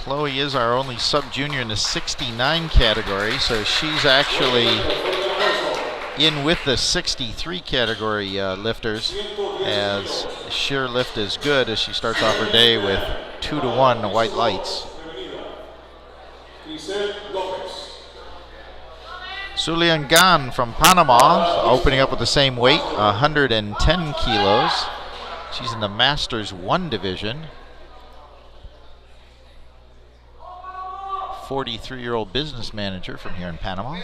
Chloe is our only sub-junior in the 69 category, so she's actually in with the 63 category lifters, as sheer lift is good as she starts off her day with 2-to-1 white lights. Sulian Gan from Panama, opening up with the same weight, 110 kilos. She's in the Masters 1 division. 43-year-old business manager from here in Panama.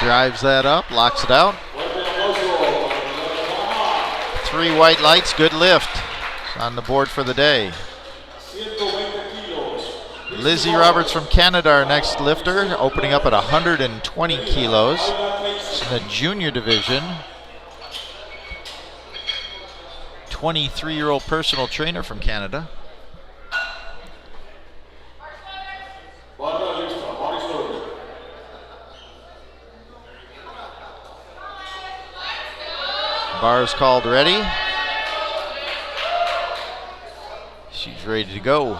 Drives that up, locks it out. 3 white lights, good lift. On the board for the day. Lizzie Roberts from Canada, our next lifter, opening up at 120 kilos. She's in the junior division. 23-year-old personal trainer from Canada. Bar's called ready. She's ready to go.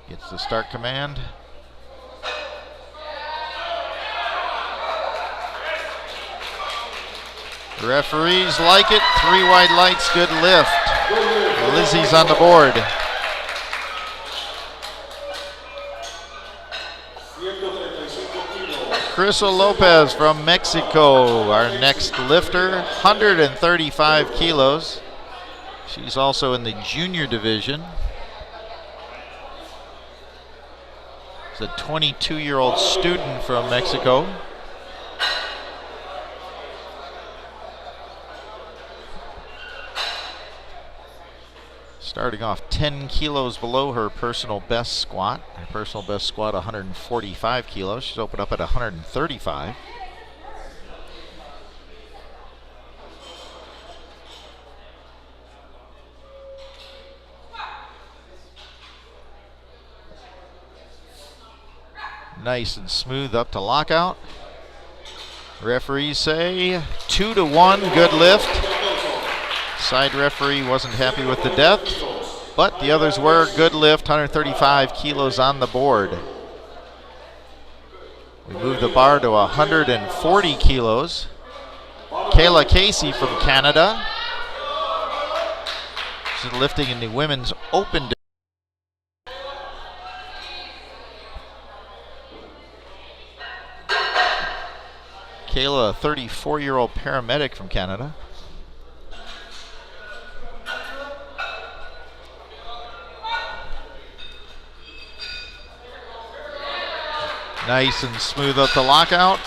Gets the start command. The referees like it. 3 wide lights, good lift. Lizzie's on the board. Crystal Lopez from Mexico, our next lifter, 135 kilos. She's also in the junior division. She's a 22-year-old student from Mexico. Starting off 10 kilos below her personal best squat. Her personal best squat, 145 kilos. She's opened up at 135. Nice and smooth up to lockout. Referees say 2-to-1, good lift. Side referee wasn't happy with the depth, but the others were. Good lift, 135 kilos on the board. We move the bar to 140 kilos. Kayla Casey from Canada. She's lifting in the women's open division. Kayla, a 34-year-old paramedic from Canada. Nice and smooth up the lockout.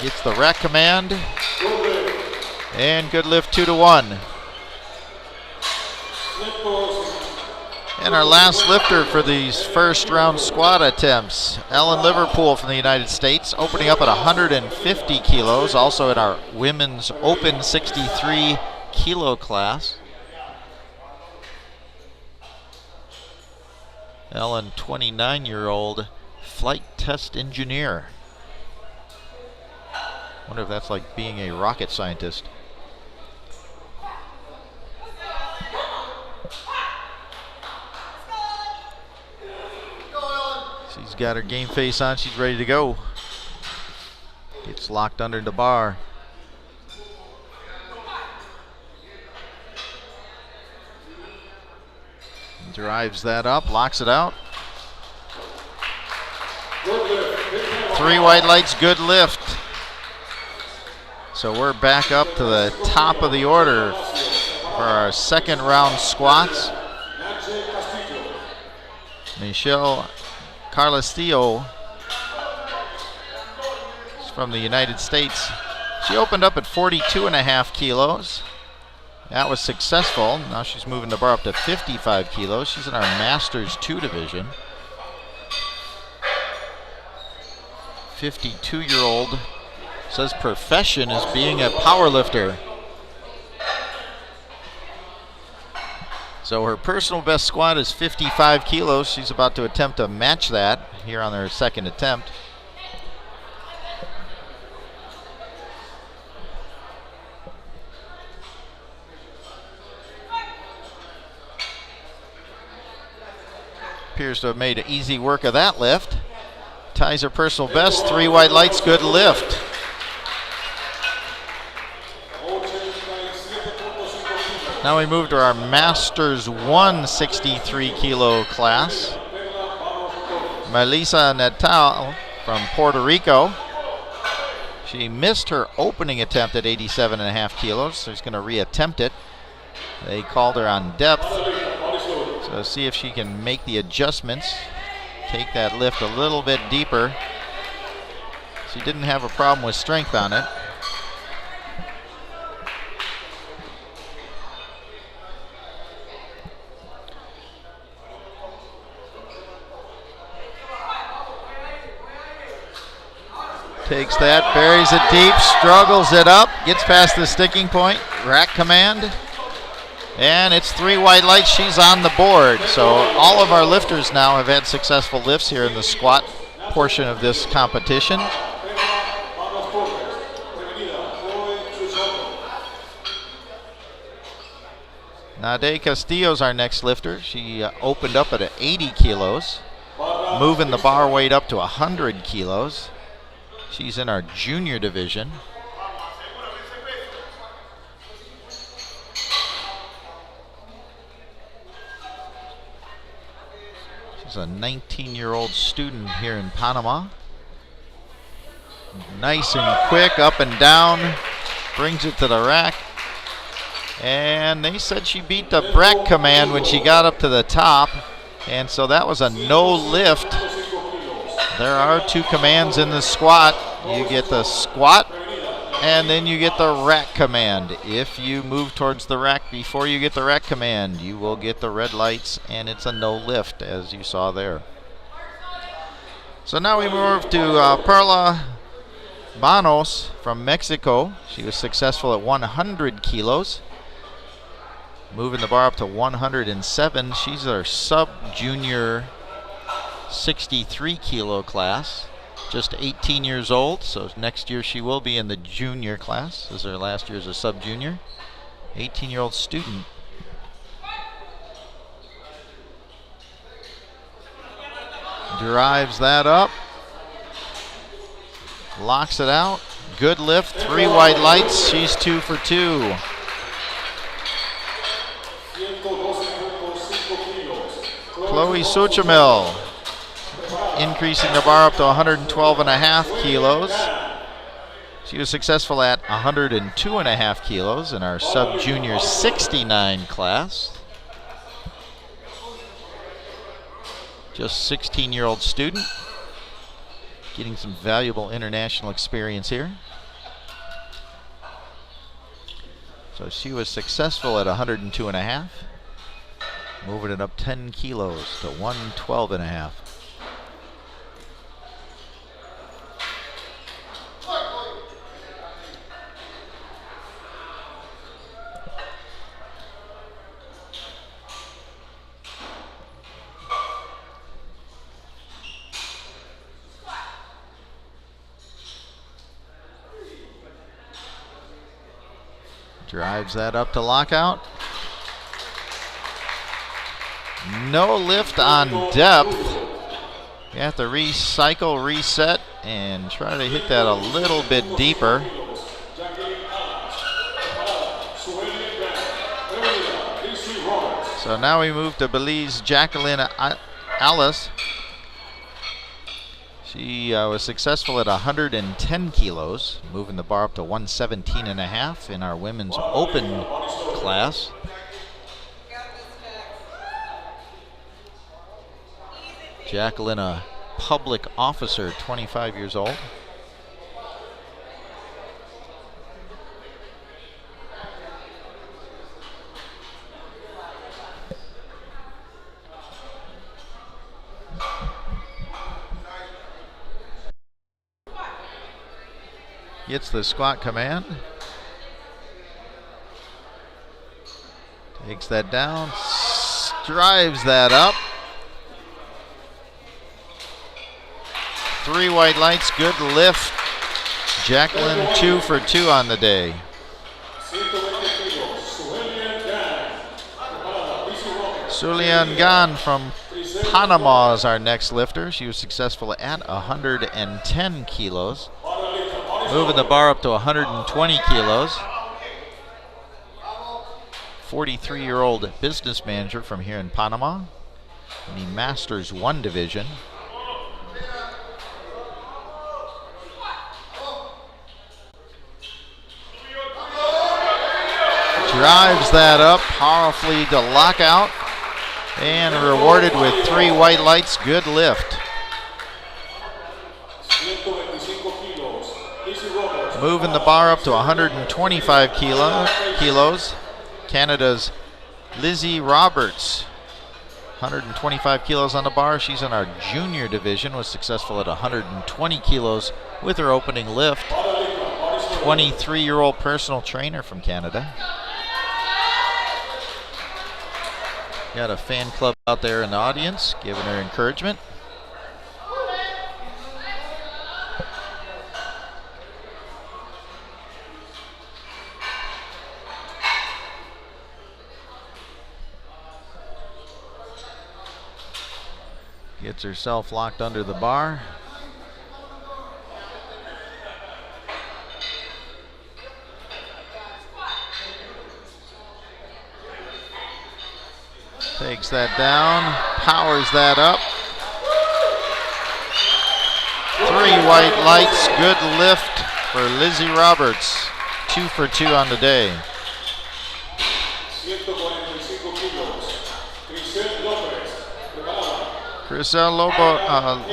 Gets the rack command. And good lift, 2-to-1. And our last lifter for these first round squat attempts, Ellen Liverpool from the United States, opening up at 150 kilos, also in our women's open 63 kilo class. Ellen, 29-year-old flight test engineer. Wonder if that's like being a rocket scientist. She's got her game face on. She's ready to go. Gets locked under the bar. Drives that up, locks it out. 3 white lights, good lift. So we're back up to the top of the order for our second round squats. Michelle Carlestillo from the United States. She opened up at 42.5 kilos. That was successful. Now she's moving the bar up to 55 kilos. She's in our Masters 2 division. 52-year-old says profession is being a power lifter. So her personal best squat is 55 kilos. She's about to attempt to match that here on her second attempt. Appears to have made easy work of that lift. Ties her personal best, 3 white lights, good lift. Now we move to our Masters 163 kilo class. Melissa Natal from Puerto Rico. She missed her opening attempt at 87.5 kilos, so she's going to reattempt it. They called her on depth, so see if she can make the adjustments, take that lift a little bit deeper. She didn't have a problem with strength on it. Takes that, buries it deep, struggles it up, gets past the sticking point, rack command, and it's 3 white lights, she's on the board. So all of our lifters now have had successful lifts here in the squat portion of this competition. Nade Castillo's our next lifter. She opened up at 80 kilos, moving the bar weight up to 100 kilos. She's in our junior division. She's a 19-year-old student here in Panama. Nice and quick, up and down, brings it to the rack. And they said she beat the rack command when she got up to the top, and so that was a no lift. There are 2 commands in the squat. You get the squat and then you get the rack command. If you move towards the rack before you get the rack command, you will get the red lights, and it's a no lift as you saw there. So now we move to Perla Banos from Mexico. She was successful at 100 kilos. Moving the bar up to 107. She's our sub-junior 63 kilo class, just 18 years old, so next year she will be in the junior class, as her last year as a sub-junior. 18-year-old student. Drives that up, locks it out, good lift, 3 white lights, she's 2 for 2. Chloe Suchamil, increasing the bar up to 112.5 kilos. She was successful at 102.5 kilos in our sub-junior 69 class. Just 16-year-old student, getting some valuable international experience here. So she was successful at 102.5, moving it up 10 kilos to 112.5. Drives that up to lockout. No lift on depth. You have to recycle, reset, and try to hit that a little bit deeper. So now we move to Belize Jacqueline Alice. She was successful at 110 kilos, moving the bar up to 117.5 in our women's open class. Jacqueline, a public officer, 25 years old. Gets the squat command. Takes that down. Drives that up. 3 white lights, good lift. Jacqueline 2 for 2 on the day. Sulian Gan from Panama is our next lifter. She was successful at 110 kilos. Moving the bar up to 120 kilos. 43-year-old business manager from here in Panama in the Masters 1 division. Drives that up powerfully to lockout and rewarded with 3 white lights. Good lift. Moving the bar up to 125 kilos. Canada's Lizzie Roberts, 125 kilos on the bar. She's in our junior division, was successful at 120 kilos with her opening lift. 23-year-old personal trainer from Canada. Got a fan club out there in the audience giving her encouragement. Gets herself locked under the bar. Takes that down, powers that up. 3 white lights, good lift for Lizzie Roberts. 2 for 2 on the day. Crisel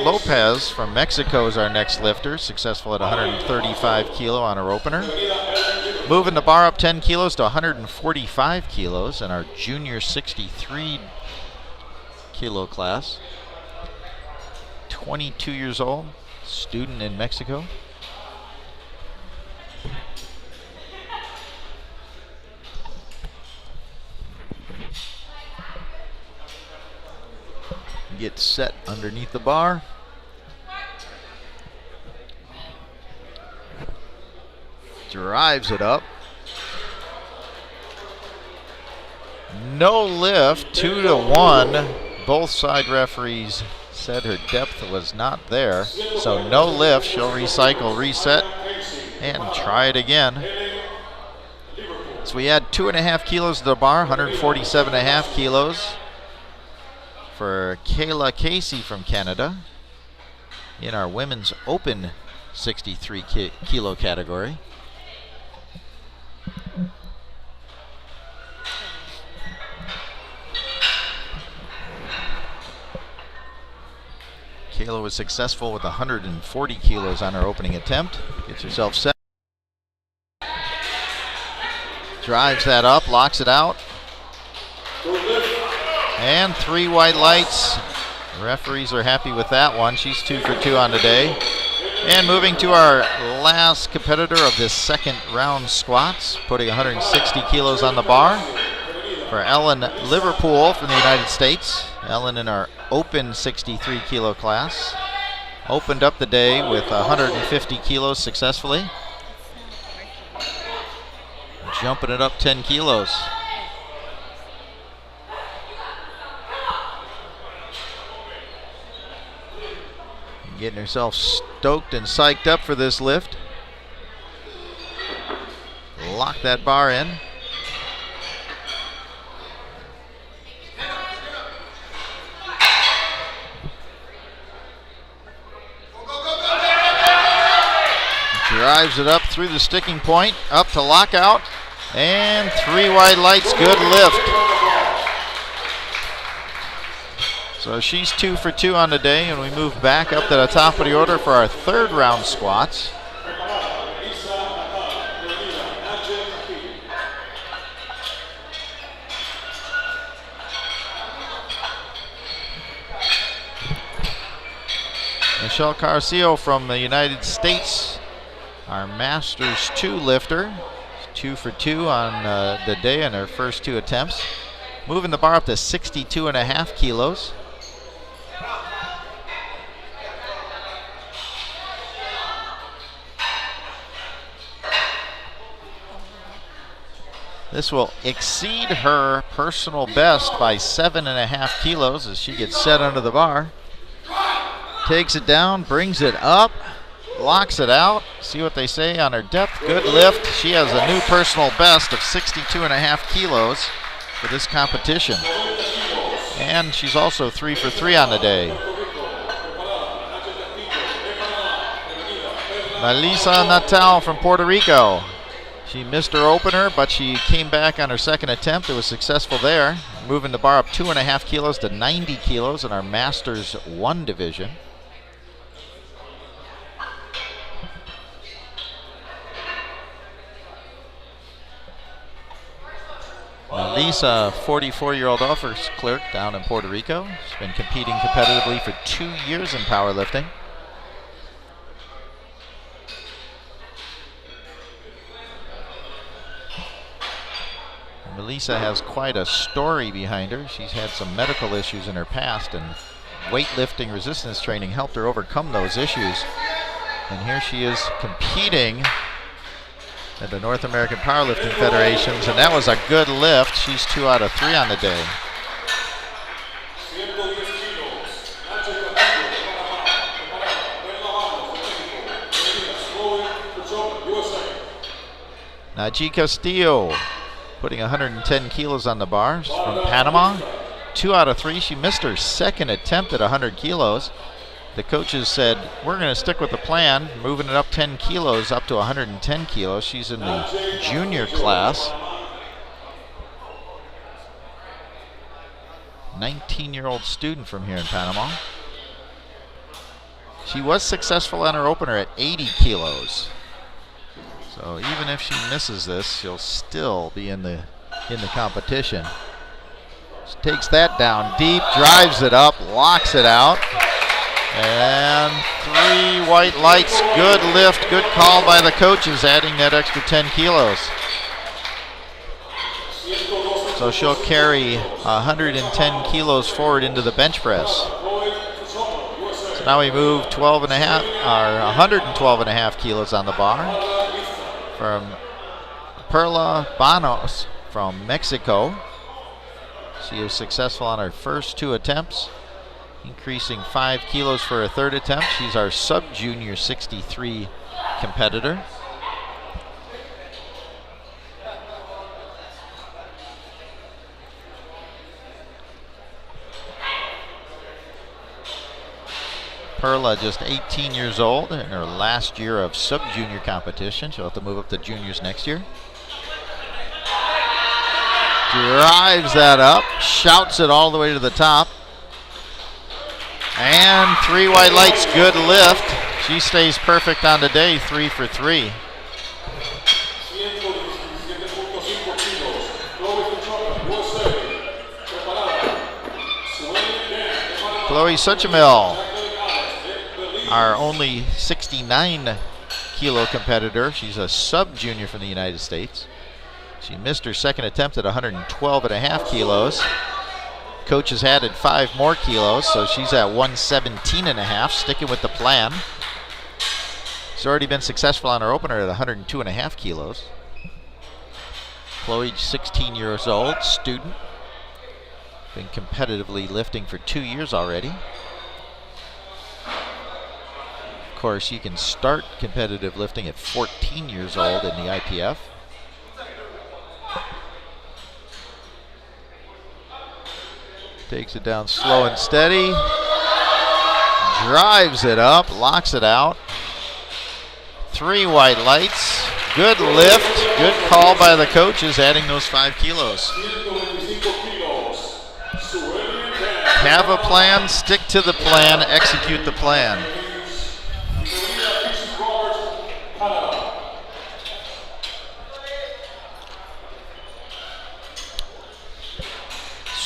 Lopez from Mexico is our next lifter, successful at 135 kilo on her opener. Moving the bar up 10 kilos to 145 kilos in our junior 63 kilo class. 22 years old, student in Mexico. Gets set underneath the bar. Drives it up. No lift, 2 to 1. Both side referees said her depth was not there. So no lift, she'll recycle, reset, and try it again. So we add 2.5 kilos to the bar, 147.5 kilos. For Kayla Casey from Canada in our women's open 63 kilo category. Kayla was successful with 140 kilos on her opening attempt. Gets herself set. Drives that up, locks it out. And 3 white lights. Referees are happy with that one. She's 2 for 2 on the day. And moving to our last competitor of this second round squats, putting 160 kilos on the bar for Ellen Liverpool from the United States. Ellen in our open 63 kilo class. Opened up the day with 150 kilos successfully. Jumping it up 10 kilos. Getting herself stoked and psyched up for this lift. Lock that bar in. Drives it up through the sticking point, up to lockout, and 3 wide lights, good lift. So she's 2 for 2 on the day, and we move back up to the top of the order for our third round squats. Michelle Carcio from the United States Our Masters 2 lifter, 2 for 2 on the day in her first 2 attempts. Moving the bar up to 62.5 kilos. This will exceed her personal best by 7.5 kilos as she gets set under the bar. Takes it down, brings it up, locks it out. See what they say on her depth. Good lift. She has a new personal best of 62.5 kilos for this competition. And she's also 3 for 3 on the day. Melissa Natal from Puerto Rico. She missed her opener, but she came back on her second attempt. It was successful there, moving the bar up 2.5 kilos to 90 kilos in our Masters 1 division. Melissa, 44-year-old office clerk down in Puerto Rico. She's been competing competitively for 2 years in powerlifting. Melissa has quite a story behind her. She's had some medical issues in her past, and weightlifting resistance training helped her overcome those issues. And here she is competing at the North American Powerlifting Federations, and that was a good lift. She's 2 out of 3 on the day. Najee Castillo putting 110 kilos on the bar. She's from Panama. 2 out of 3. She missed her second attempt at 100 kilos. The coaches said, we're going to stick with the plan, moving it up 10 kilos up to 110 kilos. She's in the junior class. 19-year-old student from here in Panama. She was successful on her opener at 80 kilos. So even if she misses this, she'll still be in the competition. She takes that down deep, drives it up, locks it out. And 3 white lights. Good lift, good call by the coaches, adding that extra 10 kilos. So she'll carry 110 kilos forward into the bench press. So now we move 112.5 kilos on the bar from Perla Banos from Mexico. She was successful on her first 2 attempts, increasing 5 kilos for her third attempt. She's our sub-junior 63 competitor. Perla just 18 years old in her last year of sub-junior competition. She'll have to move up to juniors next year. Drives that up, shouts it all the way to the top. And 3 white lights, good lift. She stays perfect on the day, 3 for 3. Chloe Suchamil, our only 69 kilo competitor. She's a sub-junior from the United States. She missed her second attempt at 112.5 kilos. Coaches added 5 more kilos, so she's at 117.5, sticking with the plan. She's already been successful on her opener at 102.5 kilos. Chloe, 16 years old, student. Been competitively lifting for 2 years already. Of course, you can start competitive lifting at 14 years old in the IPF. Takes it down slow and steady. Drives it up, locks it out. 3 white lights. Good lift, good call by the coaches, adding those 5 kilos. Have a plan, stick to the plan, execute the plan.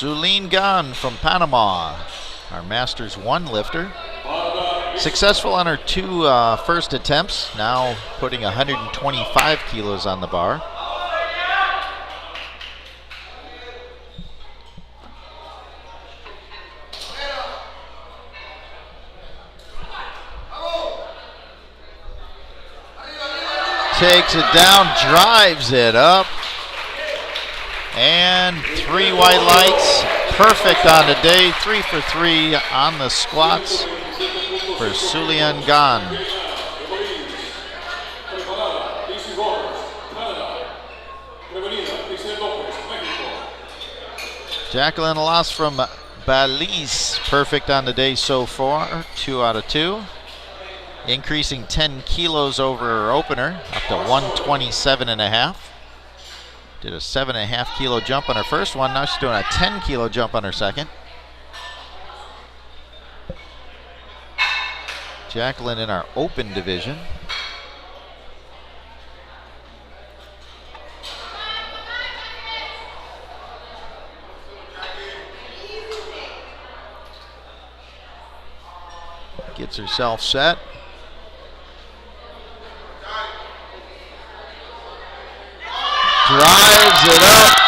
Suline Gan from Panama, our Masters 1 lifter. Successful on her two first attempts, now putting 125 kilos on the bar. Takes it down, drives it up, and 3 white lights. Perfect on the day, 3 for 3 on the squats for Sulian Gan. Jacqueline Loss from Belize, perfect on the day so far, 2 out of 2. Increasing 10 kilos over her opener, up to 127.5. Did a 7.5 kilo jump on her first one. Now she's doing a 10 kilo jump on her second. Jacqueline in our open division. Gets herself set. Drives it up,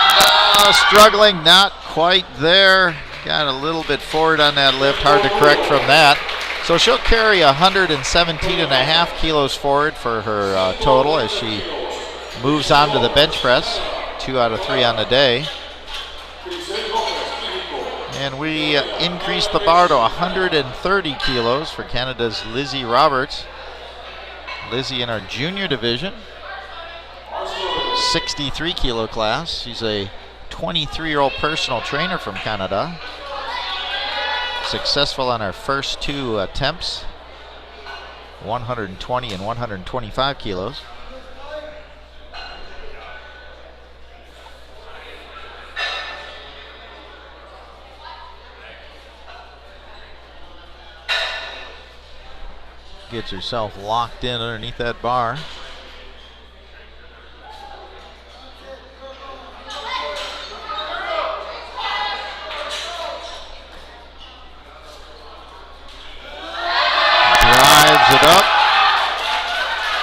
struggling, not quite there. Got a little bit forward on that lift, hard to correct from that. So she'll carry 117.5 kilos forward for her total as she moves on to the bench press. 2 out of 3 on the day. And we increased the bar to 130 kilos for Canada's Lizzie Roberts. Lizzie in our junior division. 63 kilo class. She's a 23-year-old personal trainer from Canada. Successful on our first 2 attempts, 120 and 125 kilos. Gets herself locked in underneath that bar.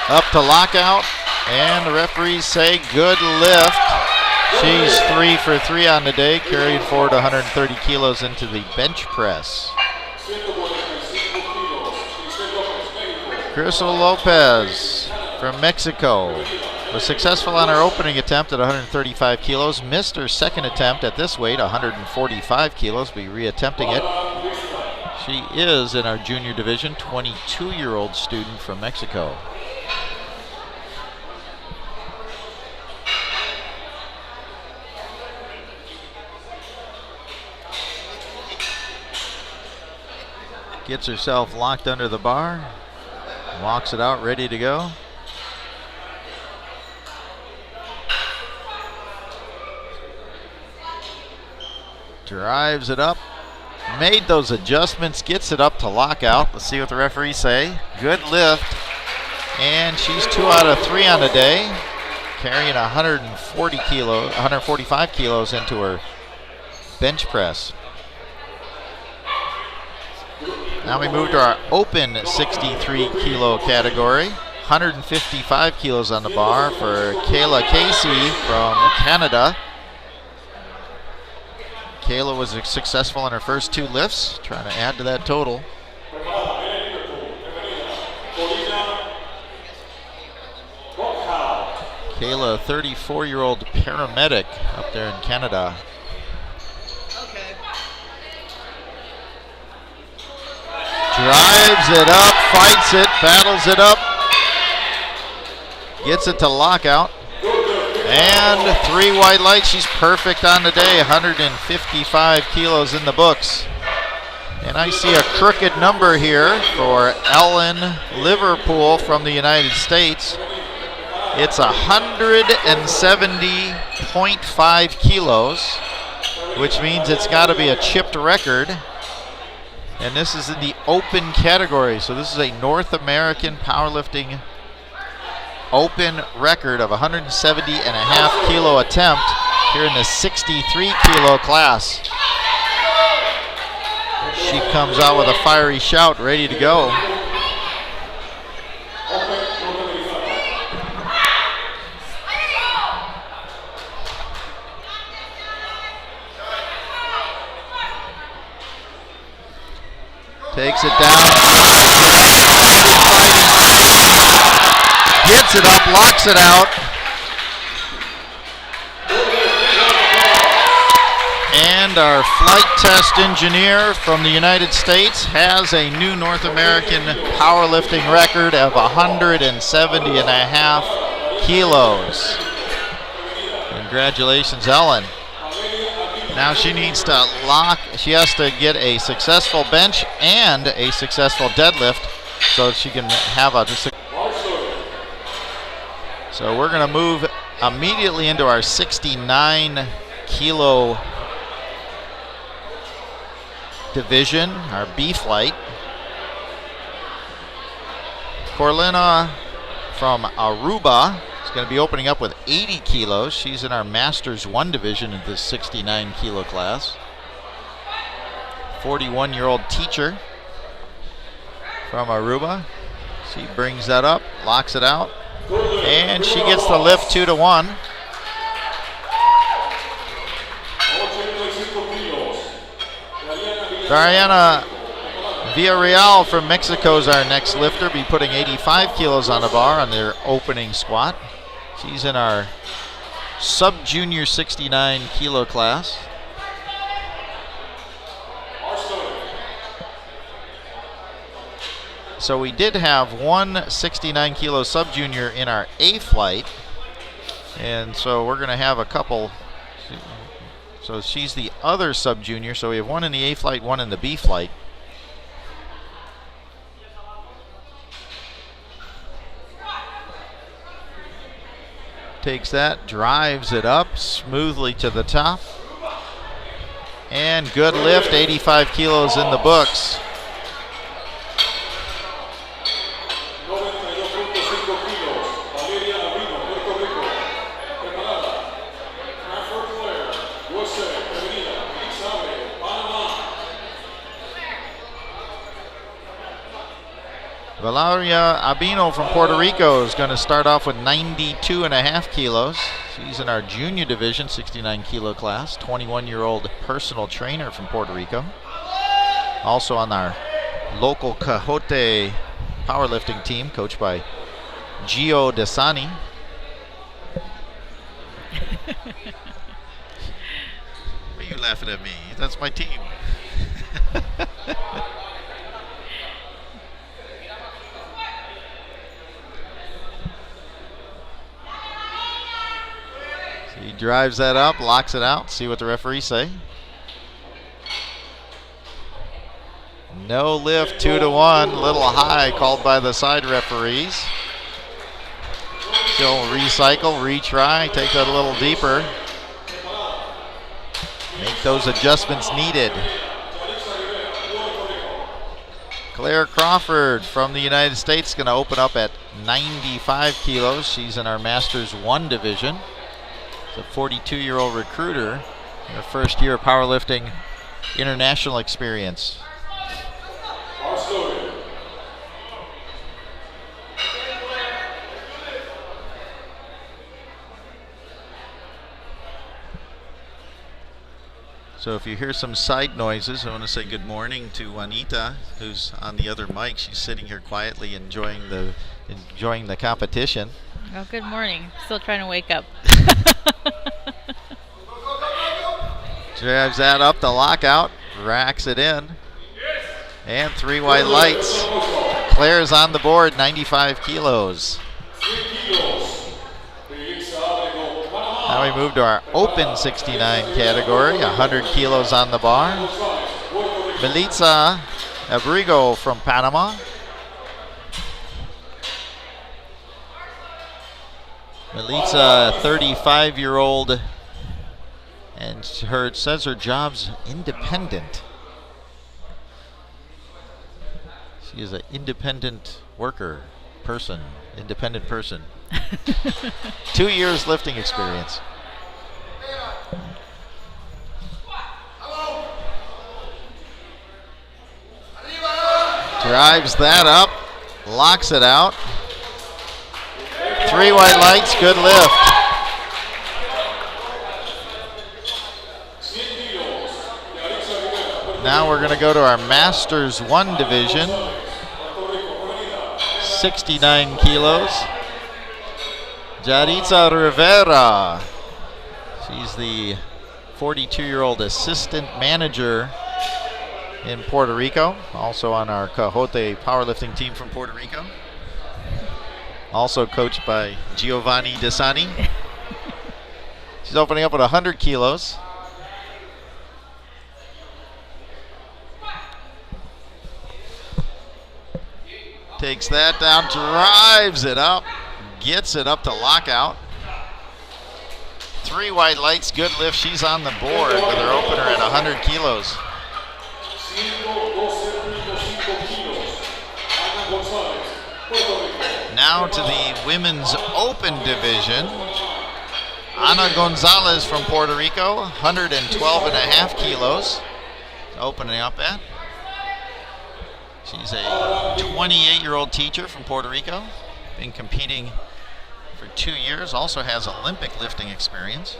Up to lockout, and the referees say good lift. She's 3 for 3 on the day, carried forward 130 kilos into the bench press. Crystal Lopez from Mexico was successful on her opening attempt at 135 kilos, missed her second attempt at this weight, 145 kilos, be reattempting it. She is in our junior division, 22-year-old student from Mexico. Gets herself locked under the bar, walks it out, ready to go. Drives it up, made those adjustments, gets it up to lockout. Let's see what the referees say. Good lift, and she's 2 out of 3 on the day, carrying 145 kilos into her bench press. Now we move to our open 63 kilo category. 155 kilos on the bar for Kayla Casey from Canada. Kayla was successful in her first 2 lifts, trying to add to that total. Kayla, a 34-year-old paramedic up there in Canada. Drives it up, fights it, battles it up, gets it to lockout, and 3 white lights. She's perfect on the day, 155 kilos in the books. And I see a crooked number here for Ellen Liverpool from the United States. It's 170.5 kilos, which means it's got to be a chipped record. And this is in the open category. So this is a North American powerlifting open record of 170.5 kilo attempt here in the 63 kilo class. She comes out with a fiery shout, ready to go. gets it up, locks it out. And our flight test engineer from the United States has a new North American powerlifting record of 170.5 kilos. Congratulations, Ellen. Now she needs to she has to get a successful bench and a successful deadlift so she can have a. So we're going to move immediately into our 69 kilo division, our B flight. Corlina from Aruba is going to be opening up with 80 kilos. She's in our Masters 1 division in the 69 kilo class. 41-year-old teacher from Aruba. She brings that up, locks it out, and she gets the lift 2-1. Dariana Villarreal from Mexico is our next lifter, be putting 85 kilos on the bar on their opening squat. She's in our sub-junior 69 kilo class. So we did have one 69 kilo sub-junior in our A flight, and so we're going to have a couple. So she's the other sub-junior, so we have one in the A flight, one in the B flight. Takes that, drives it up smoothly to the top. And good lift, 85 kilos in the books. Valeria Albino from Puerto Rico is going to start off with 92.5 kilos. She's in our junior division, 69 kilo class. 21-year-old personal trainer from Puerto Rico. Also on our local Cajote powerlifting team, coached by Gio Desani. Why are you laughing at me? That's my team. He drives that up, locks it out. See what the referees say. No lift, 2-1. Little high called by the side referees. She'll recycle, retry, take that a little deeper. Make those adjustments needed. Claire Crawford from the United States is going to open up at 95 kilos. She's in our Masters 1 division. She's a 42-year-old recruiter in her first year of powerlifting international experience. So if you hear some side noises, I want to say good morning to Juanita, who's on the other mic. She's sitting here quietly enjoying the competition. Oh, good morning. Still trying to wake up. Drives that up the lockout, racks it in, and 3 white lights. Claire's on the board, 95 kilos. Now we move to our open 69 category, 100 kilos on the bar. Melitza Abrigo from Panama. Melitza, 35-year-old, and it says her job's independent. She is an independent independent person. 2 years lifting experience. Drives that up, locks it out. 3 white lights, good lift. Now we're going to go to our Masters 1 division, 69 kilos. Jaritza Rivera. She's the 42-year-old assistant manager in Puerto Rico, also on our Cajote powerlifting team from Puerto Rico. Also coached by Giovanni Desani. She's opening up at 100 kilos. Takes that down, drives it up, gets it up to lockout. 3 white lights, good lift. She's on the board with her opener at 100 kilos. Now to the women's open division. Ana Gonzalez from Puerto Rico, 112 and a half kilos. Opening up at. She's a 28-year-old teacher from Puerto Rico. Been competing for 2 years. Also has Olympic lifting experience.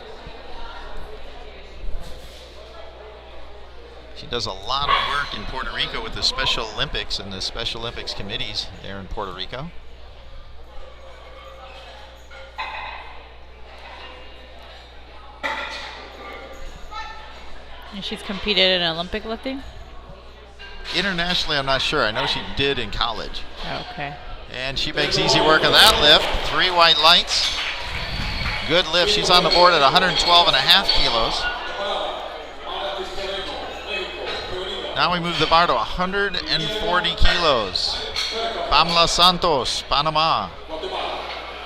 She does a lot of work in Puerto Rico with the Special Olympics and the Special Olympics committees there in Puerto Rico. And she's competed in Olympic lifting? Internationally, I'm not sure. I know she did in college. Okay. And she makes easy work of that lift. 3 white lights. Good lift. She's on the board at 112 and a half kilos. Now we move the bar to 140 kilos. Pamela Santos, Panama.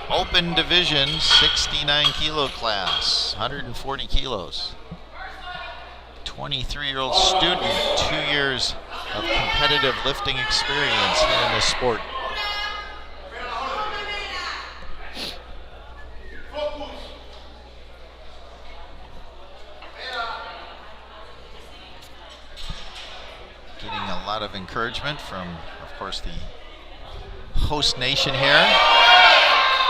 Open division, 69 kilo class, 140 kilos. 23-year-old student, 2 years of competitive lifting experience in the sport. Getting a lot of encouragement from, of course, the host nation here.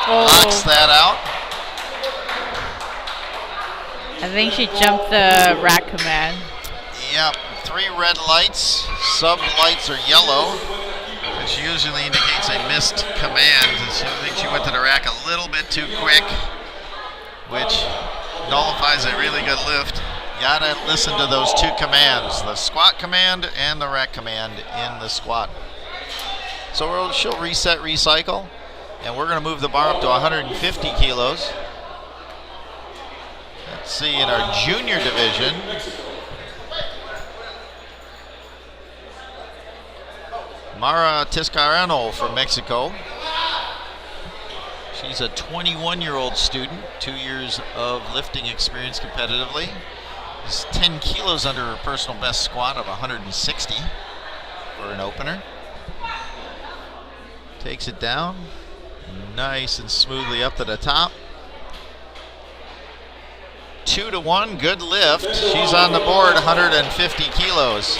Knocks that out. I think she jumped the rack command. Yep, 3 red lights. Sub lights are yellow, which usually indicates a missed command. I think she went to the rack a little bit too quick, which nullifies a really good lift. Gotta listen to those 2 commands, the squat command and the rack command in the squat. So she'll reset, recycle, and we're gonna move the bar up to 150 kilos. Let's see, in our junior division, Mara Tiscareno from Mexico. She's a 21-year-old student, 2 years of lifting experience competitively. She's 10 kilos under her personal best squat of 160 for an opener. Takes it down, nice and smoothly up to the top. 2 to 1, good lift. She's on the board, 150 kilos.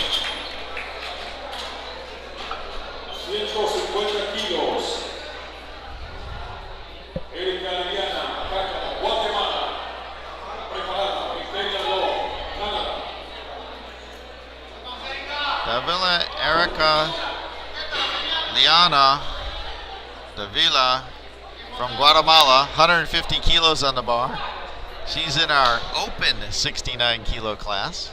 Davila Erica Liana Davila from Guatemala, 150 kilos on the bar. She's in our open 69 kilo class.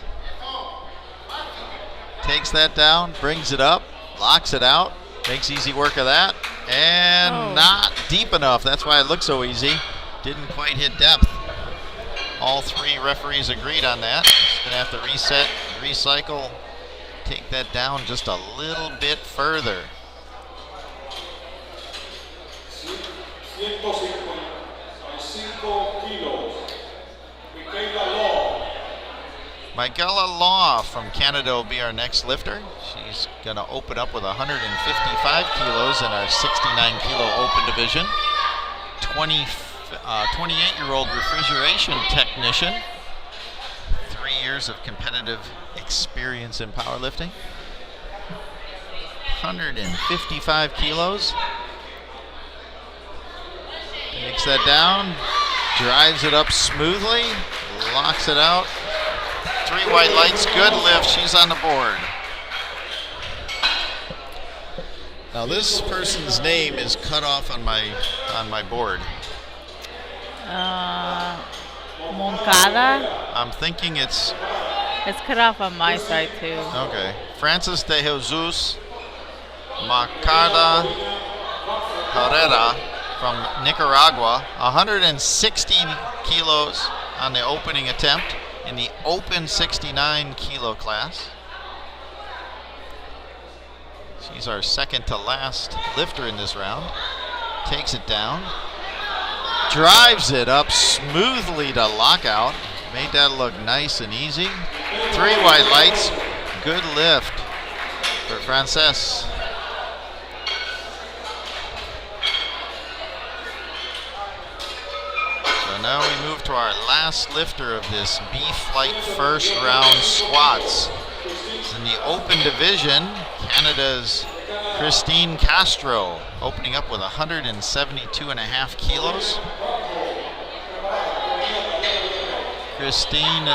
Takes that down, brings it up, locks it out, makes easy work of that, and not deep enough. That's why it looks so easy. Didn't quite hit depth. All 3 referees agreed on that. Just gonna have to reset, recycle, take that down just a little bit further. Michaela Law from Canada will be our next lifter. She's going to open up with 155 kilos in our 69 kilo open division. 28-year-old refrigeration technician. 3 years of competitive experience in powerlifting. 155 kilos. Takes that down, drives it up smoothly, locks it out. 3 white lights, good lift, she's on the board. Now this person's name is cut off on my board. Moncada. I'm thinking it's It's cut off on my side too. okay. Francis de Jesus Macada Herrera from Nicaragua, 160 kilos on the opening attempt in the open 69 kilo class. She's our second to last lifter in this round. Takes it down. Drives it up smoothly to lockout. Made that look nice and easy. 3 white lights. Good lift for Frances. So now we move to our last lifter of this B Flight first round squats. In the open division, Canada's Christine Castro opening up with 172.5 kilos. Christine,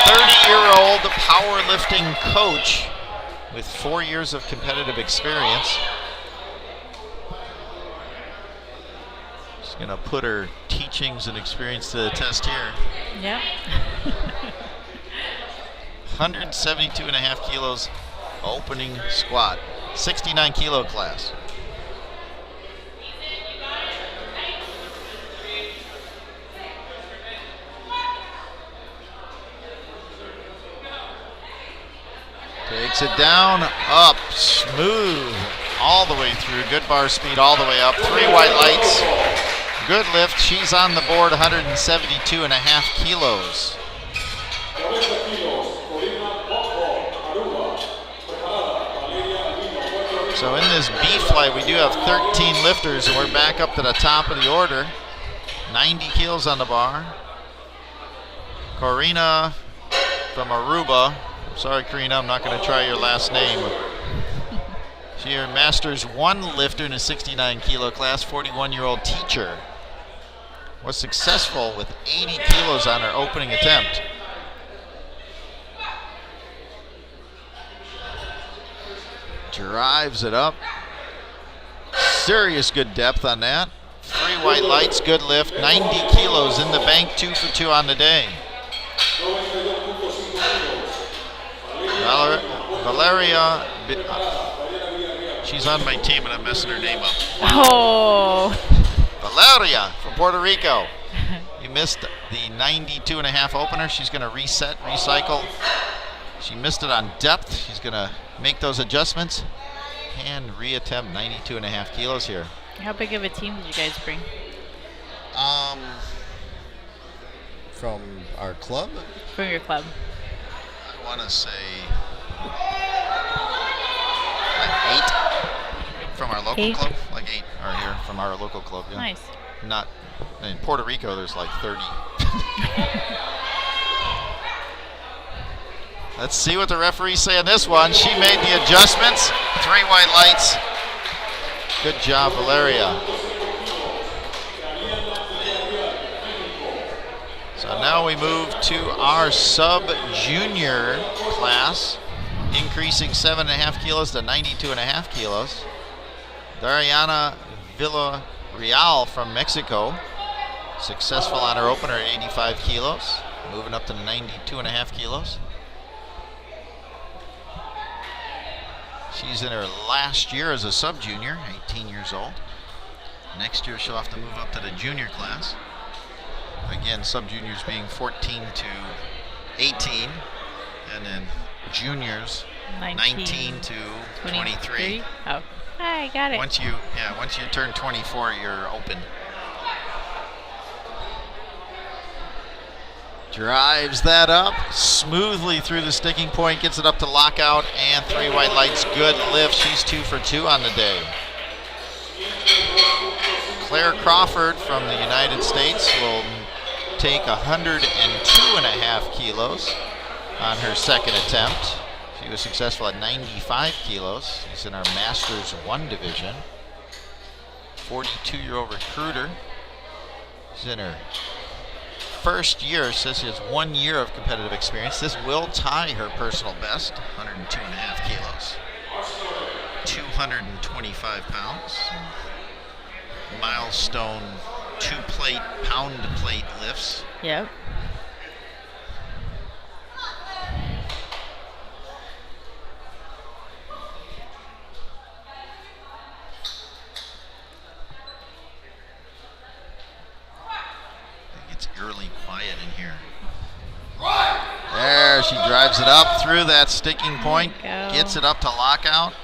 30-year-old powerlifting coach with 4 years of competitive experience. She's going to put her teachings and experience to the test here. Yep. 172.5 kilos opening squat, 69 kilo class. Takes it down, up, smooth, all the way through. Good bar speed all the way up. 3 white lights. Good lift. She's on the board, 172.5 kilos. So in this B flight, we do have 13 lifters, and we're back up to the top of the order. 90 kilos on the bar. Corina from Aruba. Sorry, Karina, I'm not going to try your last name. She's a Masters 1 lifter in a 69 kilo class, 41-year-old teacher. Was successful with 80 kilos on her opening attempt. Drives it up. Serious good depth on that. 3 white lights, good lift. 90 kilos in the bank, 2 for 2 on the day. Valeria, she's on my team and I'm messing her name up. Oh. Valeria from Puerto Rico. You missed the 92.5 opener. She's going to reset, recycle. She missed it on depth. She's going to make those adjustments and reattempt 92.5 kilos here. How big of a team did you guys bring? From our club? From your club. I want to say like 8 from our local club. Like 8 are here from our local club. Yeah. Nice. Not in Puerto Rico. There's like 30. Let's see what the referees say on this one. She made the adjustments. 3 white lights. Good job, Valeria. So now we move to our sub-junior class, increasing 7.5 kilos to 92.5 kilos. Dariana Villarreal from Mexico, successful on her opener at 85 kilos, moving up to 92.5 kilos. She's in her last year as a sub-junior, 18 years old. Next year she'll have to move up to the junior class. Again, sub-juniors being 14 to 18, and then juniors 19 to 23. Oh, I got it. Once you turn 24, you're open. Drives that up smoothly through the sticking point, gets it up to lockout, and 3 white lights. Good lift. She's 2 for 2 on the day. Claire Crawford from the United States will take 102.5 kilos on her second attempt. She was successful at 95 kilos. She's in our Masters 1 division. 42-year-old recruiter. She's in her first year. Says she has 1 year of competitive experience. This will tie her personal best, 102.5 kilos. 225 pounds. Milestone 2-plate, pound plate lifts. Yep. It's eerily quiet in here. There, she drives it up through that sticking point, gets it up to lockout,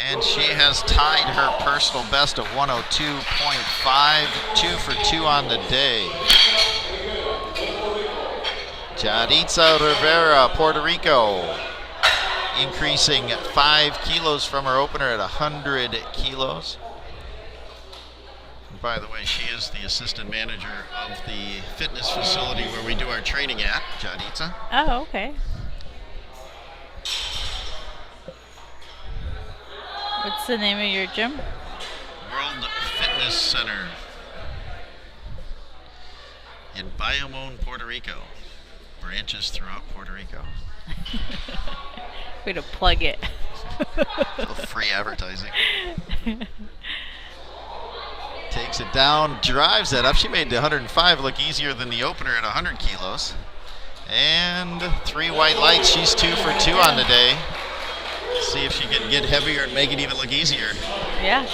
and she has tied her personal best of 102.5, 2 for 2 on the day. Yaritza Rivera, Puerto Rico, increasing 5 kilos from her opener at 100 kilos. By the way, she is the assistant manager of the fitness facility where we do our training at, Yaritza. Oh, okay. What's the name of your gym? World Fitness Center in Bayamon, Puerto Rico. Branches throughout Puerto Rico. Way to plug it. Little free advertising. Takes it down, drives it up. She made the 105 look easier than the opener at 100 kilos. And 3 white lights. She's 2 for 2 on the day. See if she can get heavier and make it even look easier. Yeah.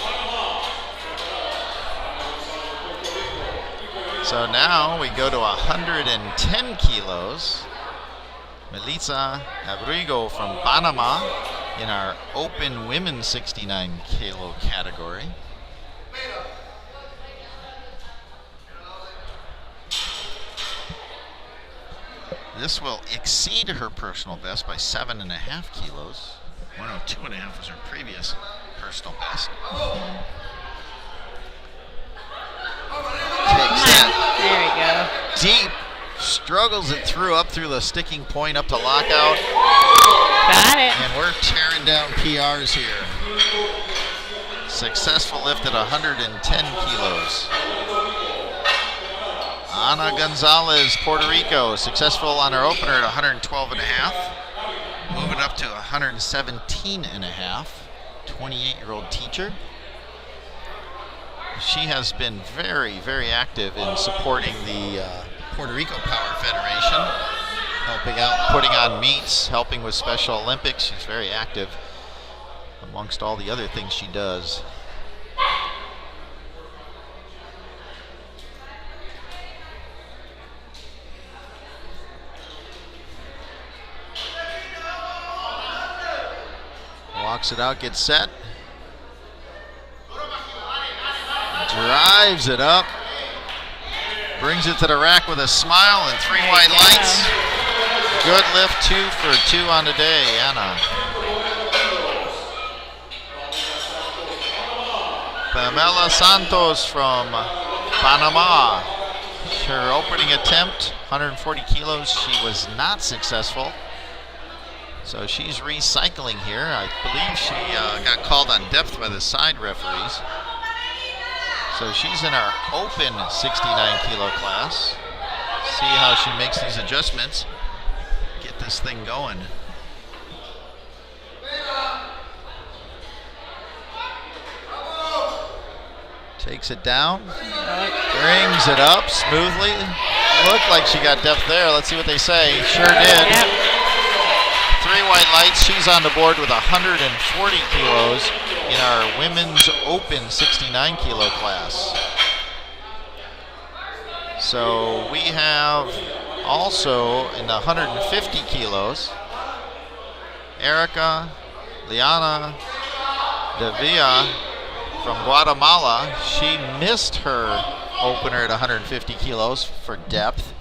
So now we go to 110 kilos. Melissa Abrigo from Panama in our open women's 69 kilo category. This will exceed her personal best by 7.5 kilos. 102.5 was her previous personal best. Takes that There we go. deep, struggles it through up through the sticking point up to lockout. Got it. And we're tearing down PRs here. Successful lift at 110 kilos. Ana Gonzalez, Puerto Rico, successful on her opener at 112.5. Moving up to 117.5. 28-year-old teacher. She has been very, very active in supporting the Puerto Rico Power Federation, helping out, putting on meets, helping with Special Olympics. She's very active amongst all the other things she does. Walks it out, gets set. Drives it up. Brings it to the rack with a smile and 3 white lights. Good lift, 2 for 2 on the day, Anna. Pamela Santos from Panama. Her opening attempt, 140 kilos. She was not successful. So she's recycling here. I believe she got called on depth by the side referees. So she's in our open 69 kilo class. See how she makes these adjustments. Get this thing going. Takes it down. Brings it up smoothly. Looked like she got depth there. Let's see what they say. Sure did. Yep. 3 white lights. She's on the board with 140 kilos in our women's open 69 kilo class. So we have also in the 150 kilos, Erica Liana Davia from Guatemala. She missed her opener at 150 kilos for depth.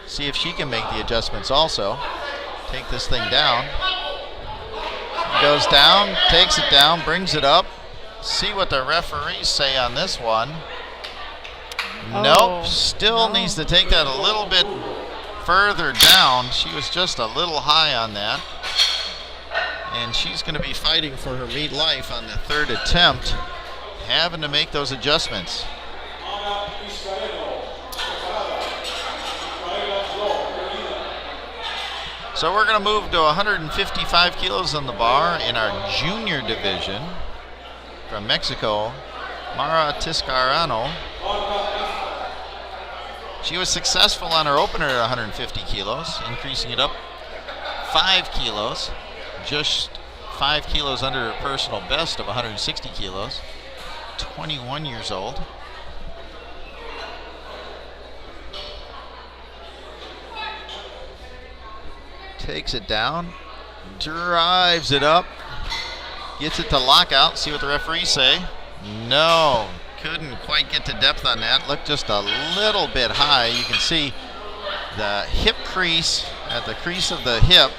See if she can make the adjustments also. Take this thing down. Goes down, takes it down, brings it up. See what the referees say on this one. Nope, still needs to take that a little bit further down. She was just a little high on that. And she's going to be fighting for her meat life on the 3rd attempt, having to make those adjustments. So we're going to move to 155 kilos on the bar in our junior division. From Mexico, Mara Tiscarano. She was successful on her opener at 150 kilos, increasing it up 5 kilos, just 5 kilos under her personal best of 160 kilos. 21 years old. Takes it down, drives it up, gets it to lockout. See what the referees say. No, couldn't quite get to depth on that. Looked just a little bit high. You can see the hip crease, at the crease of the hip,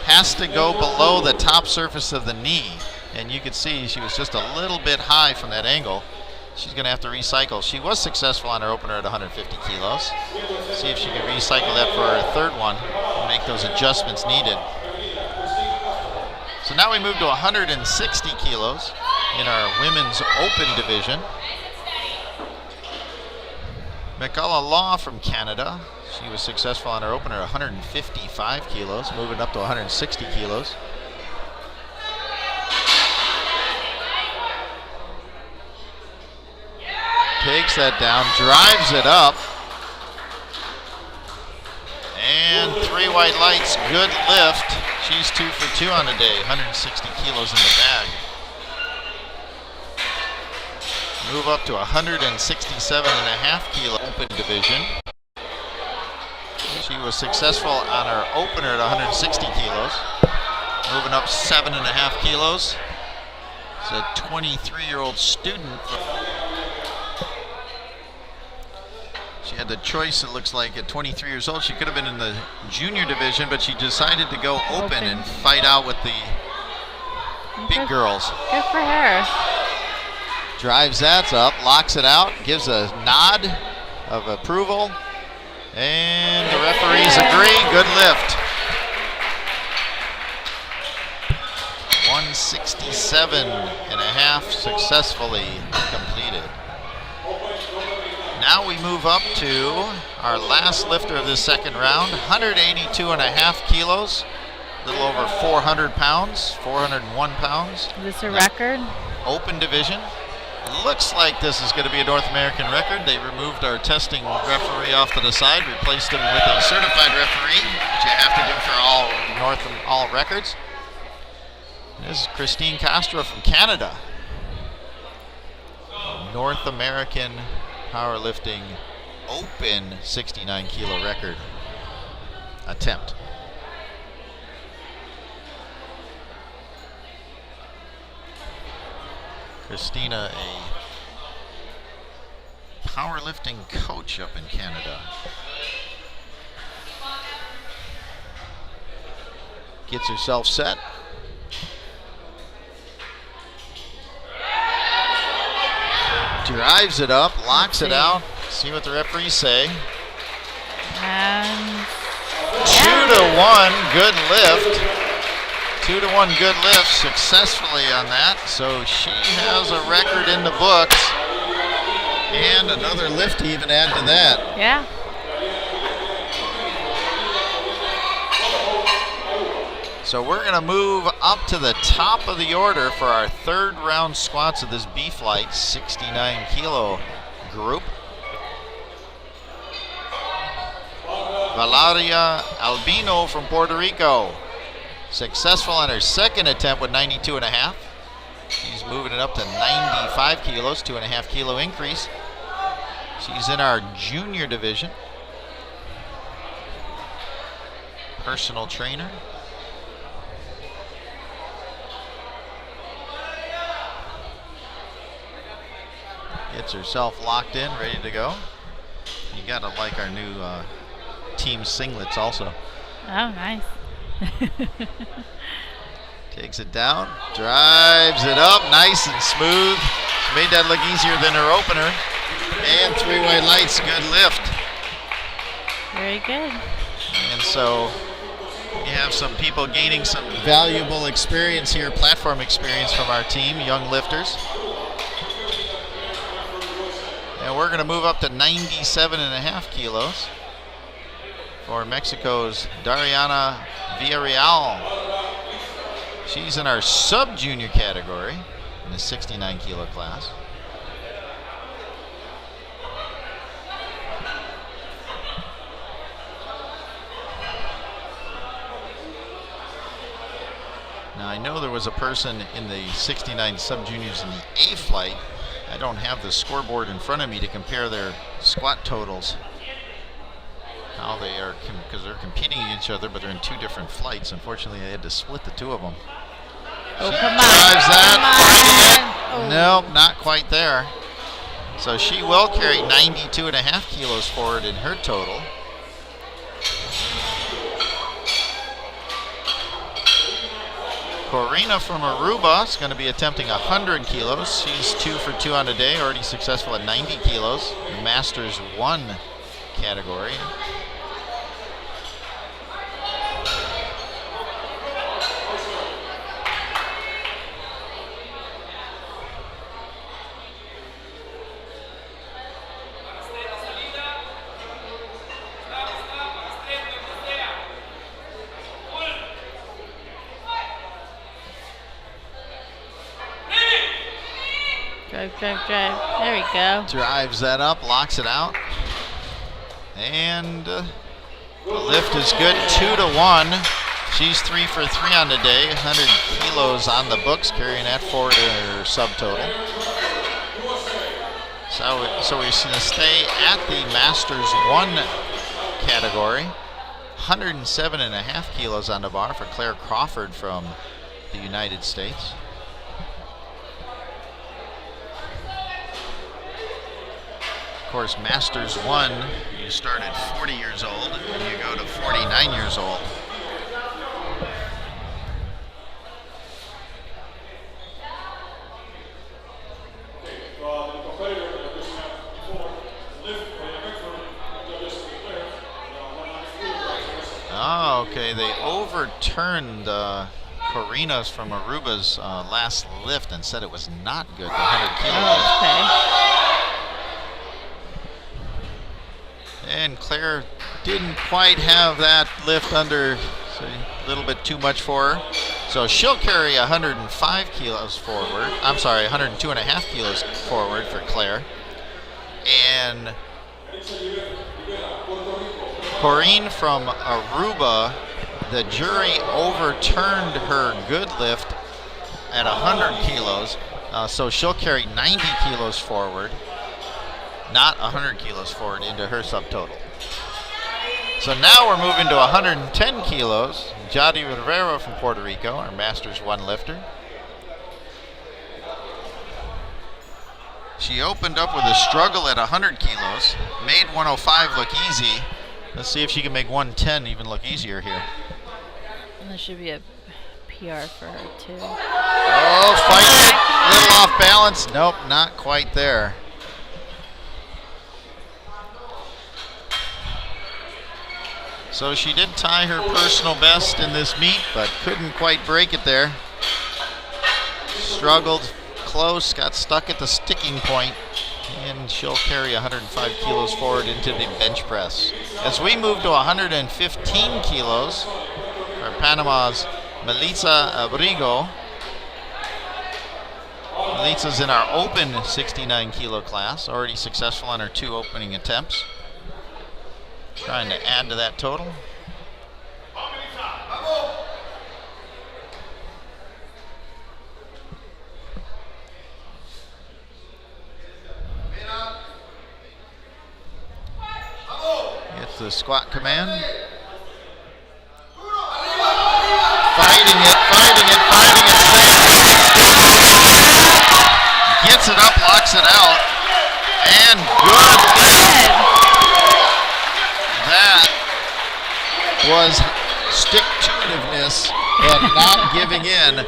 has to go below the top surface of the knee. And you can see she was just a little bit high from that angle. She's going to have to recycle. She was successful on her opener at 150 kilos. See if she can recycle that for her third one and make those adjustments needed. So now we move to 160 kilos in our women's open division. McCullough Law from Canada. She was successful on her opener at 155 kilos, moving up to 160 kilos. Takes that down, drives it up, and 3 white lights, good lift. She's 2 for 2 on the day, 160 kilos in the bag. Move up to 167.5 kilo open division. She was successful on her opener at 160 kilos, moving up 7.5 kilos. It's a 23-year-old student. She had the choice, it looks like, at 23 years old. She could have been in the junior division, but she decided to go open and fight out with the big girls. Good for her. Drives that up, locks it out, gives a nod of approval, and the referees agree. Good lift. 167.5 successfully completed. Now we move up to our last lifter of this second round, 182.5 kilos, a little over 400 pounds, 401 pounds. Is this a record? Open division. Looks like this is going to be a North American record. They removed our testing referee off to the side, replaced him with a certified referee, which you have to do for all records. This is Christine Castro from Canada. North American powerlifting open 69 kilo record attempt. Christina, a powerlifting coach up in Canada. Gets herself set. Drives it up, locks it out. See what the referees say. And 2-1, good lift. 2-1, good lift successfully on that. So she has a record in the books. And another lift to even add to that. yeah. So we're going to move up to the top of the order for our third round squats of this B Flight 69 kilo group. Valeria Albino from Puerto Rico. Successful on her second attempt with 92.5. She's moving it up to 95 kilos, 2.5 kilo increase. She's in our junior division. Personal trainer. Gets herself locked in, ready to go. You gotta like our new team singlets also. Oh, nice. Takes it down, drives it up, nice and smooth. She made that look easier than her opener. And 3 white lights, good lift. Very good. And so you have some people gaining some valuable experience here, platform experience from our team, young lifters. And we're going to move up to 97.5 kilos for Mexico's Dariana Villarreal. She's in our sub-junior category in the 69 kilo class. I know there was a person in the 69 sub-juniors in the A flight. I don't have the scoreboard in front of me to compare their squat totals. How they are, because they're competing against each other, but they're in two different flights. Unfortunately, they had to split the two of them. Oh, She come on. drives that. Come on. Oh. Nope, not quite there. So she will carry 92.5 kilos forward in her total. Corina from Aruba is going to be attempting 100 kilos. She's 2 for 2 on the day, already successful at 90 kilos. The Masters 1 category. Drive. There we go. Drives that up, locks it out. And the lift is good, 2 to 1. She's 3 for 3 on the day, 100 kilos on the books, carrying that forward in her subtotal. So we're going to stay at the Masters 1 category. 107.5 kilos on the bar for Claire Crawford from the United States. Of course, Masters 1, you start at 40 years old and you go to 49 years old. Oh, okay, they overturned Corina's from Aruba's last lift and said it was not good, the 100 kilo lift. And Claire didn't quite have that lift under, so a little bit too much for her. So she'll carry 105 kilos forward. I'm sorry, 102.5 kilos forward for Claire. And Corrine from Aruba, the jury overturned her good lift at 100 kilos. So she'll carry 90 kilos forward. Not 100 kilos forward into her subtotal. So now we're moving to 110 kilos. Jadi Rivera from Puerto Rico, our Masters 1 lifter. She opened up with a struggle at 100 kilos, made 105 look easy. Let's see if she can make 110 even look easier here. And there should be a PR for her too. Oh, fighting it, a little off balance. Nope, not quite there. So she did tie her personal best in this meet, but couldn't quite break it there. Struggled close, got stuck at the sticking point, and she'll carry 105 kilos forward into the bench press. As we move to 115 kilos, for Panama's Melissa Abrigo. Melissa's in our open 69 kilo class, already successful on her 2 opening attempts. Trying to add to that total. Gets the squat command. Fighting it. Gets it up, locks it out. And good. That was stick-to-itiveness and not giving in,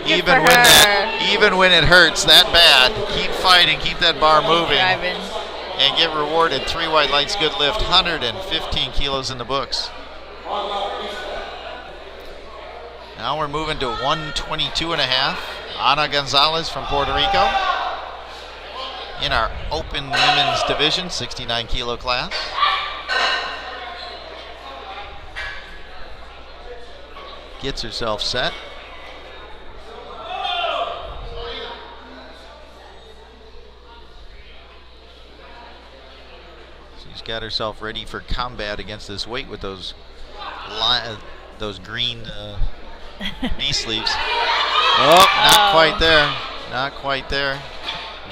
even when it hurts that bad. Keep fighting, keep that bar moving, and get rewarded. 3 white lights, good lift, 115 kilos in the books. Now we're moving to 122.5. Ana Gonzalez from Puerto Rico in our open women's division, 69 kilo class. Gets herself set. She's got herself ready for combat against this weight with those green knee sleeves. Oh, not quite there. Not quite there.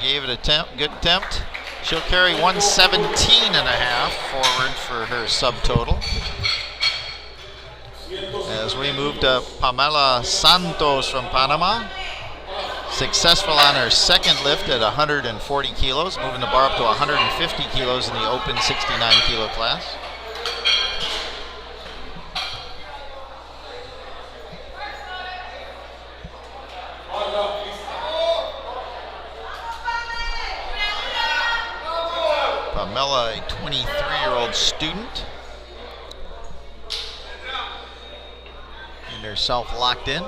Gave it a good attempt. She'll carry 117.5 forward for her subtotal. As we move to Pamela Santos from Panama. Successful on her second lift at 140 kilos, moving the bar up to 150 kilos in the open 69 kilo class. Pamela, a 23-year-old student. And herself locked in.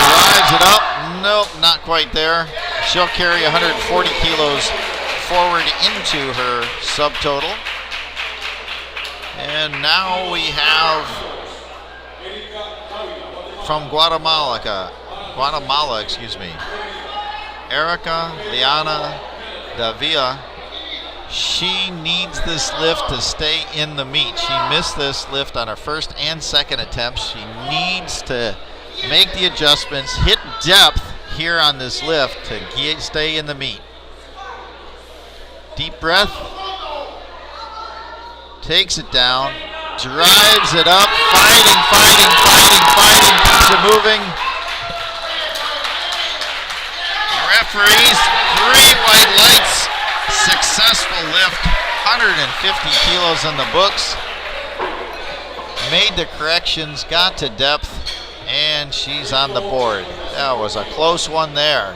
Drives it up. Nope, not quite there. She'll carry 140 kilos forward into her subtotal. And now we have from Guatemala, Erica Liana Davia. She needs this lift to stay in the meet. She missed this lift on her first and second attempts. She needs to make the adjustments, hit depth here on this lift to stay in the meet. Deep breath. Takes it down. Drives it up. Fighting. Keeps it moving. Referees, 3 white lights. Successful lift. 150 kilos in the books. Made the corrections, got to depth, and she's on the board. That was a close one there.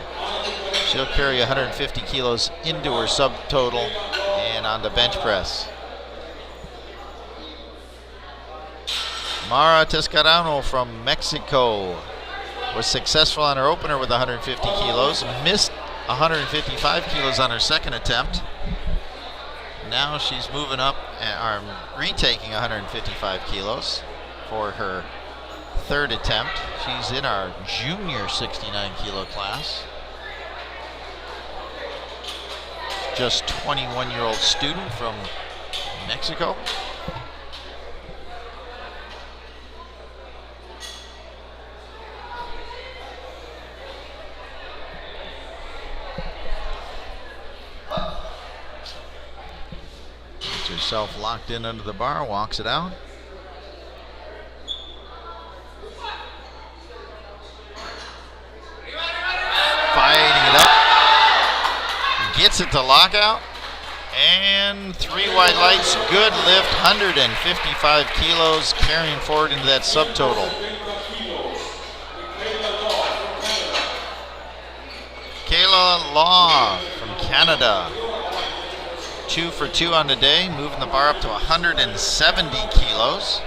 She'll carry 150 kilos into her subtotal and on the bench press. Mara Tescarano from Mexico was successful on her opener with 150 kilos, missed 155 kilos on her second attempt. Now she's moving up and retaking 155 kilos for her third attempt. She's in our junior 69 kilo class. Just 21-year-old student from Mexico. Gets herself locked in under the bar, walks it out. Fighting it up. Gets it to lockout. And 3 white lights, good lift, 155 kilos, carrying forward into that subtotal. Kayla Law from Canada. 2 for 2 on the day, moving the bar up to 170 kilos.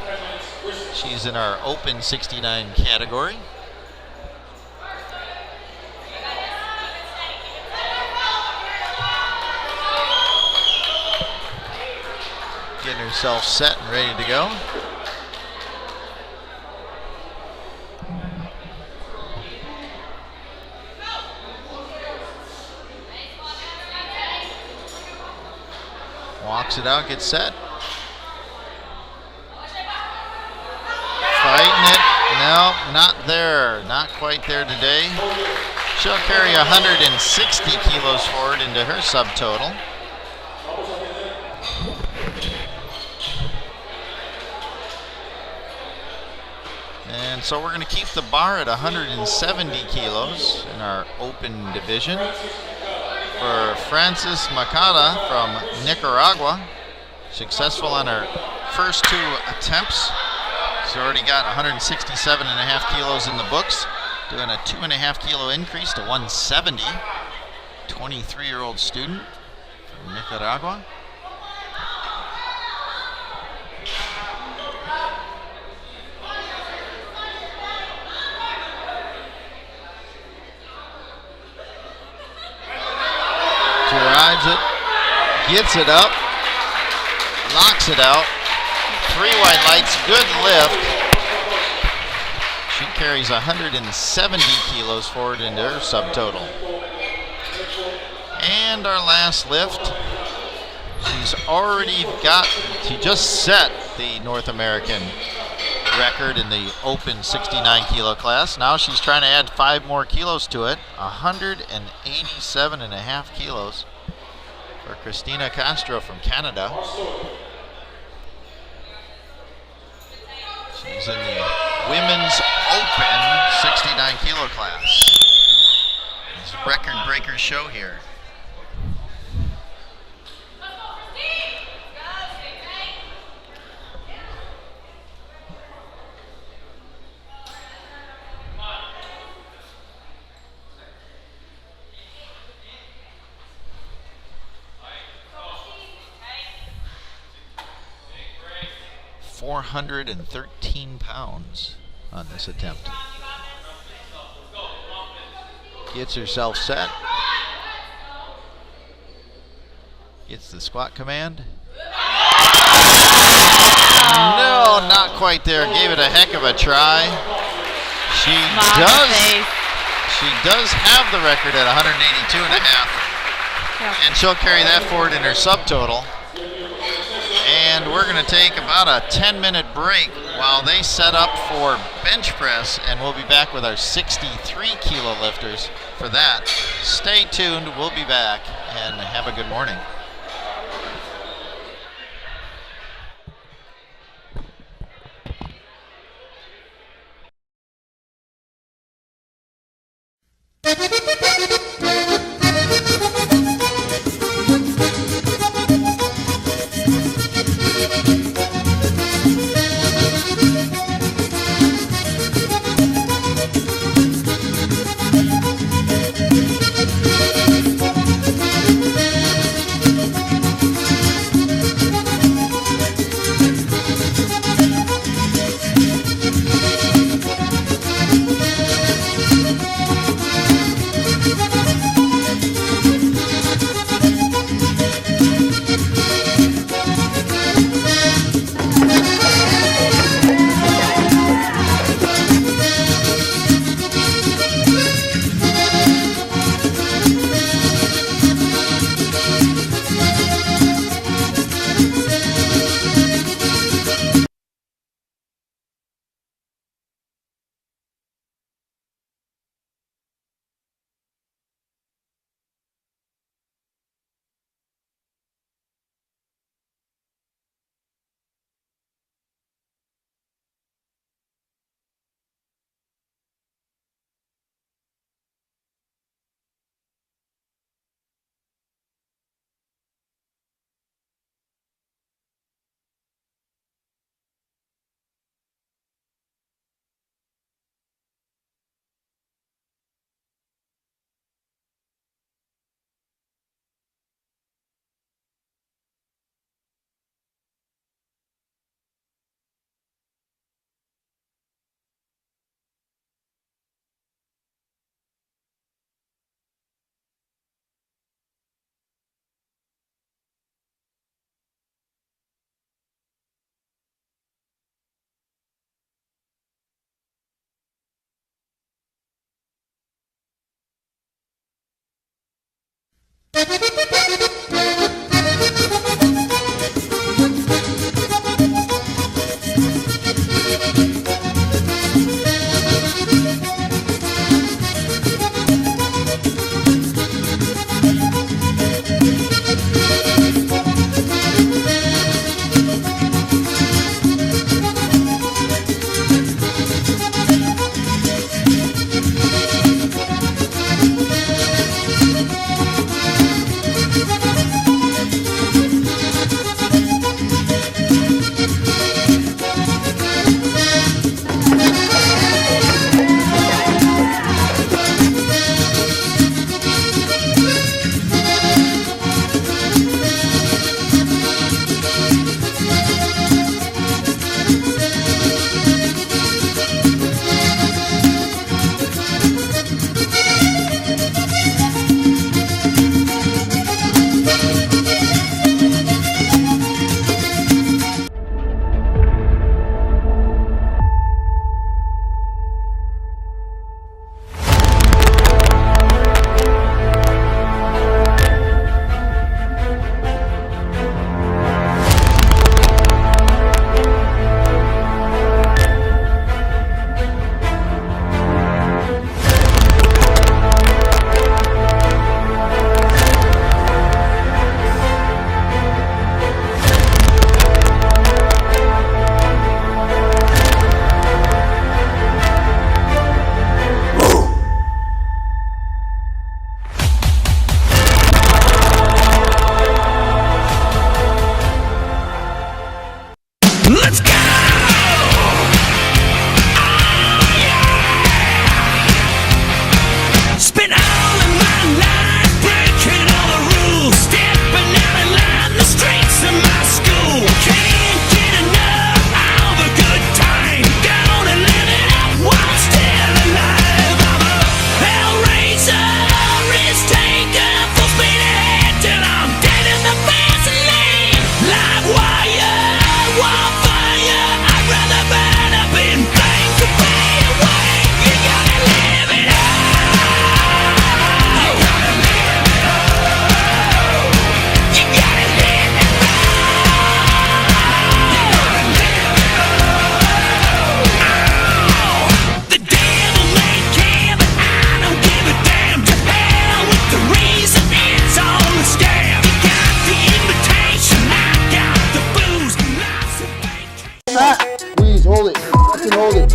She's in our open 69 category. Getting herself set and ready to go. Walks it out, gets set. Fighting it. No, not there. Not quite there today. She'll carry 160 kilos forward into her subtotal. And so we're going to keep the bar at 170 kilos in our open division. For Frances Macada from Nicaragua, successful on her first 2 attempts. She's already got 167.5 kilos in the books, doing a 2.5 kilo increase to 170. 23-year-old student from Nicaragua. Drives it, gets it up, locks it out. 3 white lights, good lift. She carries 170 kilos forward into her subtotal. And our last lift, She just set the North American record in the open 69 kilo class. Now she's trying to add 5 more kilos to it. 187.5 kilos for Christina Castro from Canada. She's in the women's open 69 kilo class. It's a record breaker show here. £413 on this attempt. Gets herself set. Gets the squat command. No, not quite there. Gave it a heck of a try. She does have the record at 182.5. Yep. And she'll carry that forward in her subtotal. And we're going to take about a 10-minute break while they set up for bench press, and we'll be back with our 63 kilo lifters for that. Stay tuned. We'll be back, and have a good morning.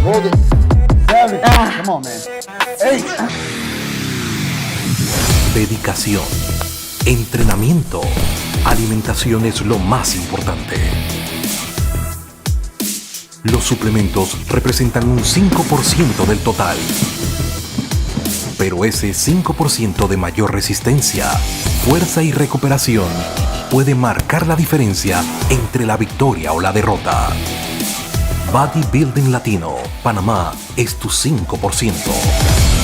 Hold it. 7. Come on, man. 8. Dedicación, entrenamiento, alimentación es lo más importante. Los suplementos representan un 5% del total. Pero ese 5% de mayor resistencia, fuerza y recuperación puede marcar la diferencia entre la victoria o la derrota. Bodybuilding Latino, Panamá es tu 5%.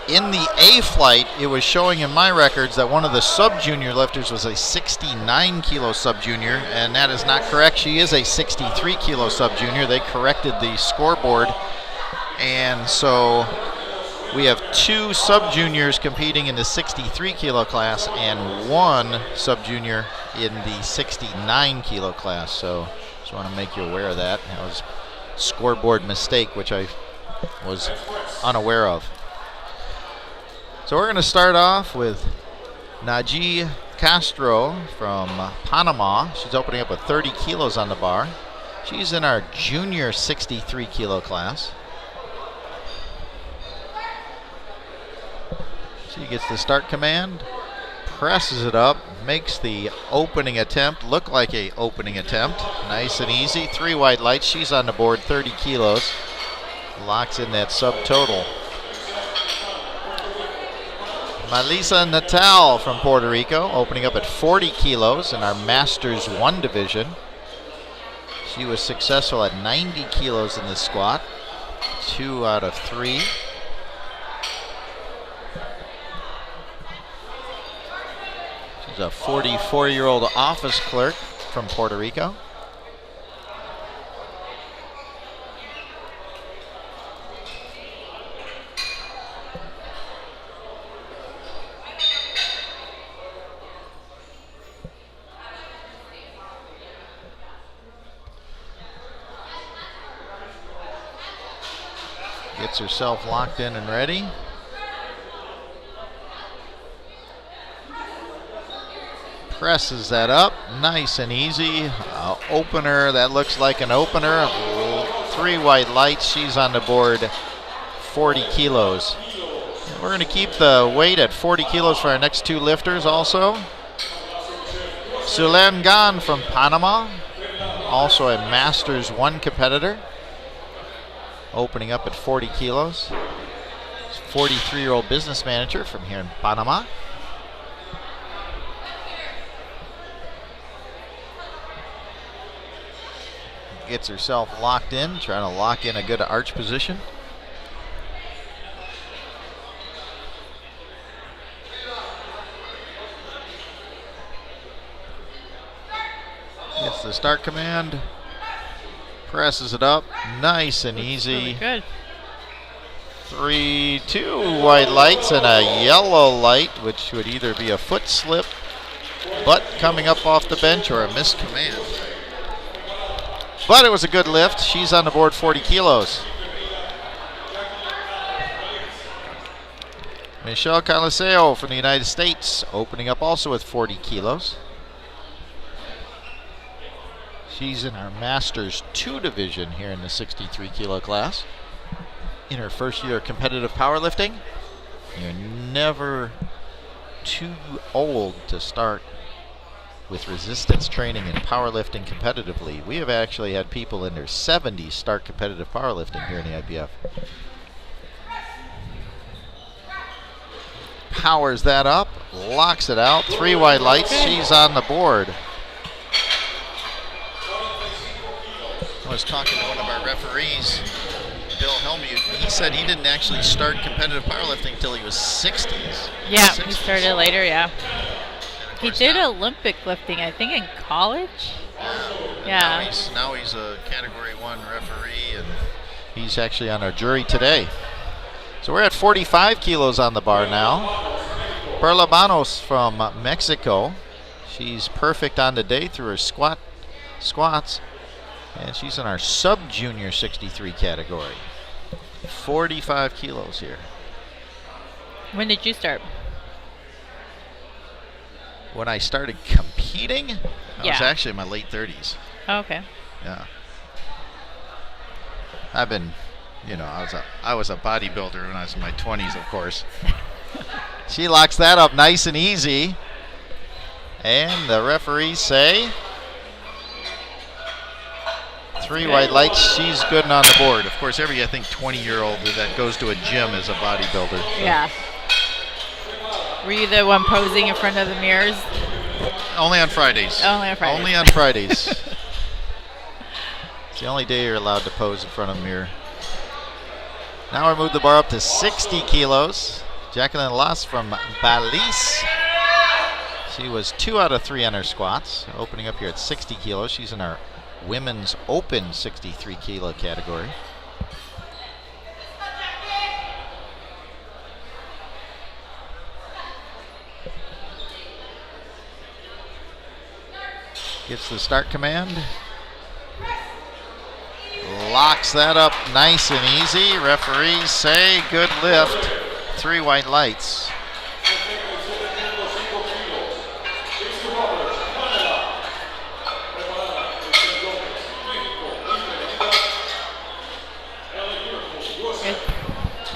In the A flight, it was showing in my records that one of the sub-junior lifters was a 69 kilo sub-junior, and that is not correct. She is a 63 kilo sub-junior. They corrected the scoreboard, and so we have 2 sub-juniors competing in the 63 kilo class and 1 sub-junior in the 69 kilo class. So just want to make you aware of that. That was a scoreboard mistake, which I was unaware of. So we're going to start off with Naji Castro from Panama. She's opening up with 30 kilos on the bar. She's in our junior 63 kilo class. She gets the start command, presses it up, makes the opening attempt look like a opening attempt. Nice and easy. 3 white lights. She's on the board, 30 kilos. Locks in that subtotal. Melissa Natal from Puerto Rico, opening up at 40 kilos in our Masters 1 division. She was successful at 90 kilos in the squat, 2 out of 3. She's a 44-year-old office clerk from Puerto Rico. Gets herself locked in and ready. Presses that up, nice and easy. Opener, that looks like an opener. 3 white lights, she's on the board, 40 kilos. And we're gonna keep the weight at 40 kilos for our next 2 lifters also. Sulen Gan from Panama, also a Masters 1 competitor. Opening up at 40 kilos. 43-year-old business manager from here in Panama. Gets herself locked in, trying to lock in a good arch position. Gets the start command. Presses it up, nice and easy. Really good. 2 white lights and a yellow light, which would either be a foot slip, butt coming up off the bench, or a missed command. But it was a good lift. She's on the board, 40 kilos. Michelle Caliseo from the United States, opening up also with 40 kilos. She's in our Masters 2 division here in the 63 kilo class. In her first year of competitive powerlifting. You're never too old to start with resistance training and powerlifting competitively. We have actually had people in their 70s start competitive powerlifting here in the IPF. Powers that up, locks it out, 3 white lights, she's on the board. I was talking to one of our referees, Bill Helmut. He said he didn't actually start competitive powerlifting until he was 60s. Yeah, 60s. he started later, yeah. He did now, Olympic lifting, I think, in college. Now Yeah. he's a Category 1 referee, and he's actually on our jury today. So we're at 45 kilos on the bar now. Perla Banos from Mexico. She's perfect on the day through her squats. And she's in our sub-junior 63 category. 45 kilos here. When did you start? When I started competing, I was Yeah. actually in my late 30s. Oh, okay. Yeah. I've been, I was a bodybuilder when I was in my 20s, of course. She locks that up nice and easy. And the referees say 3 white lights, she's good and on the board. Of course, every, 20-year-old that goes to a gym is a bodybuilder. So. Yeah. Were you the one posing in front of the mirrors? Only on Fridays. Only on Fridays. Only on Fridays. It's the only day you're allowed to pose in front of a mirror. Now we move the bar up to 60 kilos. Jacqueline Las from Belize. She was 2 out of 3 on her squats. Opening up here at 60 kilos. She's in our women's open 63 kilo category. Gets the start command. Locks that up nice and easy. Referees say good lift. 3 white lights.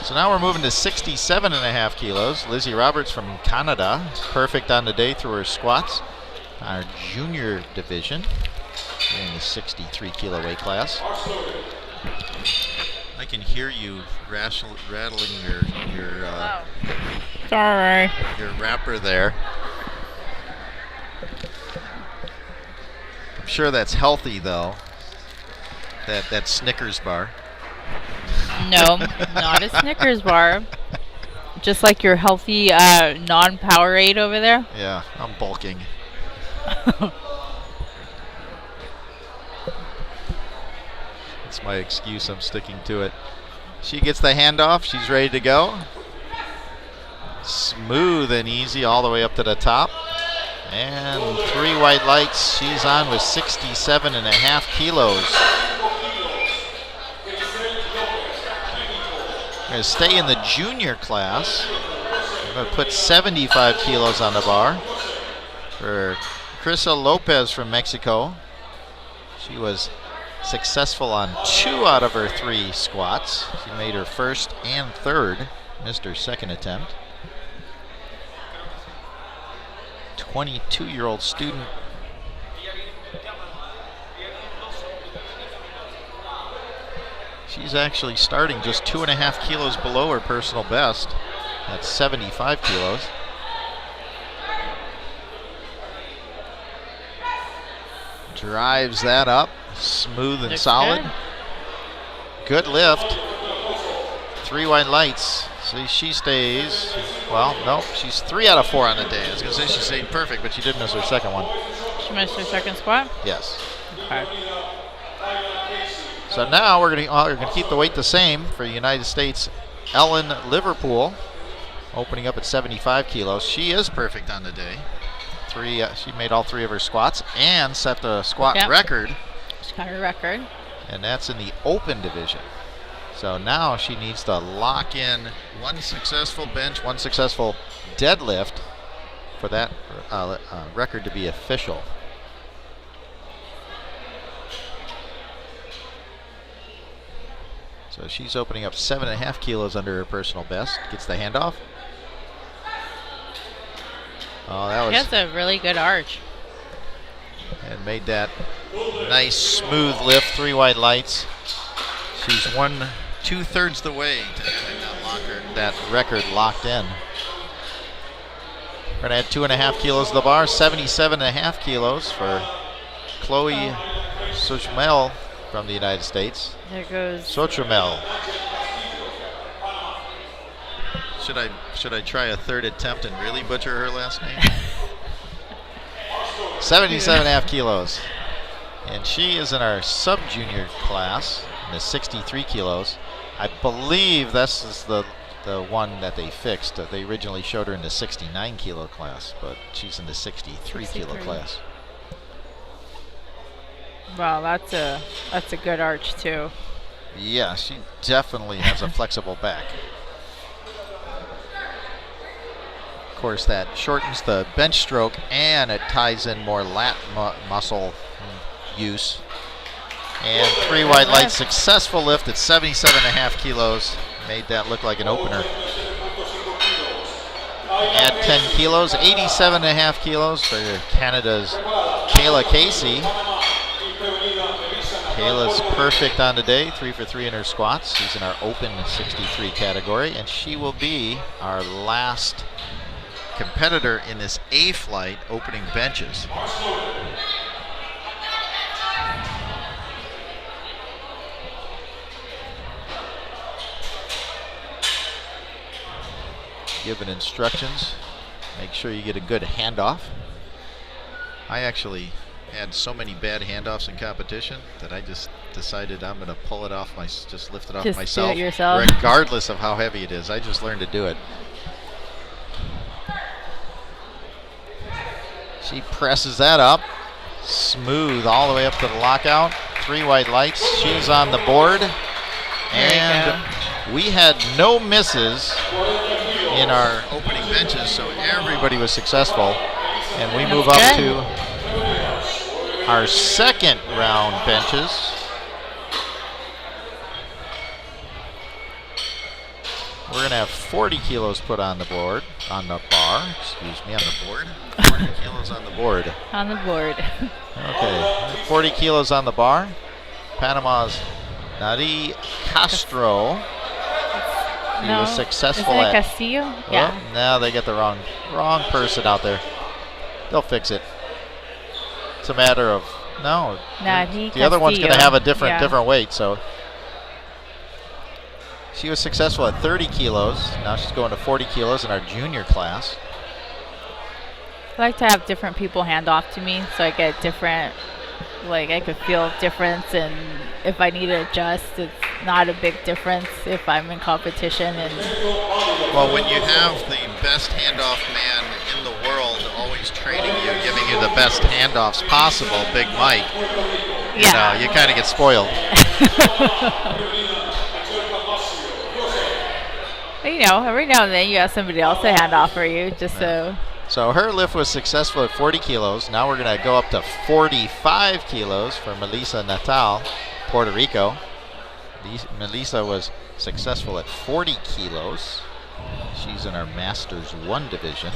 So now we're moving to 67.5 kilos. Lizzie Roberts from Canada. Perfect on the day through her squats. Our junior division in the 63 kilo weight class. I can hear you rattling Sorry. your wrapper there. I'm sure that's healthy though. That Snickers bar. No, not a Snickers bar. Just like your healthy non-Powerade over there. Yeah, I'm bulking. That's my excuse. I'm sticking to it. She gets the handoff. She's ready to go. Smooth and easy all the way up to the top. And 3 white lights. She's on with 67.5 kilos. We're going to stay in the junior class. I'm going to put 75 kilos on the bar for Crissa Lopez from Mexico. She was successful on 2 out of her 3 squats. She made her first and third, missed her second attempt. 22-year-old student. She's actually starting just 2.5 kilos below her personal best at 75 kilos. Drives that up, smooth and Looks solid. Good lift. 3 white lights. See, she stays. Well, no, she's 3 out of 4 on the day. I was going to say she stayed perfect, but she did miss her second one. She missed her second squat? Yes. Okay. So now we're going to keep the weight the same for United States. Ellen Liverpool, opening up at 75 kilos. She is perfect on the day. She made all 3 of her squats and set the squat record. She got her record. And that's in the open division. So now she needs to lock in 1 successful bench, 1 successful deadlift for that record to be official. So she's opening up 7.5 kilos under her personal best. Gets the handoff. Oh, that was. She has a really good arch. And made that nice smooth lift. 3 white lights. She's 2/3 the way to that record locked in. We're going to add 2.5 kilos to the bar. 77.5 kilos for Chloe Sochmel from the United States. There goes Sochmel. Should I try a 3rd attempt and really butcher her last name? 77.5 kilos. And she is in our sub-junior class in the 63 kilos. I believe this is the one that they fixed. They originally showed her in the 69 kilo class, but she's in the 63 kilo class. Wow, that's a good arch too. Yeah, she definitely has a flexible back. Of course, that shortens the bench stroke and it ties in more lat muscle use. And 3 white lights, successful lift at 77.5 kilos. Made that look like an opener. Add 10 kilos, 87.5 kilos for Canada's Kayla Casey. Kayla's perfect on the day, 3 for 3 in her squats. She's in our open 63 category, and she will be our last competitor in this A flight opening benches. giving instructions. Make sure you get a good handoff. I actually had so many bad handoffs in competition that I just decided I'm going to pull it off, just lift it off Just myself, do it yourself. regardless of how heavy it is. I just learned to do it. She presses that up, smooth all the way up to the lockout. 3 white lights. She's on the board, and we had no misses in our opening benches, so everybody was successful. And we move up to our second round benches. We're going to have 40 kilos put on the board, on the bar, excuse me, on the board. 40 kilos on the board. On the board. Okay, 40 kilos on the bar. Panama's Nari Castro. She was successful isn't it at Castillo? Oh, Yeah. no, they get the wrong person out there. They'll fix it. It's a matter of the other one's going to have a different weight. So she was successful at 30 kilos. Now she's going to 40 kilos in our junior class. I like to have different people hand off to me, so I get different. Like I could feel difference, and if I need to adjust, it's not a big difference if I'm in competition. And well, when you have the best handoff man in the world always training you, giving you the best handoffs possible, Big Mike, you kind of get spoiled. But, every now and then you have somebody else to hand off for you, just so. So her lift was successful at 40 kilos. Now we're going to go up to 45 kilos for Melissa Natal, Puerto Rico. Melissa was successful at 40 kilos. She's in our Masters 1 division.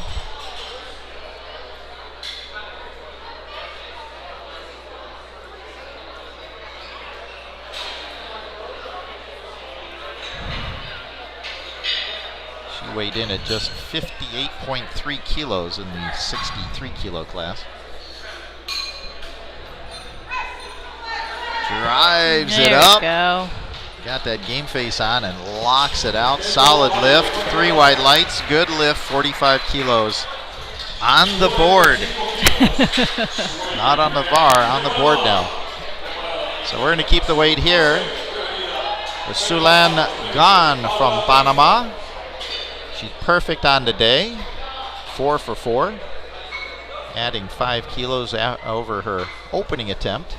She weighed in at just 58.3 kilos in the 63 kilo class. Drives it up. Go. Got that game face on and locks it out. Solid lift. 3 white lights. Good lift. 45 kilos on the board. Not on the bar, on the board now. So we're going to keep the weight here. The Sulan Gan from Panama. She's perfect on the day. 4 for 4. Adding 5 kilos over her opening attempt.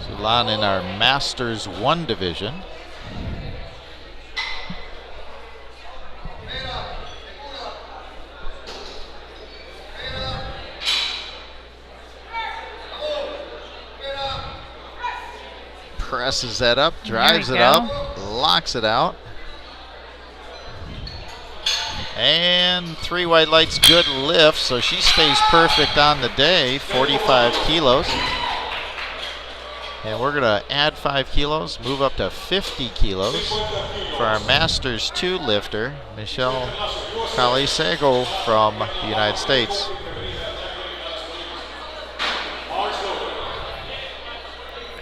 Sulan in our Masters 1 division. Presses that up, drives it up, locks it out. And 3 white lights, good lift, so she stays perfect on the day, 45 kilos. And we're going to add 5 kilos, move up to 50 kilos for our Masters 2 lifter, Michelle Calisego from the United States.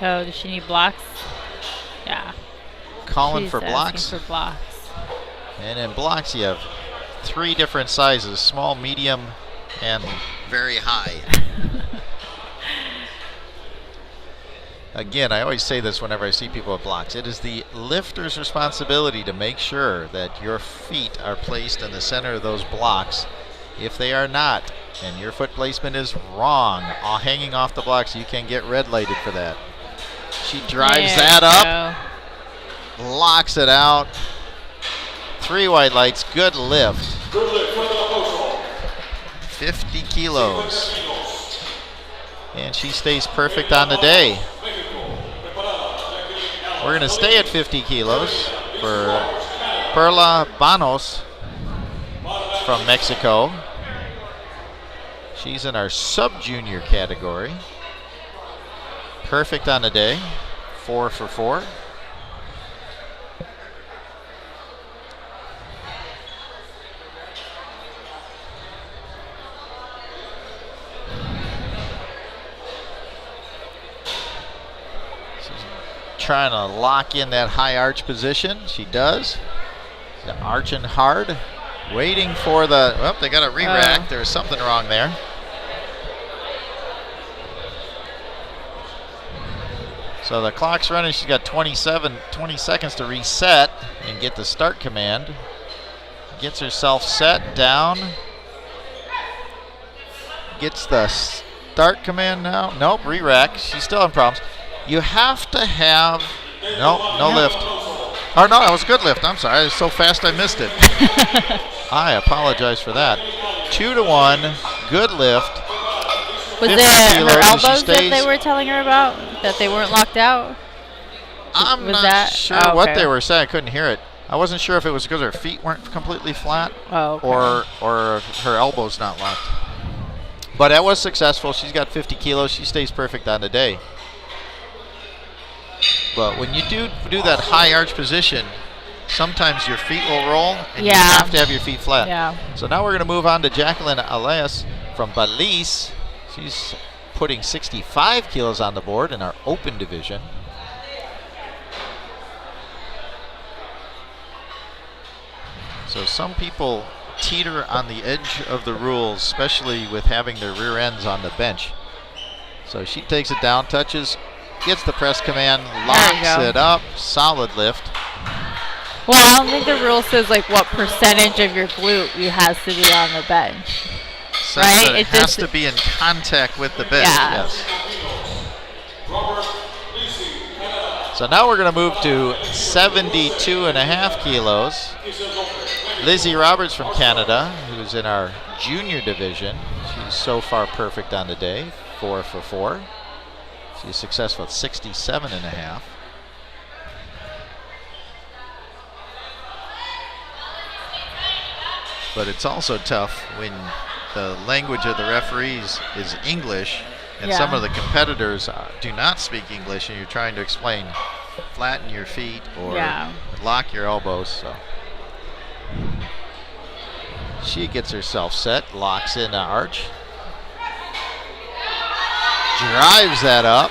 Oh, does she need blocks? Yeah. Calling She's for blocks. asking for blocks. And in blocks you have 3 different sizes, small, medium, and very high. Again, I always say this whenever I see people with blocks. It is the lifter's responsibility to make sure that your feet are placed in the center of those blocks. If they are not, and your foot placement is wrong, hanging off the blocks, you can get red lighted for that. She drives that up, locks it out. 3 white lights, good lift. 50 kilos. And she stays perfect on the day. We're going to stay at 50 kilos for Perla Banos from Mexico. She's in our sub-junior category. Perfect on the day, 4 for 4. trying to lock in that high arch position. She does. She's arching hard, waiting for the, well, they got a re-rack. There's something wrong there. So the clock's running. She's got 20 seconds to reset and get the start command. Gets herself set down. Gets the start command now. Nope, re-rack. She's still having problems. You have to have, nope, no lift. Oh no, that was a good lift. I'm sorry, it was so fast I missed it. I apologize for that. 2-1, good lift. Was it her elbows that they were telling her about? That they weren't locked out? I'm not sure what they were saying. I couldn't hear it. I wasn't sure if it was because her feet weren't completely flat or her elbows not locked. But that was successful. She's got 50 kilos. She stays perfect on the day. But when you do that high arch position, sometimes your feet will roll, and you have to have your feet flat. Yeah. So now we're going to move on to Jacqueline Alias from Belize. She's putting 65 kilos on the board in our open division. So some people teeter on the edge of the rules, especially with having their rear ends on the bench. So she takes it down, touches, gets the press command, locks it up, solid lift. Well, I don't think the rule says like what percentage of your glute you has to be on the bench. Says right? It has to be in contact with the bench, yes. So now we're going to move to 72.5 kilos. Lizzie Roberts from Canada, who's in our junior division. She's so far perfect on the day, 4 for 4. She's successful at 67.5. But it's also tough when the language of the referees is English, and some of the competitors do not speak English, and you're trying to explain flatten your feet or lock your elbows. So she gets herself set, locks in the arch, drives that up.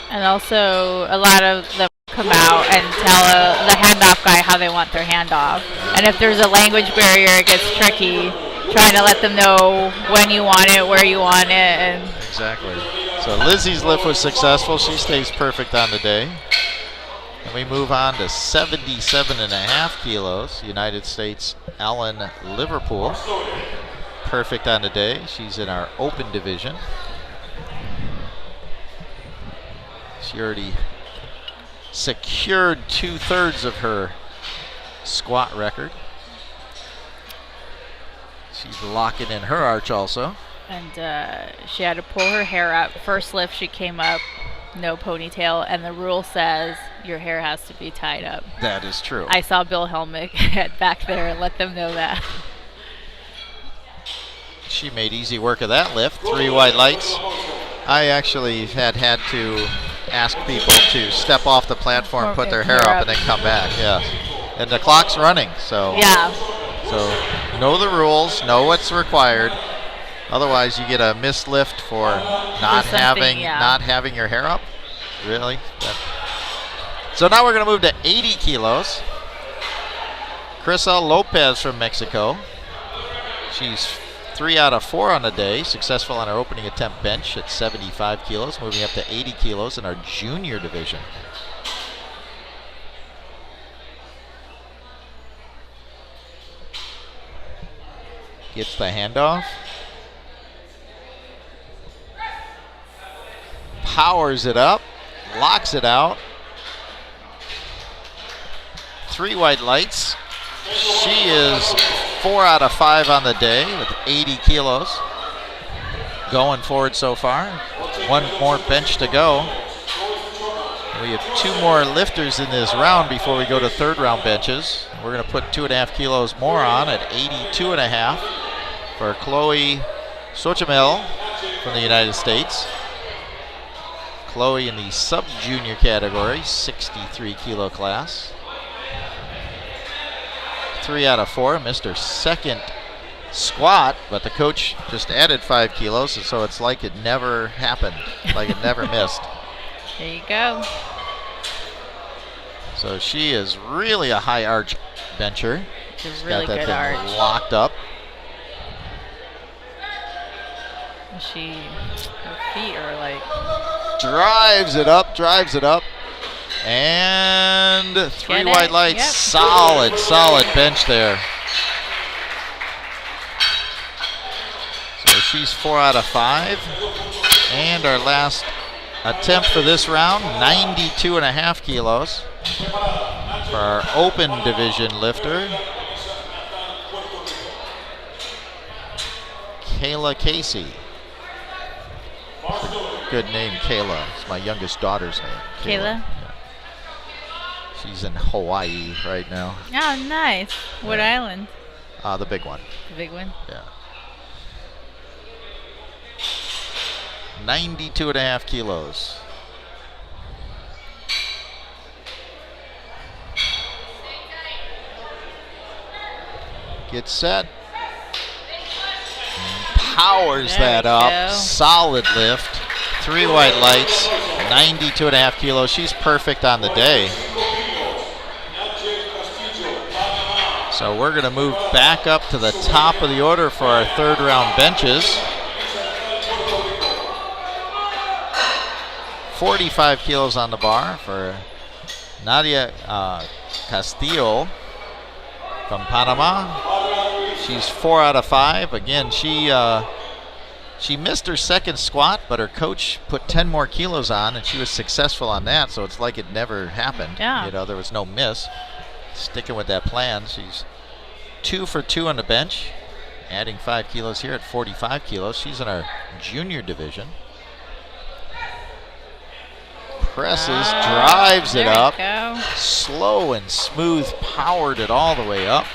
And also a lot of them come out and tell the handoff guy how they want their handoff. And if there's a language barrier, it gets tricky trying to let them know when you want it, where you want it. And exactly. So Lizzie's lift was successful. She stays perfect on the day. And we move on to 77.5 kilos. United States, Ellen Liverpool. Perfect on the day. She's in our open division. She already secured 2/3 of her squat record. She's locking in her arch also. And she had to pull her hair up. First lift, she came up, no ponytail, and the rule says your hair has to be tied up. That is true. I saw Bill Helmick head back there and let them know that. She made easy work of that lift. 3 white lights. I actually had to ask people to step off the platform, put their hair up, and then come back. Yeah, and the clock's running, so so know the rules, know what's required. Otherwise, you get a missed lift for not having your hair up. Really? So now we're going to move to 80 kilos. Crystal Lopez from Mexico. She's 3 out of 4 on the day, successful on our opening attempt bench at 75 kilos, moving up to 80 kilos in our junior division. Gets the handoff. Powers it up, locks it out. 3 white lights. She is 4 out of 5 on the day with 80 kilos. Going forward so far. 1 more bench to go. We have 2 more lifters in this round before we go to 3rd round benches. We're going to put 2.5 kilos more on at 82.5 for Chloe Xochimel from the United States. Chloe in the sub-junior category, 63 kilo class. 3 out of 4, missed her second squat, but the coach just added 5 kilos, so it's like it never happened, like it never missed. There you go. So she is really a high arch bencher. She's really got that good thing arch. locked up. Her feet are like. Drives it up. And 3 Get white it. lights. Yep. Solid bench there. So she's 4 out of 5. And our last attempt for this round, 92.5 kilos for our open division lifter, Kayla Casey. Good name, Kayla. It's my youngest daughter's name. Kayla? Yeah. She's in Hawaii right now. Oh, nice. What island? The big one. The big one? Yeah. 92.5 kilos. Get set. Powers There that we up. go. Solid lift. 3 white lights. 92.5 kilos. She's perfect on the day. So we're going to move back up to the top of the order for our third round benches. 45 kilos on the bar for Nadia Castillo from Panama. She's 4 out of 5. Again, she missed her second squat, but her coach put 10 more kilos on, and she was successful on that, so it's like it never happened. Yeah. You know, there was no miss. Sticking with that plan. She's 2 for 2 on the bench, adding 5 kilos here at 45 kilos. She's in our junior division. Presses, drives it there we up. go. Slow and smooth, powered it all the way up.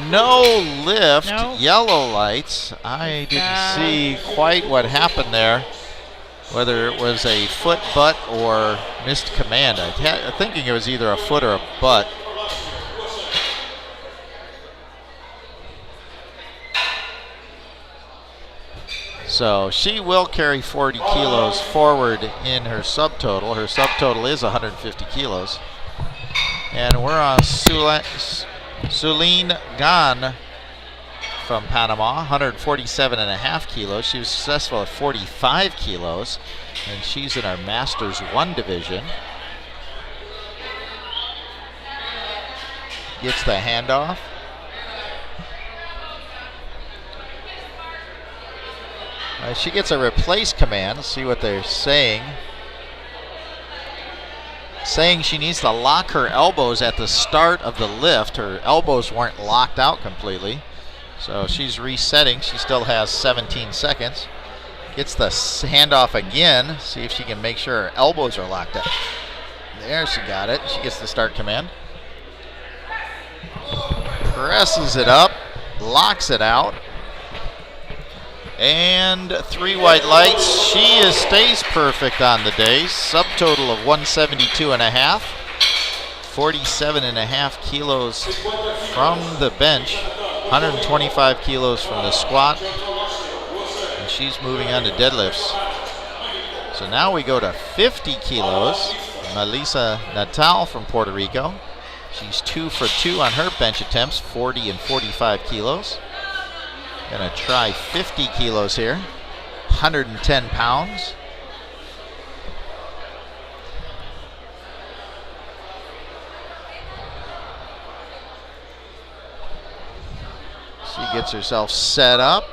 No lift, Nope. yellow lights. I didn't see quite what happened there, whether it was a foot, butt, or missed command. I'm thinking it was either a foot or a butt. So she will carry 40 kilos forward in her subtotal. Her subtotal is 150 kilos. And we're on Suline Gan from Panama, 147.5 kilos. She was successful at 45 kilos, and she's in our Masters 1 division. Gets the handoff. She gets a replace command. Let's see what they're saying. Saying she needs to lock her elbows at the start of the lift. Her elbows weren't locked out completely. So she's resetting. She still has 17 seconds. Gets the handoff again. See if she can make sure her elbows are locked up. There, she got it. She gets the start command. Presses it up. Locks it out. And 3 white lights. She stays perfect on the day. Subtotal of 172.5. 47.5 kilos from the bench. 125 kilos from the squat. And she's moving on to deadlifts. So now we go to 50 kilos. Melissa Natal from Puerto Rico. She's 2 for 2 on her bench attempts. 40 and 45 kilos. Gonna try 50 kilos here, 110 pounds. She gets herself set up.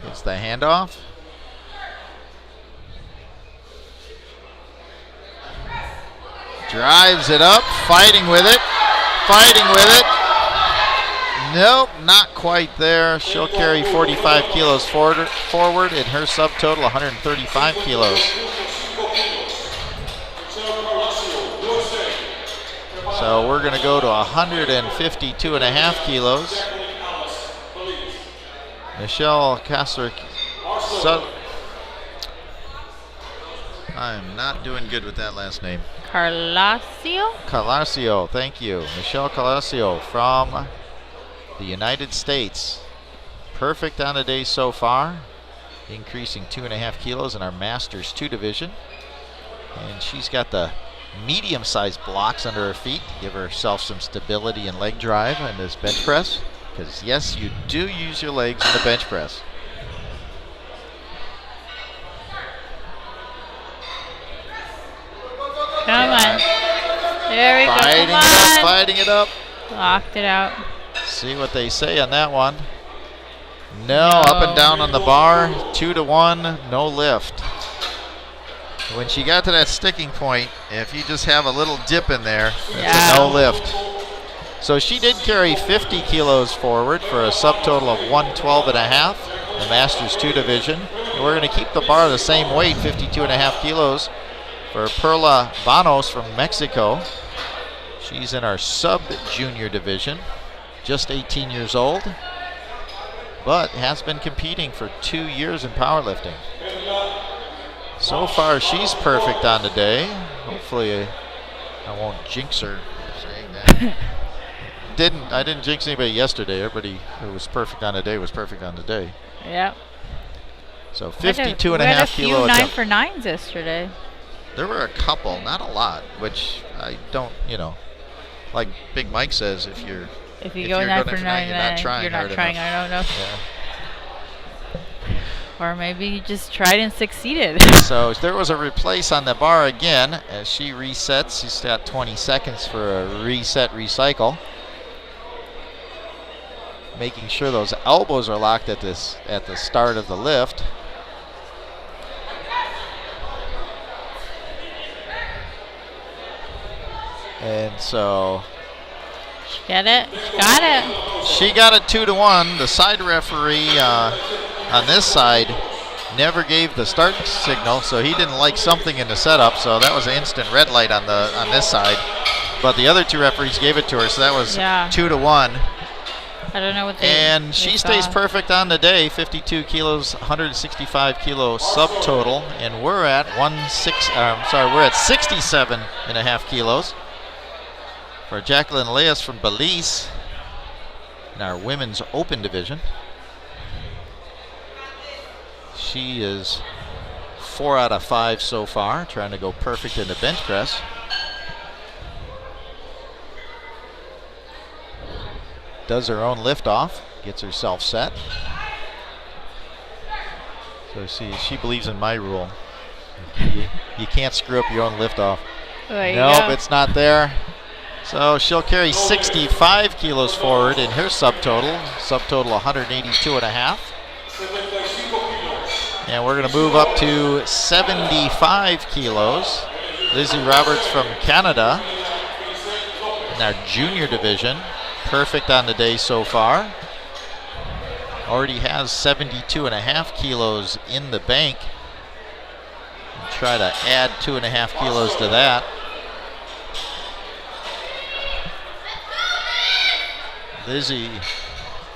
Gets the handoff. Drives it up, fighting with it, Nope, not quite there. She'll carry 45 kilos forward in her subtotal, 135 kilos. So we're going to go to 152.5 kilos. Michelle Kasser. I'm not doing good with that last name. Calasio, thank you. Michelle Calasio from the United States. Perfect on the day so far. Increasing 2.5 kilos in our Masters 2 division. And she's got the medium-sized blocks under her feet to give herself some stability and leg drive in this bench press. Because yes, you do use your legs in the bench press. Come on. There we go. Fighting Come it up, on. fighting it up. Locked it out. See what they say on that one. No, up and down on the bar, 2-1, no lift. When she got to that sticking point, if you just have a little dip in there, it's a no lift. So she did carry 50 kilos forward for a subtotal of 112.5, the Masters 2 division. And we're going to keep the bar the same weight, 52.5 kilos, for Perla Banos from Mexico. She's in our sub-junior division, just 18 years old, but has been competing for 2 years in powerlifting. So far, she's perfect on the day. Hopefully, I won't jinx her saying that. I didn't jinx anybody yesterday. Everybody who was perfect on the day was perfect on the day. Yep. So 52.5 kilo. We had a few 9 attempt. for 9s yesterday. There were a couple, not a lot, which I don't, like Big Mike says, if you if go you're 9 going for for 9, you're not trying you're not hard trying enough. hard enough. Yeah. Or maybe you just tried and succeeded. So there was a replace on the bar again as she resets. She's got 20 seconds for a reset recycle. Making sure those elbows are locked at the start of the lift. And so She got it. She got it. she got it 2-1. The side referee on this side never gave the start signal, so he didn't like something in the setup, so that was an instant red light on this side. But the other 2 referees gave it to her, so that was 2-1. I don't know what they And she stays saw. perfect on the day, 52 kilos, 165 kilo subtotal, and we're at 67.5 kilos for Jacqueline Leas from Belize in our women's open division. She is 4 out of 5 so far, trying to go perfect in the bench press. Does her own lift off, gets herself set. So she believes in my rule. You can't screw up your own lift off. Nope, it's not there. So she'll carry 65 kilos forward in her subtotal 182.5. And we're going to move up to 75 kilos. Lizzie Roberts from Canada in our junior division. Perfect on the day so far. Already has 72.5 kilos in the bank. We'll try to add 2.5 kilos to that. Lizzie,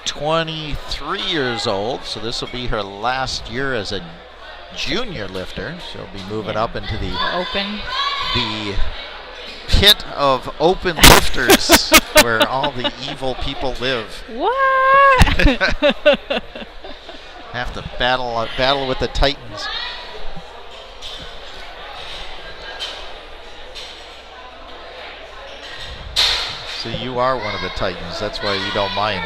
23 years old, so this will be her last year as a junior lifter. She'll be moving up into the pit of open lifters where all the evil people live. What? Have to battle with the Titans. So you are one of the Titans. That's why you don't mind.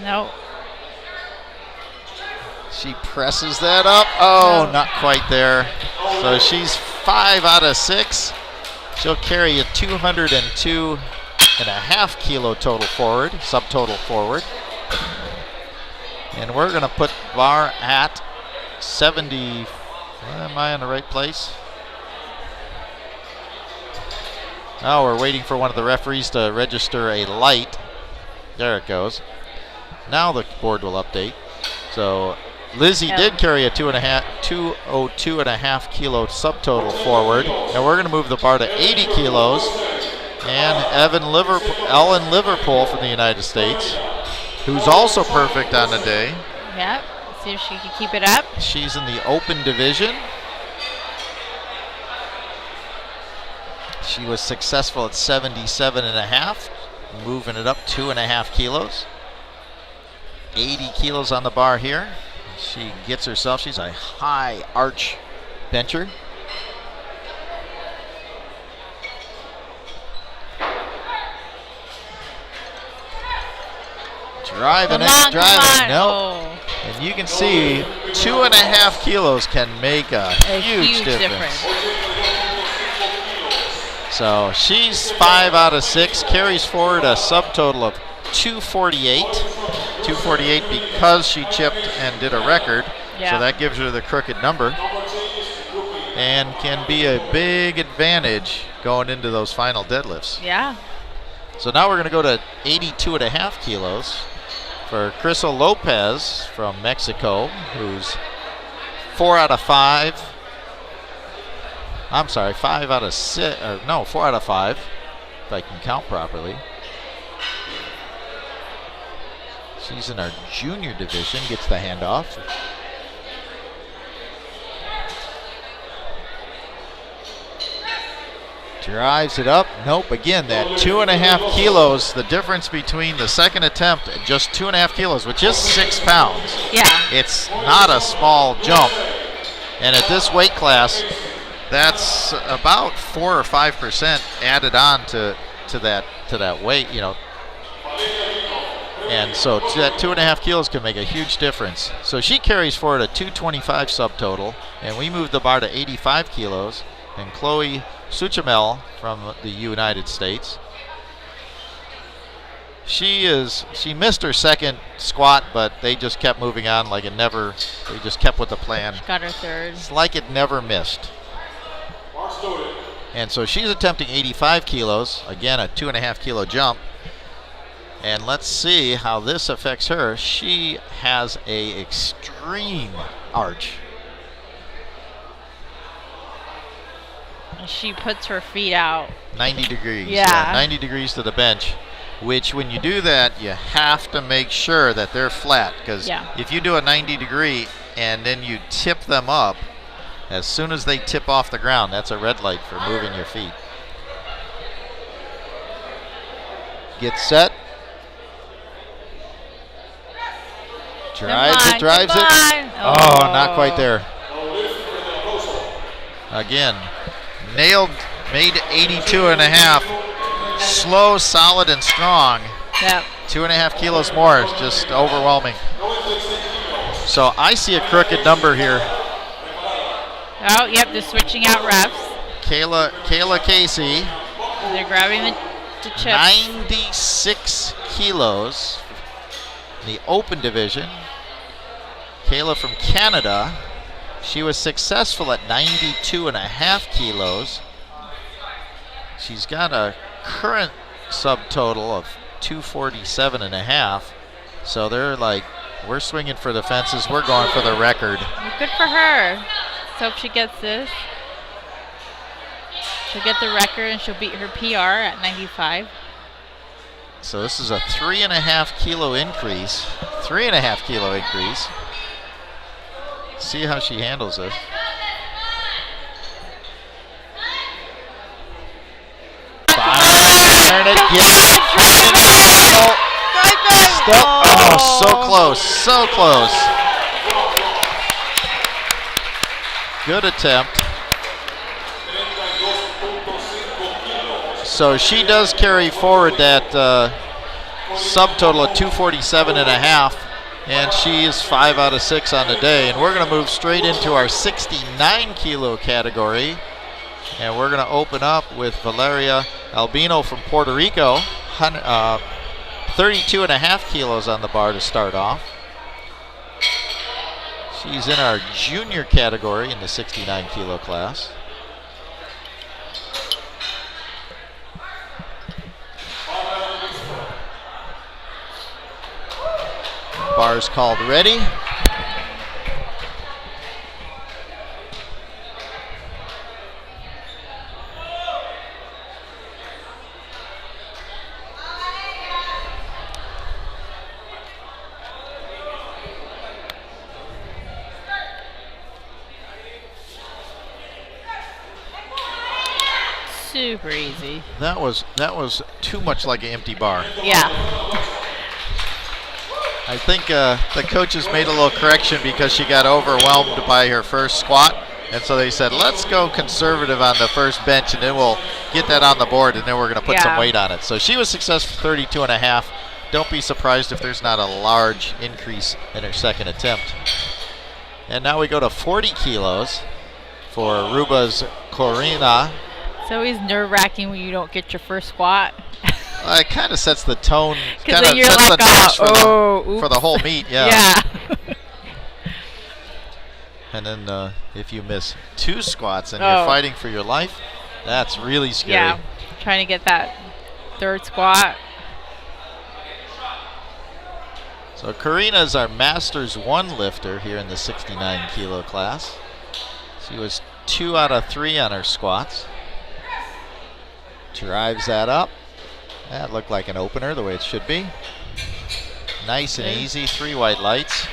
No. She presses that up. Oh, not quite there. So she's 5 out of 6. She'll carry a 202.5 kilo total forward, subtotal forward. And we're going to put bar at 70. Am I in the right place? Oh, we're waiting for one of the referees to register a light. There it goes. Now the board will update. So Lizzie did carry a 202.5 kilo subtotal forward, and we're going to move the bar to 80 kilos. And Ellen Liverpool from the United States, who's also perfect on the day. Yep. See if she can keep it up. She's in the open division. She was successful at 77.5, moving it up 2.5 kilos. 80 kilos on the bar here. She gets herself, she's a high arch bencher. Driving Come it, on, driving come it. on. Nope. Oh, And you can see 2.5 kilos can make a huge difference. So she's 5 out of 6, carries forward a subtotal of 248. 248 because she chipped and did a record. Yeah. So that gives her the crooked number. And can be a big advantage going into those final deadlifts. yeah. So now we're going to go to 82.5 kilos for Crystal Lopez from Mexico, who's 4 out of 5. I'm sorry, 5 out of 6, or no, 4 out of 5, if I can count properly. She's in our junior division, gets the handoff. Drives it up. Nope. Again, that 2.5 kilos, the difference between the second attempt and just 2.5 kilos, which is 6 pounds. Yeah. It's not a small jump. And at this weight class, that's about 4 or 5% added on to that weight, you know. And so that 2.5 kilos can make a huge difference. So she carries forward a 225 subtotal, and we moved the bar to 85 kilos. And Chloe Suchamel from the United States. She missed her second squat, but they just kept moving on like it never, they just kept with the plan. Got her third. It's like it never missed. And so she's attempting 85 kilos, again a 2.5 kilo jump. And let's see how this affects her. She has a extreme arch. She puts her feet out. 90 degrees. Yeah. 90 degrees to the bench, which when you do that, you have to make sure that they're flat, because if you do a 90 degree and then you tip them up, as soon as they tip off the ground, that's a red light for moving your feet. Get set. Drives it, drives it. Oh, not quite there. Again, nailed, made 82.5. Slow, solid, and strong. Yep. 2.5 kilos more, just overwhelming. So I see a crooked number here. Oh, yep, they're switching out refs. Kayla Casey. They're grabbing the chips. 96 kilos in the open division. Kayla from Canada. She was successful at 92.5 kilos. She's got a current subtotal of 247.5. So they're like, we're swinging for the fences. We're going for the record. Well, good for her. So hope she gets this. She'll get the record and she'll beat her PR at 95. So this is a 3.5 kilo increase. 3.5 kilo increase. See how she handles this. There it again. Oh, so close, so close. Good attempt. So she does carry forward that subtotal of 247.5. And she is 5 out of 6 on the day. And we're going to move straight into our 69 kilo category. And we're going to open up with Valeria Albino from Puerto Rico. 32.5 kilos on the bar to start off. She's in our junior category in the 69 kilo class. Bar's called ready. Super easy. That was too much like an empty bar. Yeah. I think the coaches made a little correction because she got overwhelmed by her first squat. And so they said, let's go conservative on the first bench, and then we'll get that on the board, and then we're going to put some weight on it. So she was successful, 32.5. don't be surprised if there's not a large increase in her second attempt. And now we go to 40 kilos for Aruba's Corina. It's always nerve-wracking when you don't get your first squat. It kind of sets the tone, Because kind then of you're sets like, the notch oh, for the whole meet. Yeah. Yeah. And then if you miss 2 squats and you're fighting for your life, that's really scary. Yeah, trying to get that third squat. So Karina's our Masters 1 lifter here in the 69 kilo class. She was 2 out of 3 on her squats. Drives that up. That looked like an opener the way it should be. Nice and easy, 3 white lights.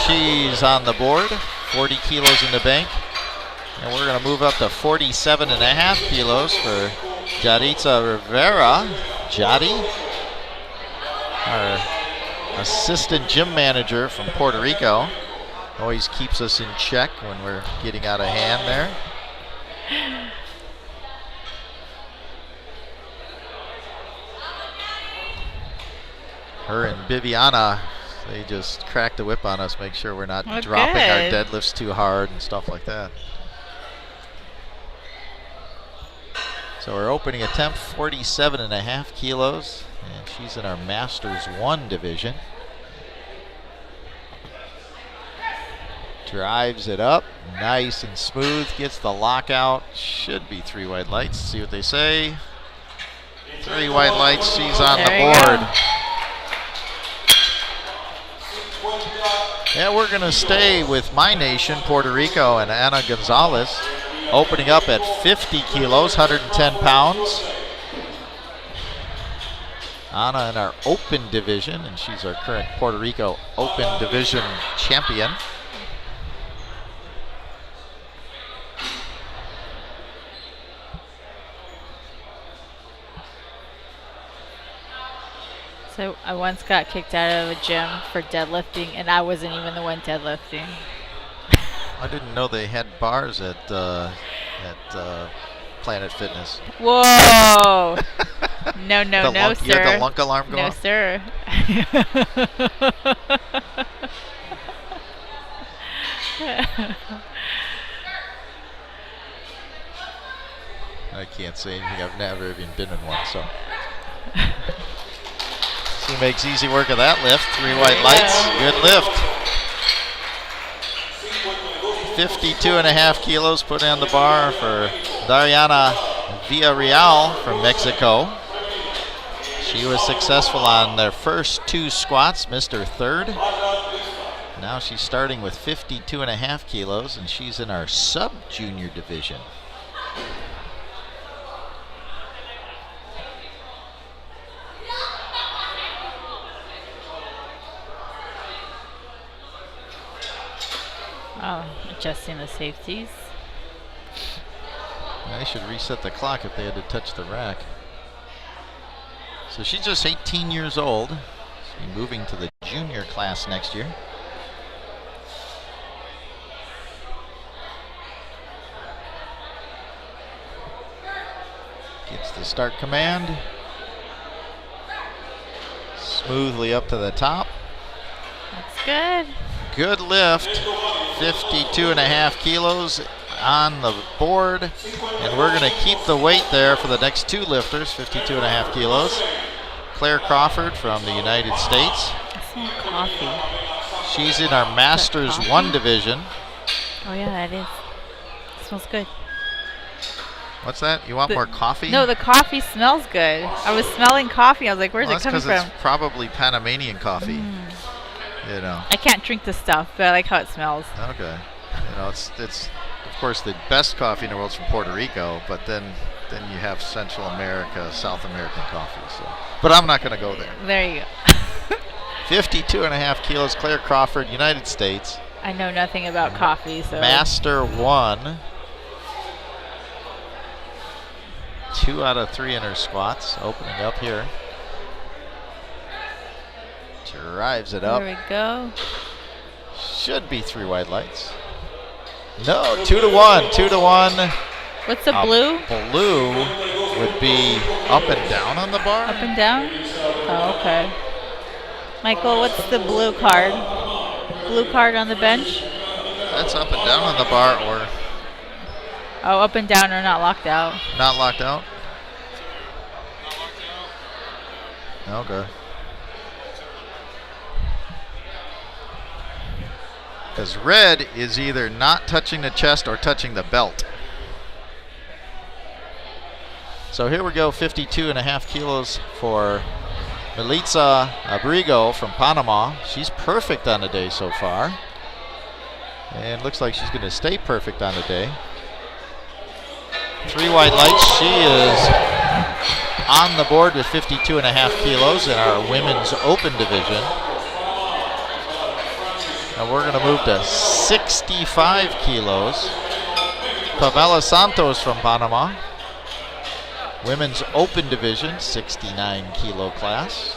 She's on the board, 40 kilos in the bank. And we're going to move up to 47.5 kilos for Jaritza Rivera. Jadi, our assistant gym manager from Puerto Rico. Always keeps us in check when we're getting out of hand there. Her and Bibiana, they just crack the whip on us, make sure we're not dropping our deadlifts too hard and stuff like that. So our opening attempt, 47.5 kilos, and she's in our Masters 1 division. Drives it up, nice and smooth, gets the lockout. Should be 3 white lights, see what they say. 3 white lights, she's on the board. Yeah, we're going to stay with my nation, Puerto Rico, and Ana Gonzalez, opening up at 50 kilos, 110 pounds. Ana in our open division, and she's our current Puerto Rico open division champion. So I once got kicked out of a gym for deadlifting, and I wasn't even the one deadlifting. I didn't know they had bars at Planet Fitness. Whoa! No, You sir. had the lunk alarm go No, off? sir. I can't say anything. I've never even been in one, so. She makes easy work of that lift. 3 white lights. Good lift. 52.5 kilos put on the bar for Dariana Villarreal from Mexico. She was successful on their first 2 squats, missed her third. Now she's starting with 52.5 kilos, and she's in our sub-junior division. Oh, adjusting the safeties. They should reset the clock if they had to touch the rack. So she's just 18 years old. She'll be moving to the junior class next year. Gets the start command. Smoothly up to the top. That's good. Good lift. 52.5 kilos on the board. And we're going to keep the weight there for the next 2 lifters, 52.5 kilos. Claire Crawford from the United States. I smell coffee. She's in our Masters 1 division. Oh yeah, it is. It smells good. What's that? You want more coffee? No, the coffee smells good. I was smelling coffee. I was like, where's it coming that's because from? it's probably Panamanian coffee. You know. I can't drink the stuff, but I like how it smells. Okay. You know, it's of course the best coffee in the world's from Puerto Rico, but then you have Central America, South American coffee. So, but I'm not going to go there. There you go. 52.5 kilos, Claire Crawford, United States. I know nothing about coffee, so. Master 1. 2 out of 3 in her squats, opening up here. Drives it up. There we go. Should be 3 white lights. No, 2 to 1. 2 to 1. What's the blue? Blue would be up and down on the bar. Up and down? Oh, okay. Michael, what's the blue card? Blue card on the bench? That's up and down on the bar or Oh, up and down or not locked out. not locked out? Okay. Because red is either not touching the chest or touching the belt. So here we go, 52.5 kilos for Melitza Abrigo from Panama. She's perfect on the day so far. And looks like she's going to stay perfect on the day. 3 white lights. She is on the board with 52.5 kilos in our women's open division. And we're going to move to 65 kilos. Pamela Santos from Panama. Women's open division, 69 kilo class.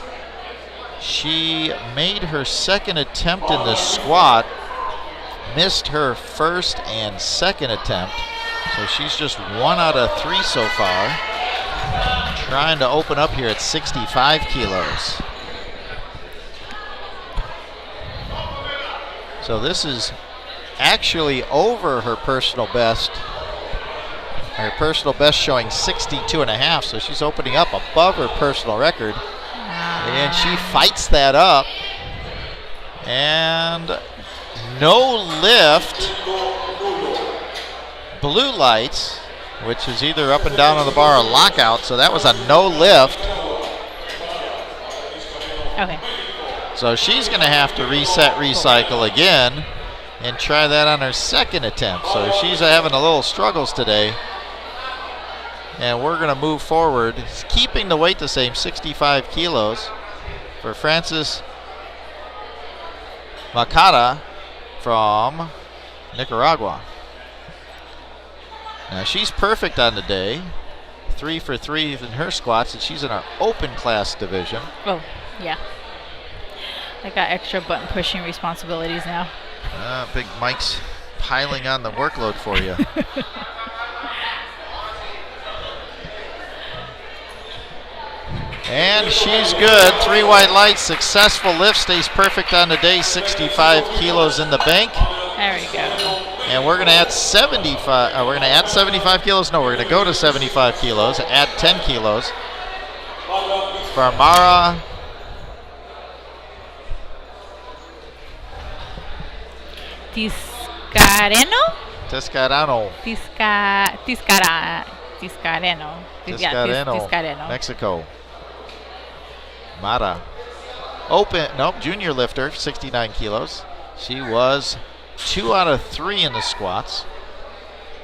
She made her second attempt in the squat, missed her first and second attempt. So she's just 1 out of 3 so far. Trying to open up here at 65 kilos. So this is actually over her personal best. Her personal best showing 62.5, so she's opening up above her personal record. And she fights that up. And no lift. Blue lights, which is either up and down on the bar or lockout, so that was a no lift. Okay. So she's going to have to reset, recycle again, and try that on her second attempt. So she's having a little struggles today. And we're going to move forward, keeping the weight the same, 65 kilos, for Frances Macada from Nicaragua. Now she's perfect on the day, 3 for 3 in her squats, and she's in our open class division. Oh, yeah. I got extra button pushing responsibilities now. Big Mike's piling on the workload for you. And she's good. 3 white lights, successful lift, stays perfect on the day, 65 kilos in the bank. There we go. And we're going to add 75. We're going to add 75 kilos. No, we're going to go to 75 kilos. Add 10 kilos for Mara. Tiscareno? Tiscareno. Tiscareno. Tiscareno. Mexico. Mara. Open. Nope. Junior lifter, 69 kilos. She was 2 out of 3 in the squats.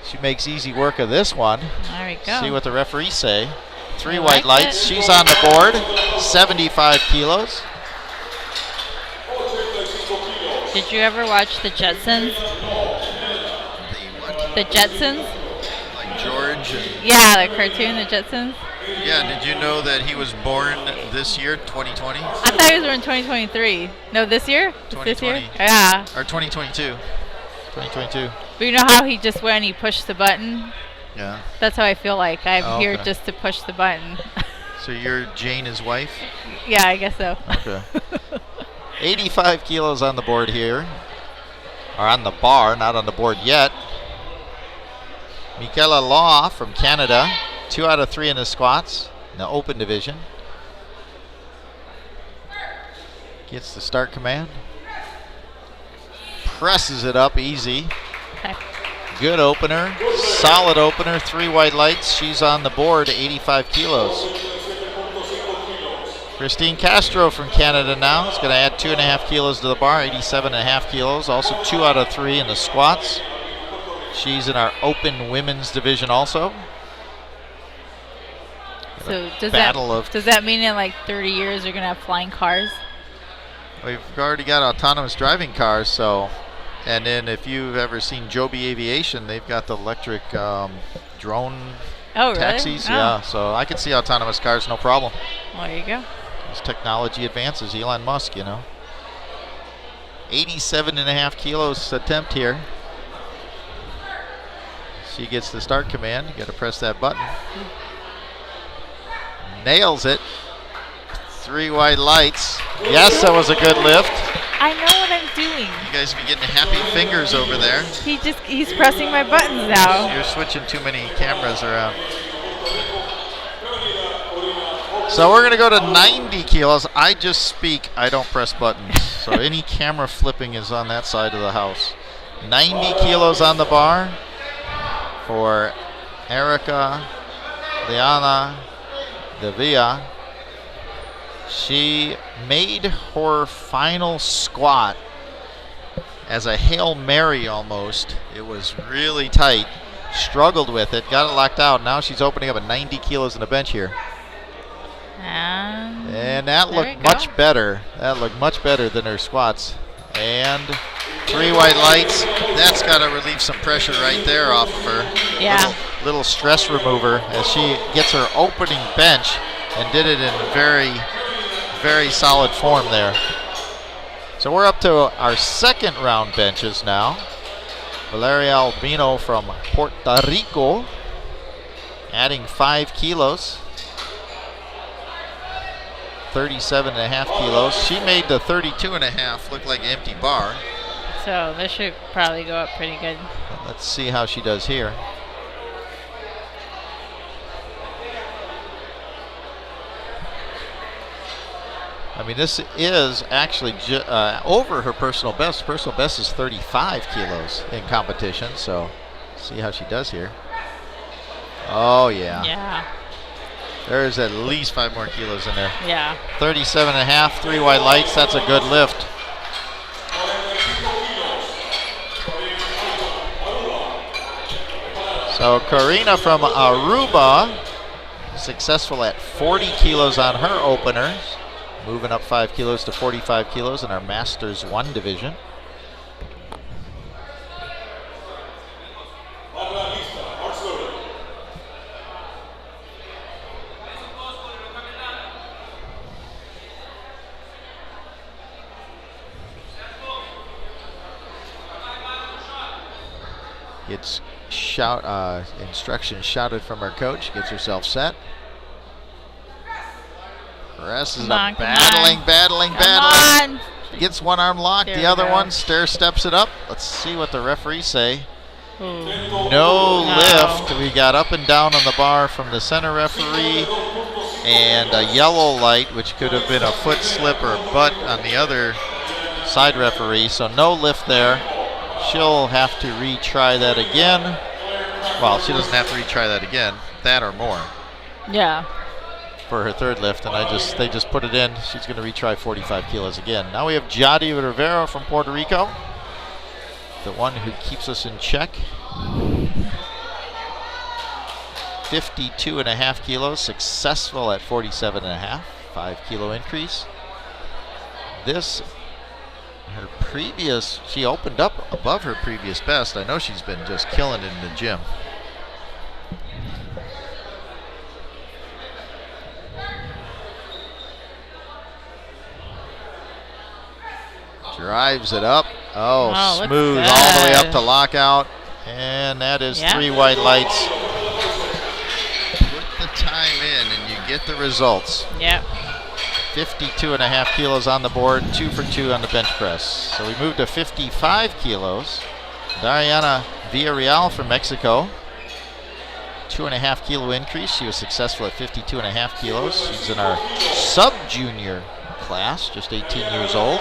She makes easy work of this one. There we go. See what the referees say. 3 white lights. She's on the board. 75 kilos. Did you ever watch the Jetsons? The Jetsons? Like George. Yeah, the cartoon, the Jetsons. Yeah, did you know that he was born this year, 2020? I thought he was born 2023. No, this year? This year? 2020. Yeah. Or 2022. 2022. But you know how he just went and he pushed the button? Yeah. That's how I feel like. I'm here okay. just to push the button. So you're Jane, his wife? Yeah, I guess so. Okay. 85 kilos on the board here. Or on the bar, not on the board yet. Michaela Law from Canada. 2 out of 3 in the squats in the open division. Gets the start command. Presses it up easy. Okay. Good opener. Solid opener. 3 white lights. She's on the board, 85 kilos. Christine Castro from Canada now is going to add 2.5 kilos to the bar, 87.5 kilos. Also 2 out of 3 in the squats. She's in our open women's division also. So does that mean in like 30 years you're going to have flying cars? We've already got autonomous driving cars, so, and then if you've ever seen Joby Aviation, they've got the electric drone taxis. Oh. Yeah, so I can see autonomous cars, no problem. Well, there you go. As technology advances, Elon Musk, 87.5 kilos attempt here. She gets the start command. You got to press that button. Nails it. 3 white lights. Yes, that was a good lift. I know what I'm doing. You guys be getting happy fingers over there. He's pressing my buttons now. You're switching too many cameras around. So we're going to go to 90 kilos. I just speak. I don't press buttons. So any camera flipping is on that side of the house. 90 kilos on the bar for Erica Liana De Villa. She made her final squat as a Hail Mary almost. It was really tight. Struggled with it. Got it locked out. Now she's opening up at 90 kilos in the bench here. And that looked much better. That looked much better than her squats. And 3 white lights. That's got to relieve some pressure right there off of her. Yeah. Little stress remover as she gets her opening bench and did it in very, very solid form there. So we're up to our second round benches now. Valeria Albino from Puerto Rico adding 5 kilos. 37.5 kilos. She made the 32.5 look like an empty bar. So this should probably go up pretty good. Let's see how she does here. I mean, this is actually over her personal best. Personal best is 35 kilos in competition, so see how she does here. Oh, yeah. Yeah. There's at least 5 more kilos in there. Yeah. 37.5, 3 white lights. That's a good lift. So Karina from Aruba, successful at 40 kilos on her openers. Moving up 5 kilos to 45 kilos in our Masters 1 division. Gets instructions shouted from her coach. Gets herself set. Presses up, battling. Gets one arm locked, the other one stair steps it up. Let's see what the referees say. No lift. We got up and down on the bar from the center referee, and a yellow light, which could have been a foot slip or butt on the other side referee. So no lift there. She'll have to retry that again. Well, she doesn't have to retry that again. That or more. Yeah. For her third lift, and they just put it in. She's going to retry 45 kilos again. Now we have Jadi Rivera from Puerto Rico, the one who keeps us in check. 52.5 kilos, successful at 47.5, 5 kilo increase. Her previous, she opened up above her previous best. I know she's been just killing it in the gym. Drives it up. Oh, smooth all the way up to lockout. And that is 3 white lights. Put the time in and you get the results. Yep. 52.5 kilos on the board, 2 for 2 on the bench press. So we moved to 55 kilos. Dariana Villarreal from Mexico. 2.5 kilo increase. She was successful at 52.5 kilos. She's in our sub-junior class, just 18 years old.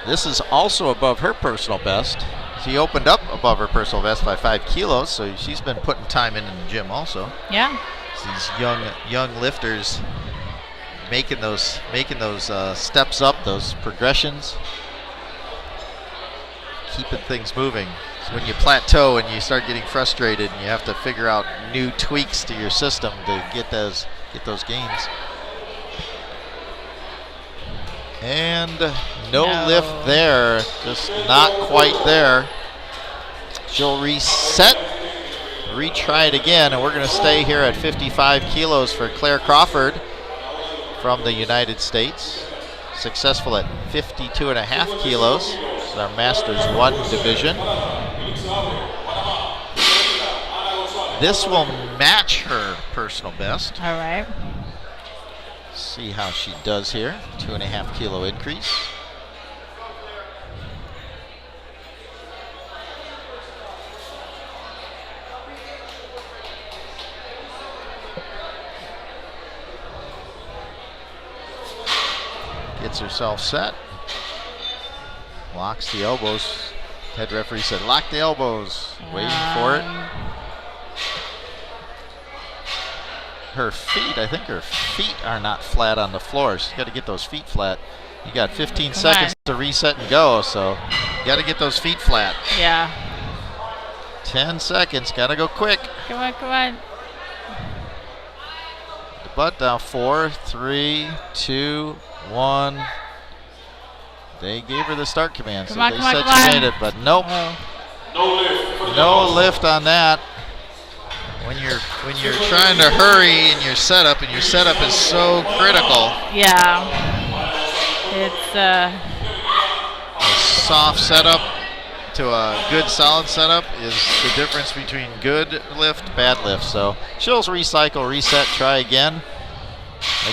This is also above her personal best. She opened up above her personal best by 5 kilos, so she's been putting time in the gym also. Yeah. These young lifters making those steps up, those progressions, keeping things moving. So when you plateau and you start getting frustrated, and you have to figure out new tweaks to your system to get those gains. And no lift there, just not quite there. She'll reset, retry it again, and we're going to stay here at 55 kilos for Claire Crawford from the United States. Successful at 52.5 kilos. This is our Masters 1 division. This will match her personal best. All right. See how she does here. 2.5 kilo increase. Gets herself set. Locks the elbows. Head referee said, lock the elbows. Waiting for it. Her feet, I think her feet are not flat on the floor. She's got to get those feet flat. You got 15 seconds to reset and go, so you got to get those feet flat. Yeah. 10 seconds, got to go quick. Come on, come on. The butt down. 4, 3, 2, 1. They gave her the start command, so they said she made it, but nope. No lift on that. When you're trying to hurry in your setup, and your setup is so critical. Yeah. It's a soft setup to a good solid setup is the difference between good lift, bad lift. So she'll recycle, reset, try again.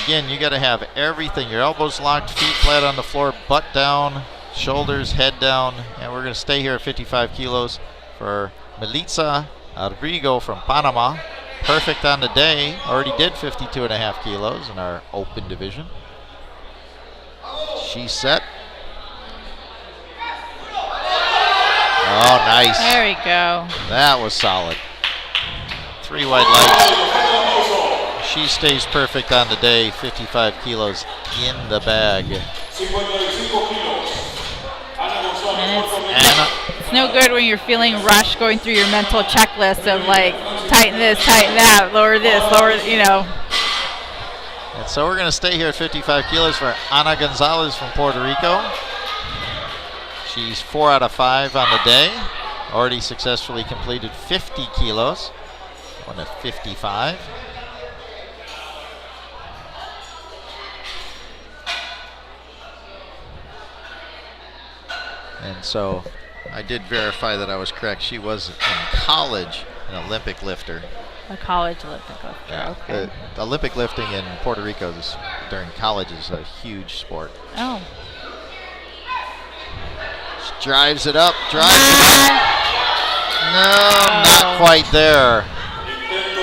Again, you got to have everything. Your elbows locked, feet flat on the floor, butt down, shoulders, head down. And we're going to stay here at 55 kilos for Melitza Rodrigo from Panama. Perfect on the day. Already did 52.5 kilos in our open division. She's set. Oh, nice. There we go. That was solid. 3 white lights. She stays perfect on the day. 55 kilos in the bag. And it's no good when you're feeling rushed going through your mental checklist of like, tighten this, tighten that, lower this, lower, you know. And so we're going to stay here at 55 kilos for Ana Gonzalez from Puerto Rico. She's 4 out of 5 on the day. Already successfully completed 50 kilos. Going to 55. And so I did verify that I was correct. She was in college an Olympic lifter. A college Olympic lifter, Yeah, okay. the Olympic lifting in Puerto Rico during college is a huge sport. Oh. She drives it up, No, not quite there.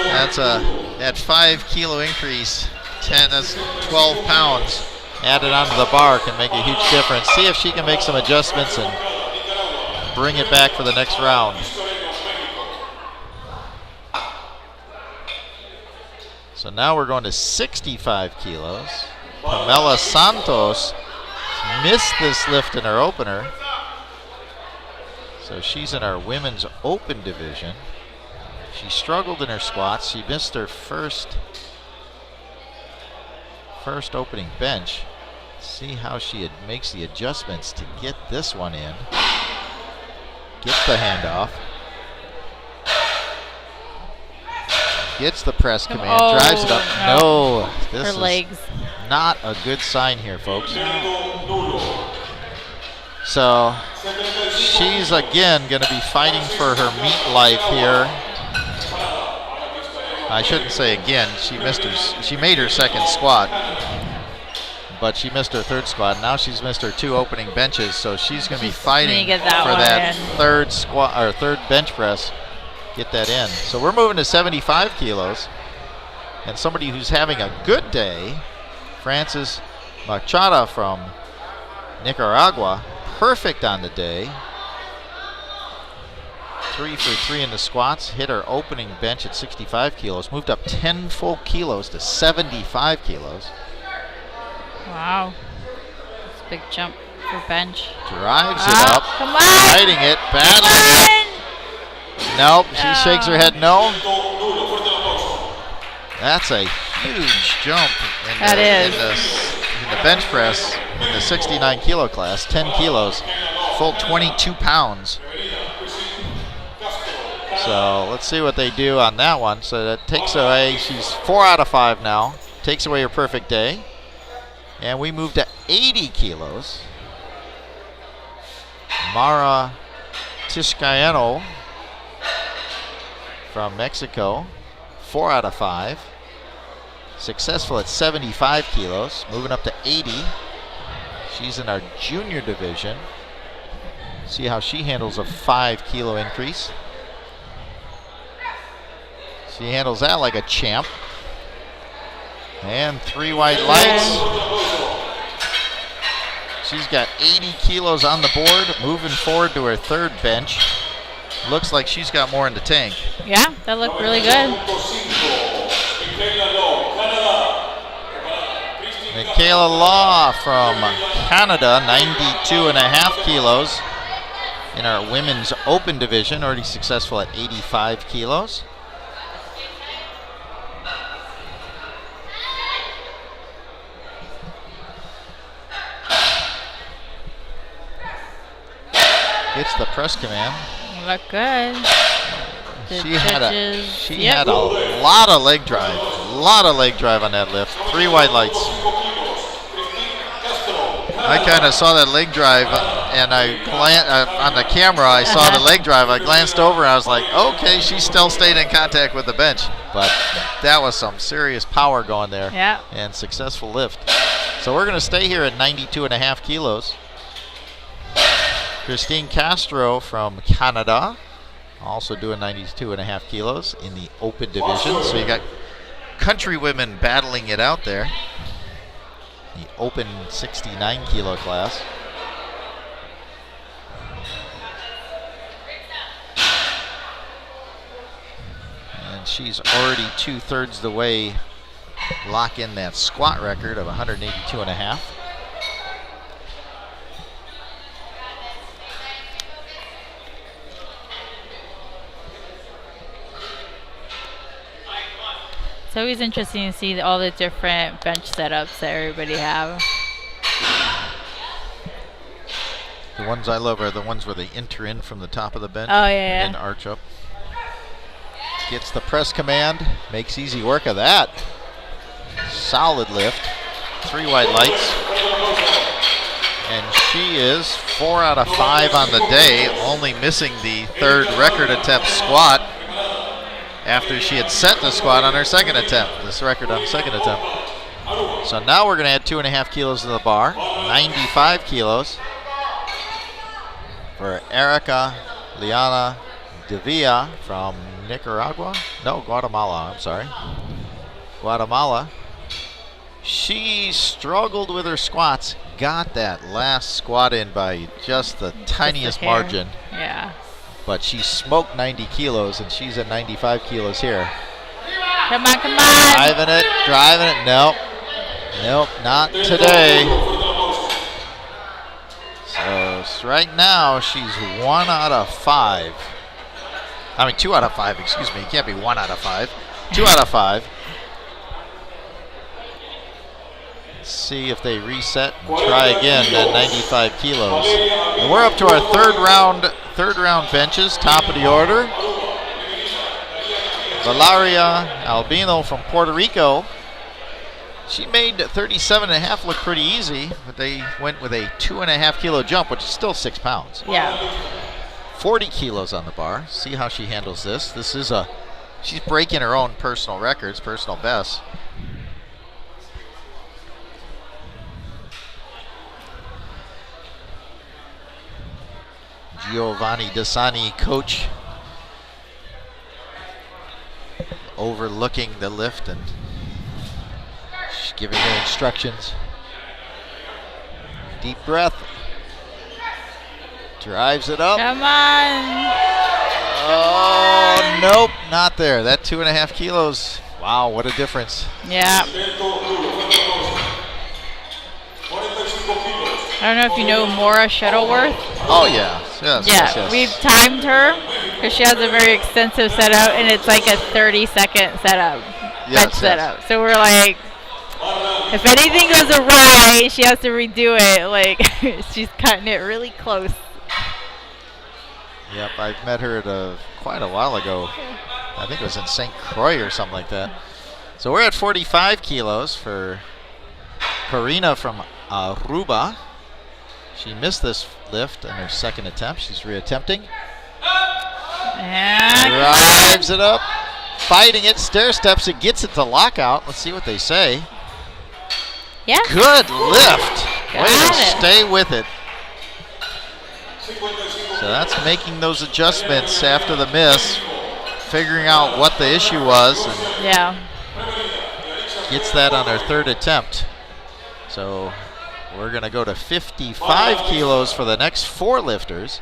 That's that 5 kilo increase. That's 12 pounds added onto the bar can make a huge difference. See if she can make some adjustments and bring it back for the next round. So now we're going to 65 kilos. Pamela Santos missed this lift in her opener. So she's in our women's open division. She struggled in her squats. She missed her first opening bench. See how she makes the adjustments to get this one in. Gets the handoff. Gets the press command, drives it up. No, this is legs. Not a good sign here, folks. So she's again going to be fighting for her meat life here. I shouldn't say again. She made her second squat, but she missed her third squat. Now she's missed her 2 opening benches, so she's going to be fighting for that third squat or third bench press. Get that in. So we're moving to 75 kilos. And somebody who's having a good day, Francis Machada from Nicaragua, perfect on the day. 3 for 3 in the squats, hit her opening bench at 65 kilos, moved up 10 full kilos to 75 kilos. Wow. That's a big jump for bench. Drives it up. Come on. Fighting it, battling it. Nope, she shakes her head no. That's a huge jump in the bench press in the 69 kilo class, 10 kilos, full 22 pounds. So let's see what they do on that one. So that takes away, she's 4 out of 5 now, takes away her perfect day. And we move to 80 kilos. Mara Tiscayeno from Mexico, 4 out of 5. Successful at 75 kilos, moving up to 80. She's in our junior division. See how she handles a 5 kilo increase. She handles that like a champ. And 3 white lights. She's got 80 kilos on the board, moving forward to her third bench. Looks like she's got more in the tank. Yeah, that looked really good. Michaela Law from Canada, 92.5 kilos in our women's open division, already successful at 85 kilos. Gets the press command. Look good. She had a lot of leg drive. A lot of leg drive on that lift. 3 white lights. I kind of saw that leg drive, and on the camera, I saw the leg drive. I glanced over, and I was like, okay, she still stayed in contact with the bench. But that was some serious power going there. Yeah. And successful lift. So we're going to stay here at 92.5 kilos. Christine Castro from Canada, also doing 92.5 kilos in the open division. So you got country women battling it out there. The open 69 kilo class. And she's already 2/3 the way lock in that squat record of 182.5. It's always interesting to see all the different bench setups that everybody have. The ones I love are the ones where they enter in from the top of the bench yeah. and then arch up. Gets the press command, makes easy work of that. Solid lift, 3 white lights. And she is 4 out of 5 on the day, only missing the 3rd record attempt squat after she had set the squat on her 2nd attempt, this record on the 2nd attempt. So now we're going to add 2.5 kilos to the bar, 95 kilos for Erica Liana Devilla from Nicaragua? No, Guatemala, I'm sorry. Guatemala. She struggled with her squats, got that last squat in by just the tiniest margin. Yeah. But she smoked 90 kilos, and she's at 95 kilos here. Come on, come on. Driving it. Nope. Nope, not today. So right now, she's 1 out of 5. I mean, 2 out of 5, excuse me. It can't be 1 out of 5. 2 out of 5. Let's see if they reset and try again at 95 kilos. And we're up to our third round benches, top of the order. Valeria Albino from Puerto Rico. She made 37.5 look pretty easy, but they went with a 2.5 kilo jump, which is still 6 pounds. Yeah. 40 kilos on the bar. See how she handles this. She's breaking her own personal records, personal bests. Giovanni Desani, coach, overlooking the lift and giving her instructions. Deep breath. Drives it up. Come on. Oh, nope, not there. That 2.5 kilos. Wow, what a difference. Yeah. I don't know if you know Maura Shuttleworth. Oh, yeah. Yes. We've timed her because she has a very extensive setup, and it's like a 30-second setup, bench setup. So we're like, if anything goes awry, she has to redo it. Like, she's cutting it really close. Yep, I've met her at quite a while ago. I think it was in St. Croix or something like that. So we're at 45 kilos for Karina from Aruba. She missed this lift in her 2nd attempt. She's reattempting. And Drives it up. Fighting it. Stair steps it. Gets it to lockout. Let's see what they say. yeah. Good lift. Way Got to it. stay with it. So that's making those adjustments after the miss, figuring out what the issue was, and Yeah. gets that on her third attempt. So we're going to go to 55 kilos for the next 4 lifters.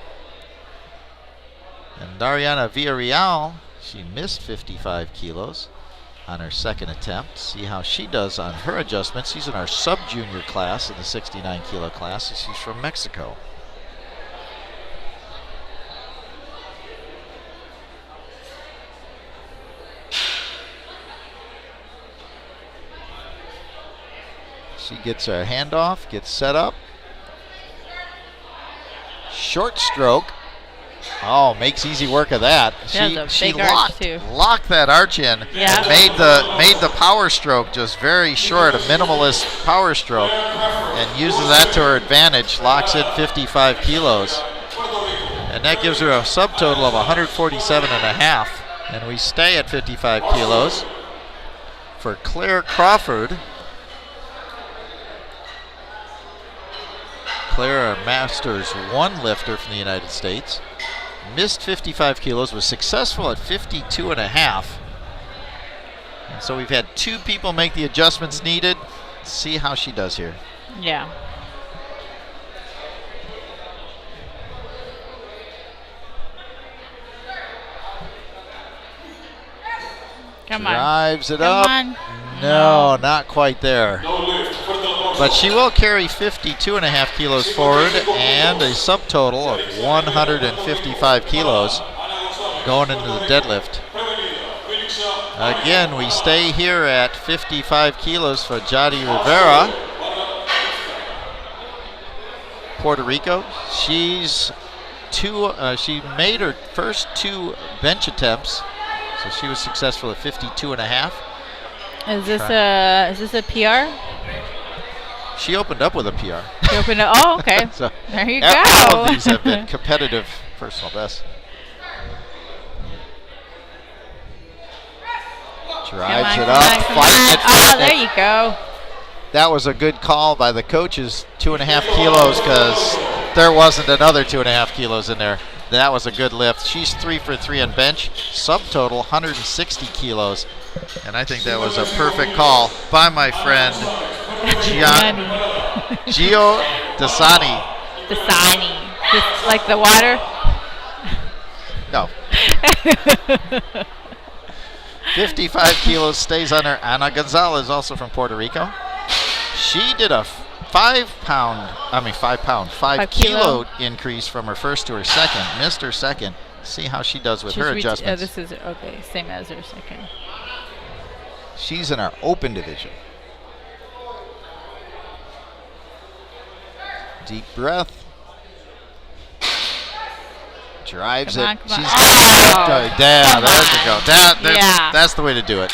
And Dariana Villarreal, she missed 55 kilos on her second attempt. See how she does on her adjustments. She's in our sub-junior class in the 69 kilo class. And she's from Mexico. She gets her handoff, gets set up. Short stroke. Oh, makes easy work of that. Yeah, She big arch too. locked that arch in. Yeah. And made the power stroke just very short, a minimalist power stroke, and uses that to her advantage. Locks in 55 kilos, and that gives her a subtotal of 147 and a half. And we stay at 55 kilos for Claire Crawford. Claire, a Masters 1 lifter from the United States. Missed 55 kilos, was successful at 52 and a half. And so we've had 2 people make the adjustments needed. Let's see how she does here. Yeah. Come on. Drives it Come up. on. No, not quite there. But she will carry 52 and a half kilos forward and a subtotal of 155 kilos going into the deadlift. Again, we stay here at 55 kilos for Jadi Rivera. Puerto Rico. She made her first 2 bench attempts, so she was successful at 52 and a half. Is this a PR? She opened up with a PR. You opened it. Oh, okay. So there you all go. of these have been competitive personal bests. Drives it up, fighting it. Oh, there you go. That was a good call by the coaches, 2.5 kilos, because there wasn't another 2.5 kilos in there. That was a good lift. She's 3 for 3 on bench, subtotal 160 kilos. And I think that was a perfect call by my friend Gio Dasani. Dasani. Just like the water? No. 55 kilos stays on her. Ana Gonzalez, also from Puerto Rico. She did a 5 kilo increase from her first to her second. Missed her second. See how she does with her adjustments. This is okay, same as her second. She's in our open division. Deep breath. Drives Come on, it. come on. She's Oh, there come you go. Yeah. That's the way to do it.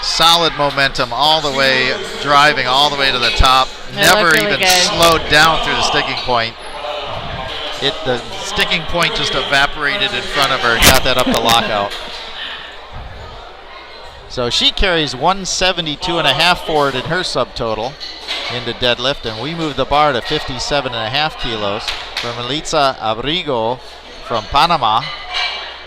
Solid momentum all the way, driving all the way to the top. Never really even good. slowed down through the sticking point. The sticking point just evaporated in front of her and got that up the lockout. So she carries 172 and a half forward in her subtotal into deadlift, and we move the bar to 57 and a half kilos for Melitza Abrigo from Panama.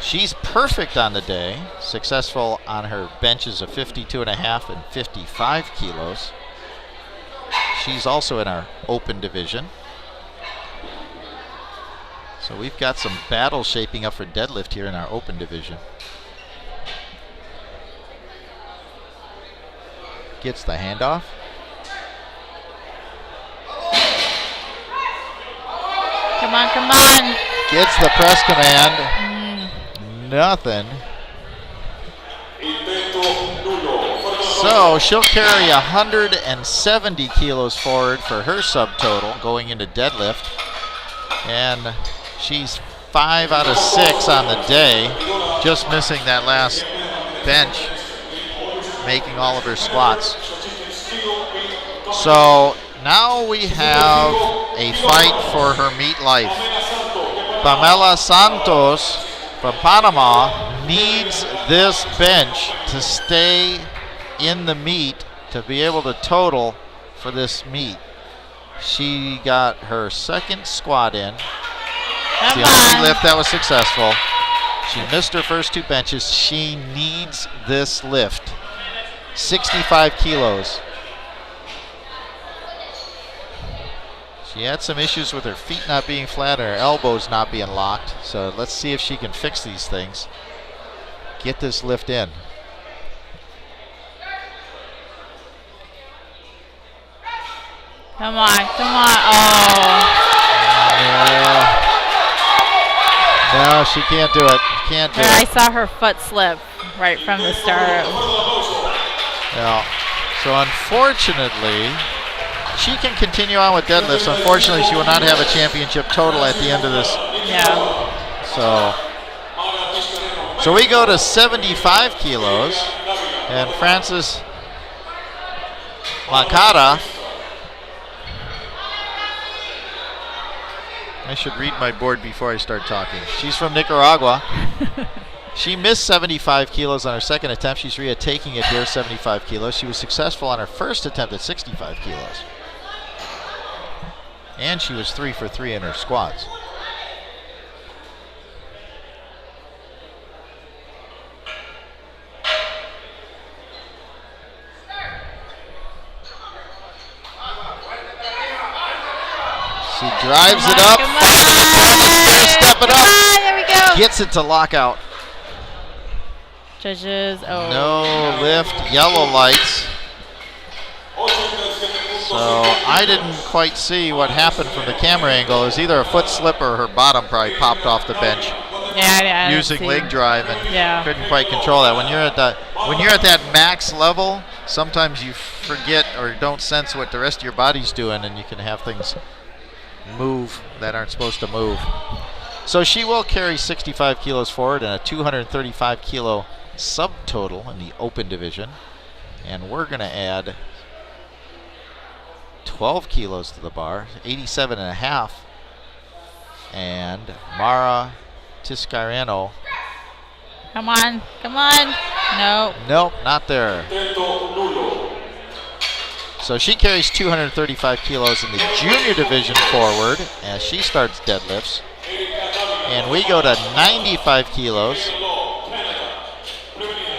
She's perfect on the day, successful on her benches of 52 and a half and 55 kilos. She's also in our open division. So we've got some battles shaping up for deadlift here in our open division. Gets the handoff. Come on, come on. Gets the press command. Nothing. So she'll carry 170 kilos forward for her subtotal going into deadlift. And she's 5 out of 6 on the day, just missing that last bench, making all of her squats. So now we have a fight for her meat life. Pamela Santos from Panama needs this bench to stay in the meet to be able to total for this meet. She got her second squat in. It's the only lift that was successful. She missed her first 2 benches. She needs this lift. 65 kilos. She had some issues with her feet not being flat and her elbows not being locked. So let's see if she can fix these things. Get this lift in. Come on, come on. Oh. No, she can't do it. Can't do it. I saw her foot slip right from the start. Yeah. So unfortunately, she can continue on with deadlifts. Unfortunately, she will not have a championship total at the end of this. Yeah. So we go to 75 kilos, and Frances Makata. I should read my board before I start talking. She's from Nicaragua. She missed 75 kilos on her second attempt. She's retaking it here, 75 kilos. She was successful on her first attempt at 65 kilos. And she was 3 for 3 in her squats. She drives it up. Step it up. There we go. Gets it to lockout. Judges. Oh. No lift. Yellow lights. So I didn't quite see what happened from the camera angle. It was either a foot slip or her bottom probably popped off the bench. Yeah, using leg drive and couldn't quite control that. When you're at that max level, sometimes you forget or don't sense what the rest of your body's doing, and you can have things move that aren't supposed to move. So she will carry 65 kilos forward and a 235 kilo subtotal in the open division. And we're going to add 12 kilos to the bar, 87 and a half. And Mara Tiscareno. Come on, come on. No. Nope, not there. So she carries 235 kilos in the junior division forward as she starts deadlifts. And we go to 95 kilos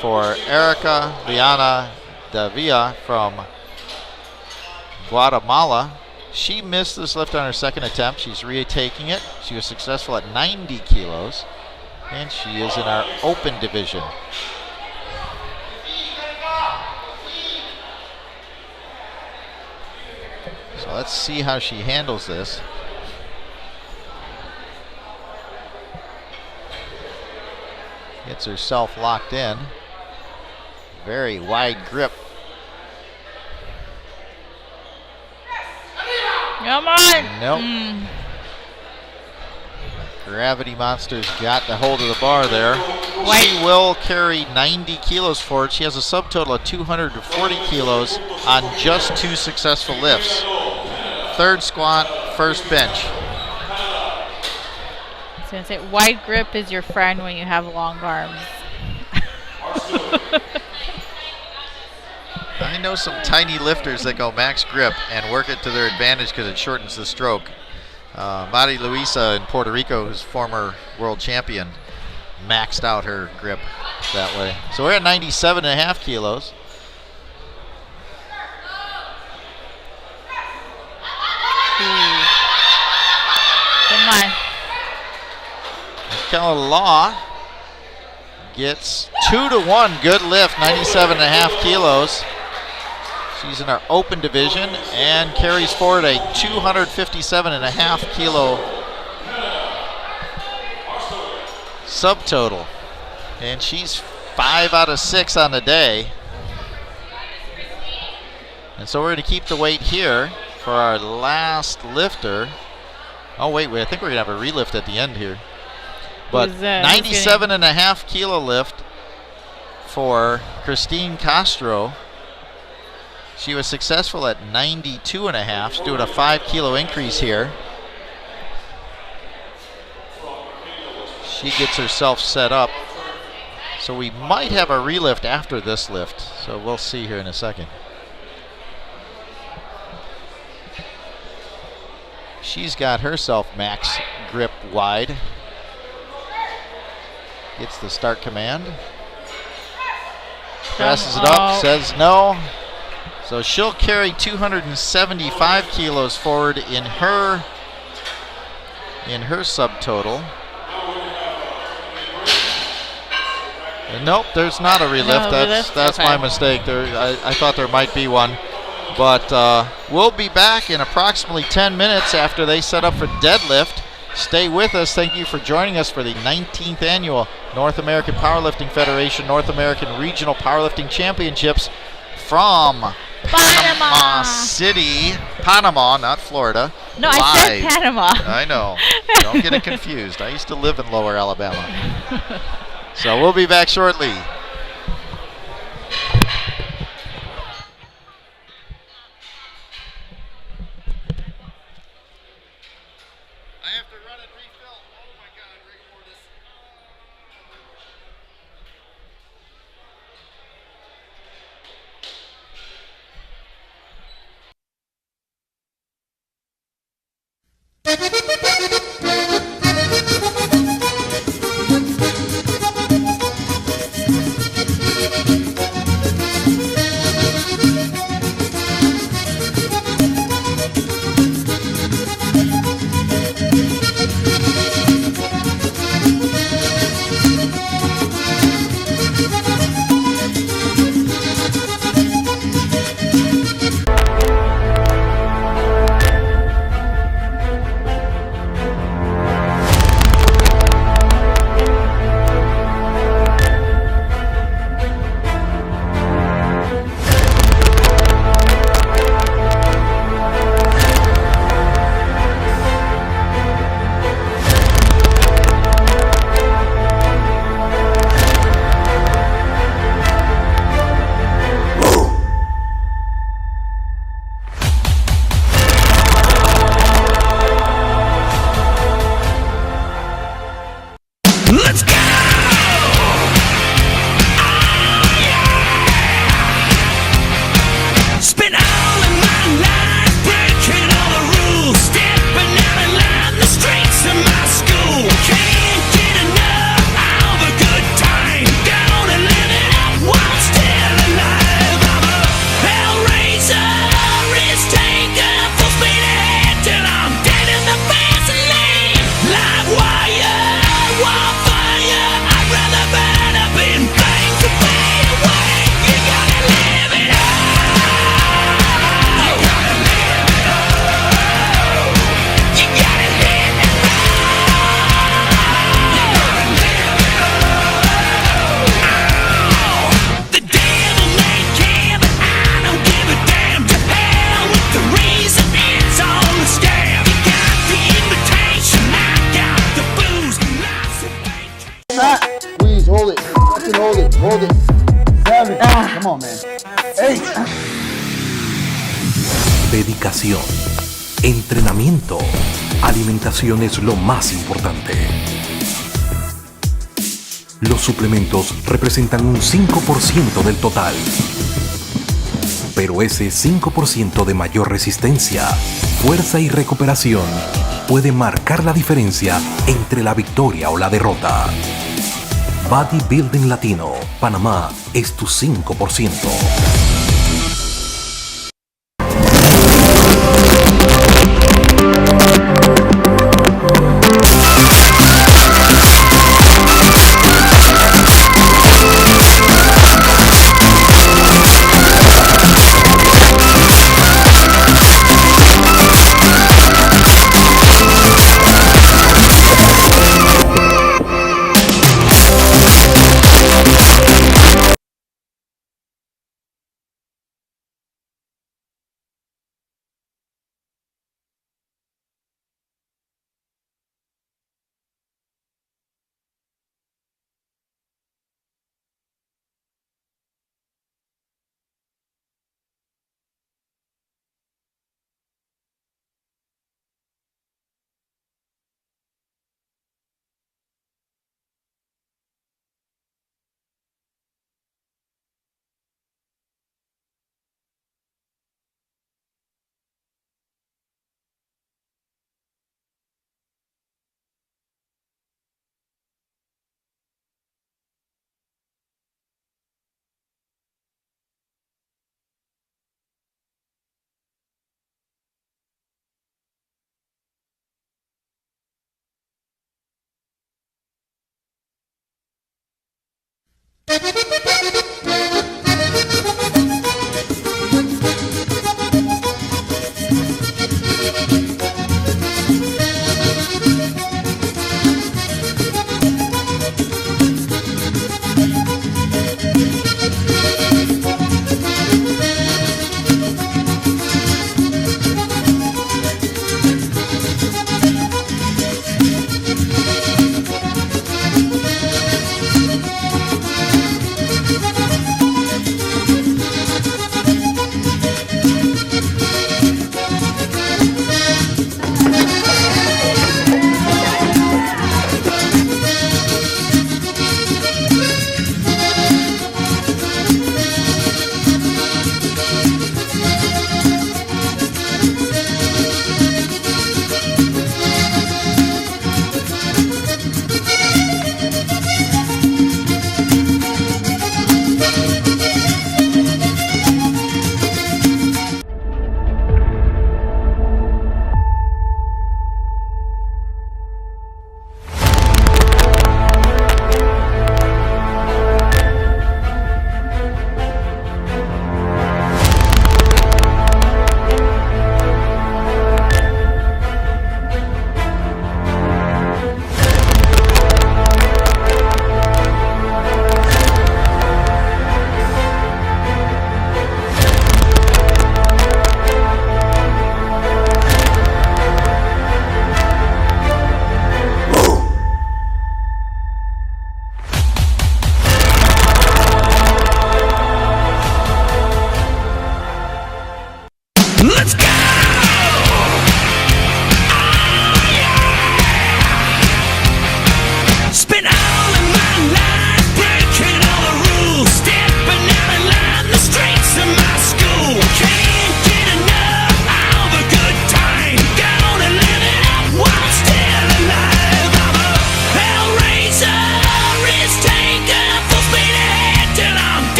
for Erica Liana Davia from Guatemala. She missed this lift on her second attempt. She's retaking it. She was successful at 90 kilos. And she is in our open division. So let's see how she handles this. Gets herself locked in. Very wide grip. Come on. Nope. Gravity Monster's got the hold of the bar there. She will carry 90 kilos forward. She has a subtotal of 240 kilos on just 2 successful lifts. Third squat, first bench. I was going to say, wide grip is your friend when you have long arms. I know some tiny lifters that go max grip and work it to their advantage because it shortens the stroke. Mari Luisa in Puerto Rico, who's former world champion, maxed out her grip that way. So we're at 97 and a half kilos. Come on. Michaela Law gets 2-1. Good lift, 97 and a half kilos. She's in our open division and carries forward a 257 and a half kilo subtotal. And she's 5 out of 6 on the day. And so we're going to keep the weight here for our last lifter. Oh, wait, I think we're going to have a relift at the end here. But 97 and a half kilo lift for Christine Castro. She was successful at 92 and a half. She's doing a 5 kilo increase here. she gets herself set up. So we might have a relift after this lift. So we'll see here in a second. She's got herself max grip wide. Gets the start command. Presses it up, says no. So she'll carry 275 kilos forward in her subtotal. Nope, there's not a relift. That's okay. my mistake. I thought there might be one. But we'll be back in approximately 10 minutes after they set up for deadlift. Stay with us. Thank you for joining us for the 19th annual North American Powerlifting Federation North American Regional Powerlifting Championships from Panama City, Panama, not Florida. No, live. I said Panama. I know. Don't get it confused. I used to live in Lower Alabama. So we'll be back shortly. Hold it. 7. Come on, man. 8. Dedicación, entrenamiento, alimentación es lo más importante. Los suplementos representan un 5% del total. Pero ese 5% de mayor resistencia, fuerza y recuperación puede marcar la diferencia entre la victoria o la derrota. Bodybuilding Latino, Panamá es tu 5%.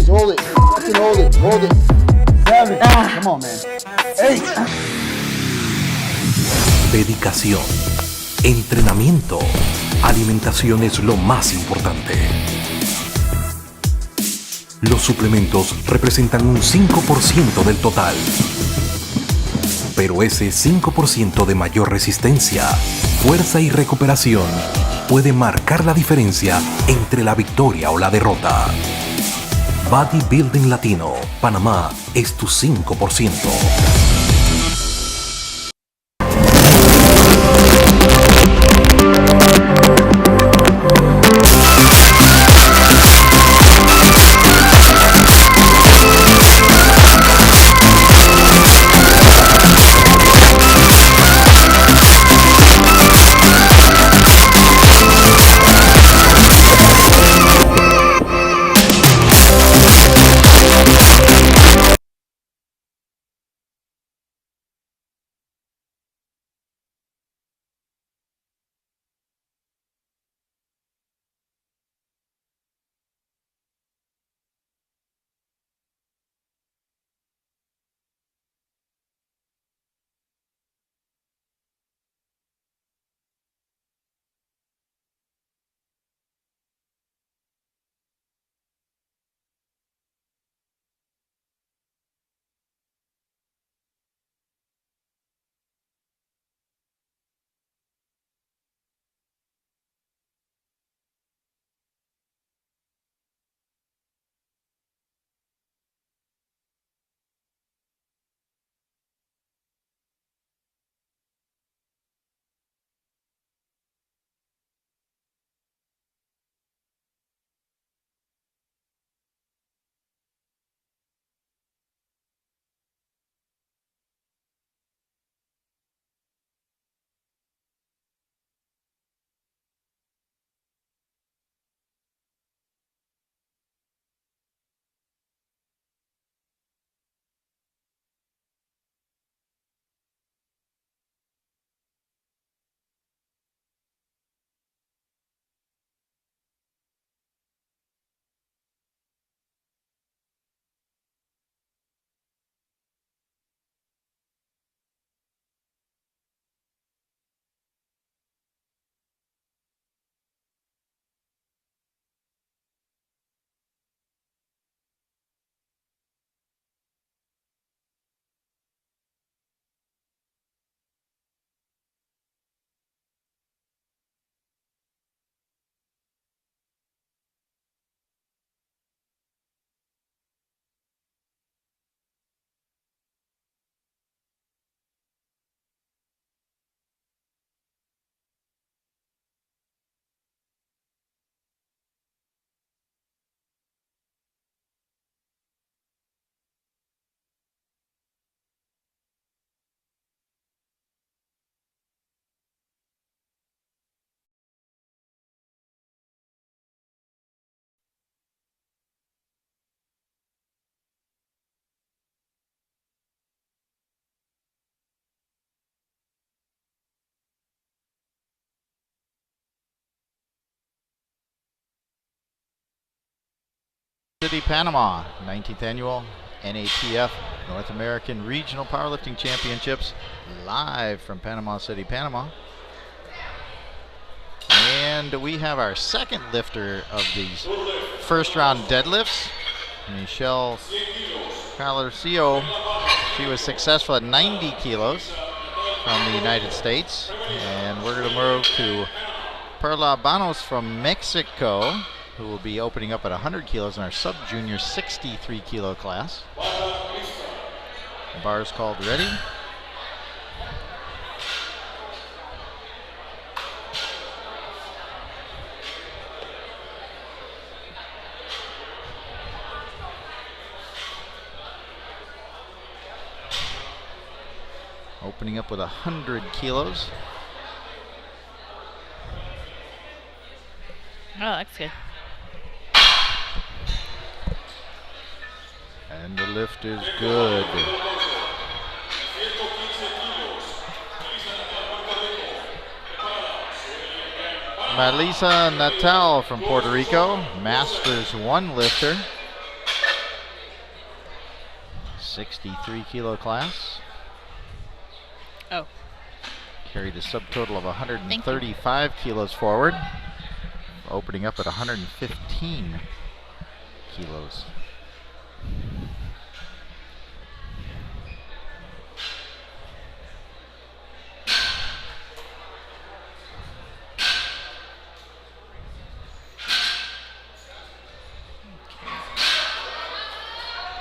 hold it. Fucking hold it. Hold it. 7. Come on, man. 8. Dedicación, entrenamiento, alimentación es lo más importante. Los suplementos representan un 5% del total. Pero ese 5% de mayor resistencia, fuerza y recuperación puede marcar la diferencia entre la victoria o la derrota. Bodybuilding Latino, Panamá es tu 5%. City, Panama, 19th Annual NAPF North American Regional Powerlifting Championships, live from Panama City, Panama. And we have our second lifter of these first round deadlifts, Michelle Calarcio. She was successful at 90 kilos from the United States. And we're going to move to Perla Banos from Mexico, who will be opening up at 100 kilos in our sub-junior 63 kilo class. The bar is called ready. Opening up with 100 kilos. Oh, that's good. And the lift is good. Melissa Natal from Puerto Rico, Masters 1 lifter. 63 kilo class. Oh. Carried a subtotal of 135 kilos forward. Opening up at 115 kilos.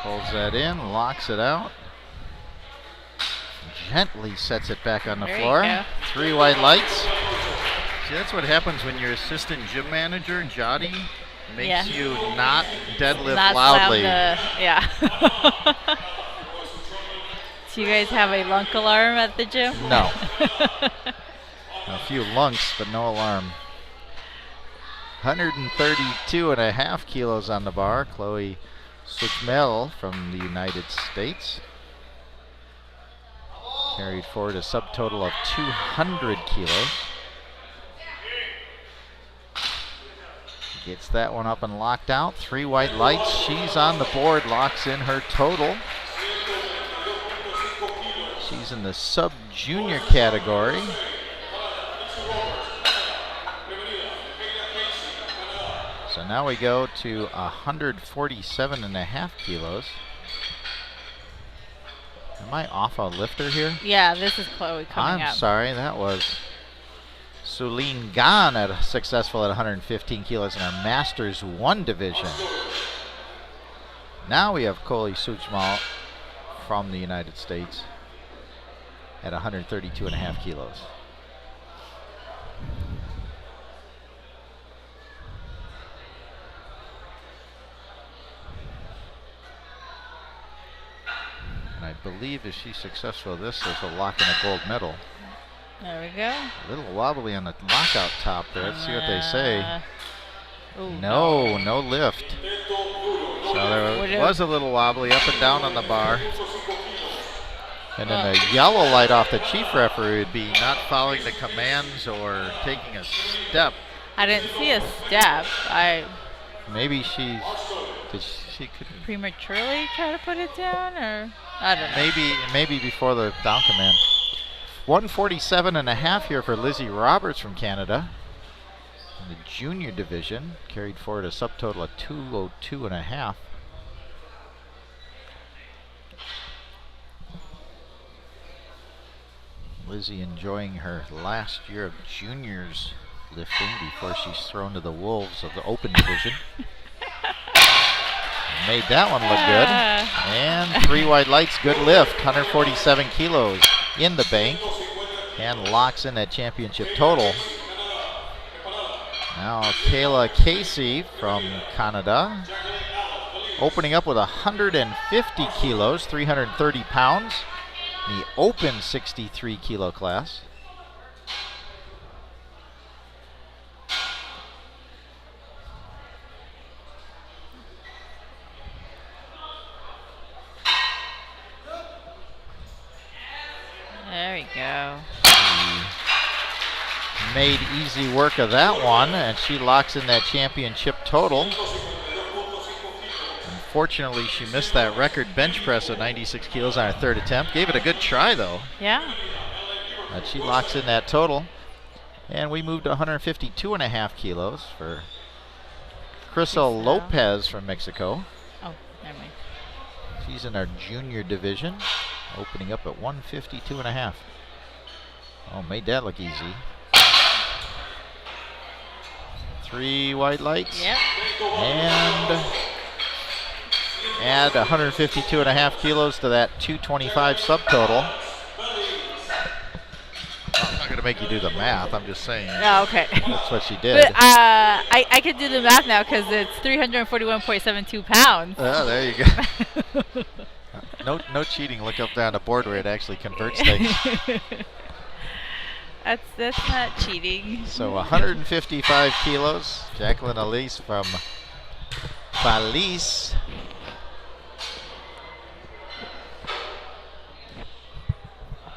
Pulls that in, locks it out. Gently sets it back on the floor. 3 white lights. See, that's what happens when your assistant gym manager, Jody, makes you not deadlift loudly. Yeah. Do you guys have a lunk alarm at the gym? No. A few lunks, but no alarm. 132.5 kilos on the bar. Chloe Suchmel from the United States. Carried forward a subtotal of 200 kilos. Gets that one up and locked out. 3 white lights. She's on the board, locks in her total. She's in the sub-junior category. So now we go to 147.5 kilos. Am I off a lifter here? Yeah, this is Chloe coming up. I'm sorry, that was Suleen Gan successful at 115 kilos in our Masters 1 division. Now we have Chloe Suchmal from the United States at 132.5 kilos. And I believe if she's successful at this, there's a lock and a gold medal. There we go. A little wobbly on the lockout top there. Let's see what they say. Ooh, No lift. So there was a little wobbly up and down on the bar. And then a yellow light off the chief referee would be not following the commands or taking a step. I didn't see a step. Maybe she could prematurely try to put it down, or I don't know. Maybe before the down command. 147.5 here for Lizzie Roberts from Canada. In the junior division, carried forward a subtotal of 202.5. Lizzie enjoying her last year of juniors lifting before she's thrown to the wolves of the open division. Made that one look good. And 3 white lights, good lift. 147 kilos in the bank. And locks in that championship total. Now Kayla Casey from Canada. Opening up with 150 kilos, 330 pounds. In the open 63 kilo class. There we go. Made easy work of that one, and she locks in that championship total. Unfortunately, she missed that record bench press of 96 kilos on her third attempt. Gave it a good try, though. Yeah. But she locks in that total. And we moved to 152.5 kilos for Crystal Lopez from Mexico. Oh, never mind. She's in our junior division, opening up at 152.5. Oh, made that look easy. 3 white lights. Yep. And add 152.5 kilos to that 225 subtotal. I'm not going to make you do the math. I'm just saying. Oh, okay. That's what she did. But I could do the math now because it's 341.72 pounds. Oh, there you go. No cheating. Look up there on the board where it actually converts things. That's not cheating. So 155 kilos. Jacqueline Elise from Belize.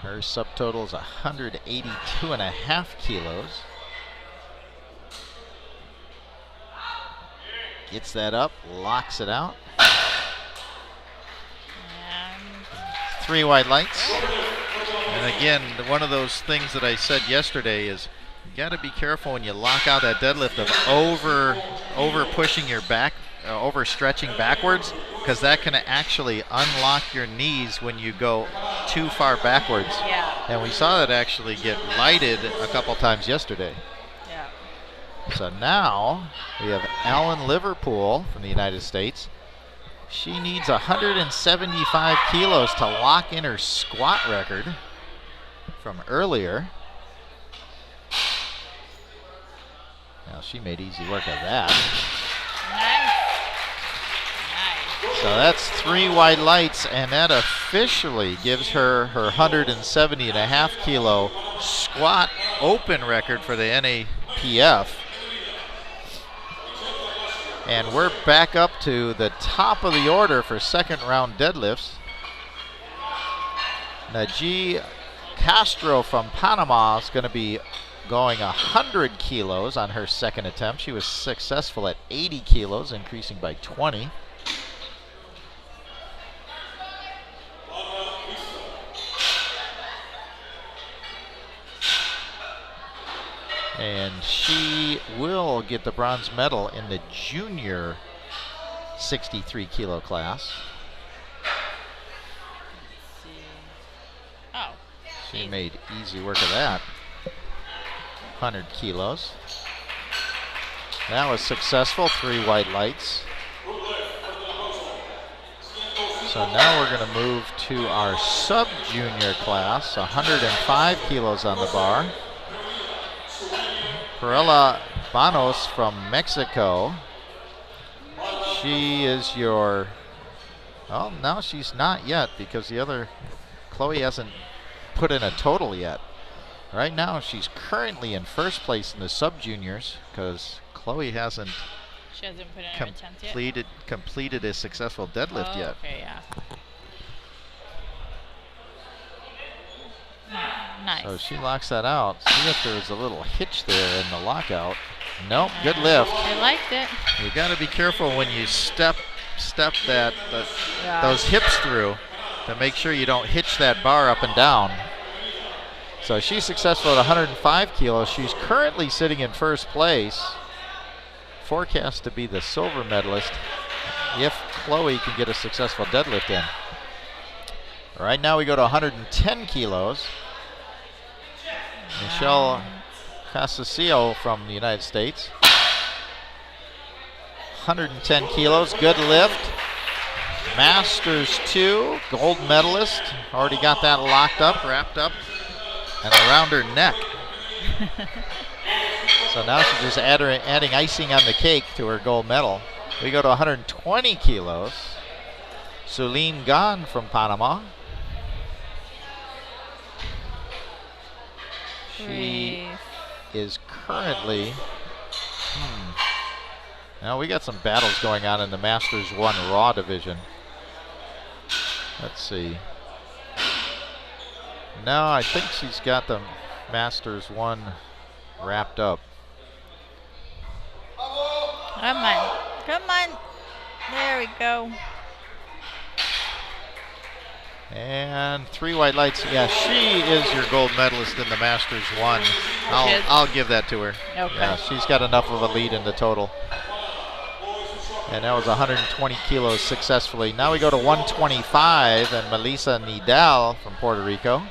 Her subtotal is 182.5 kilos. Gets that up, locks it out. And 3 white lights. And again, one of those things that I said yesterday is you got to be careful when you lock out that deadlift of over pushing your back, over stretching backwards, because that can actually unlock your knees when you go too far backwards. yeah. And we saw that actually get lighted a couple times yesterday. Yeah. So now we have Ellen Liverpool from the United States. She needs 175 kilos to lock in her squat record from earlier. Now she made easy work of that. Nice. So that's 3 white lights, and that officially gives her her 170.5 kilo squat open record for the NAPF. And we're back up to the top of the order for second round deadlifts. Najee Castro from Panama is going to be going 100 kilos on her second attempt. She was successful at 80 kilos, increasing by 20. And she will get the bronze medal in the junior 63 kilo class. Let's see. Oh. She made easy work of that. 100 kilos. That was successful, 3 white lights. So now we're going to move to our sub-junior class, 105 kilos on the bar. Perella Banos from Mexico. She is your, well, no, she's not yet because the other, Chloe hasn't put in a total yet. Right now she's currently in first place in the sub-juniors because Chloe hasn't She hasn't put in her attempt yet? completed a successful deadlift yet. Okay, yeah. Nice. So she locks that out. See if there's a little hitch there in the lockout. Nope, good lift. They liked it. You got to be careful when you step that Yeah. those hips through to make sure you don't hitch that bar up and down. So she's successful at 105 kilos. She's currently sitting in first place. Forecast to be the silver medalist if Chloe can get a successful deadlift in. Right now we go to 110 kilos. Michelle Casasillo from the United States. 110 kilos, good lift. Masters 2, gold medalist. Already got that locked up, wrapped up, and around her neck. So now she's just adding icing on the cake to her gold medal. We go to 120 kilos. Suline Gan from Panama. She is currently, now we got some battles going on in the Masters 1 Raw division. Let's see. No, I think she's got the Masters 1 wrapped up. Come on. Come on. There we go. And 3 white lights. Yeah, she is your gold medalist in the Masters 1. I'll give that to her. Okay. Yeah, she's got enough of a lead in the total. And that was 120 kilos successfully. Now we go to 125 and Melissa Nidal from Puerto Rico.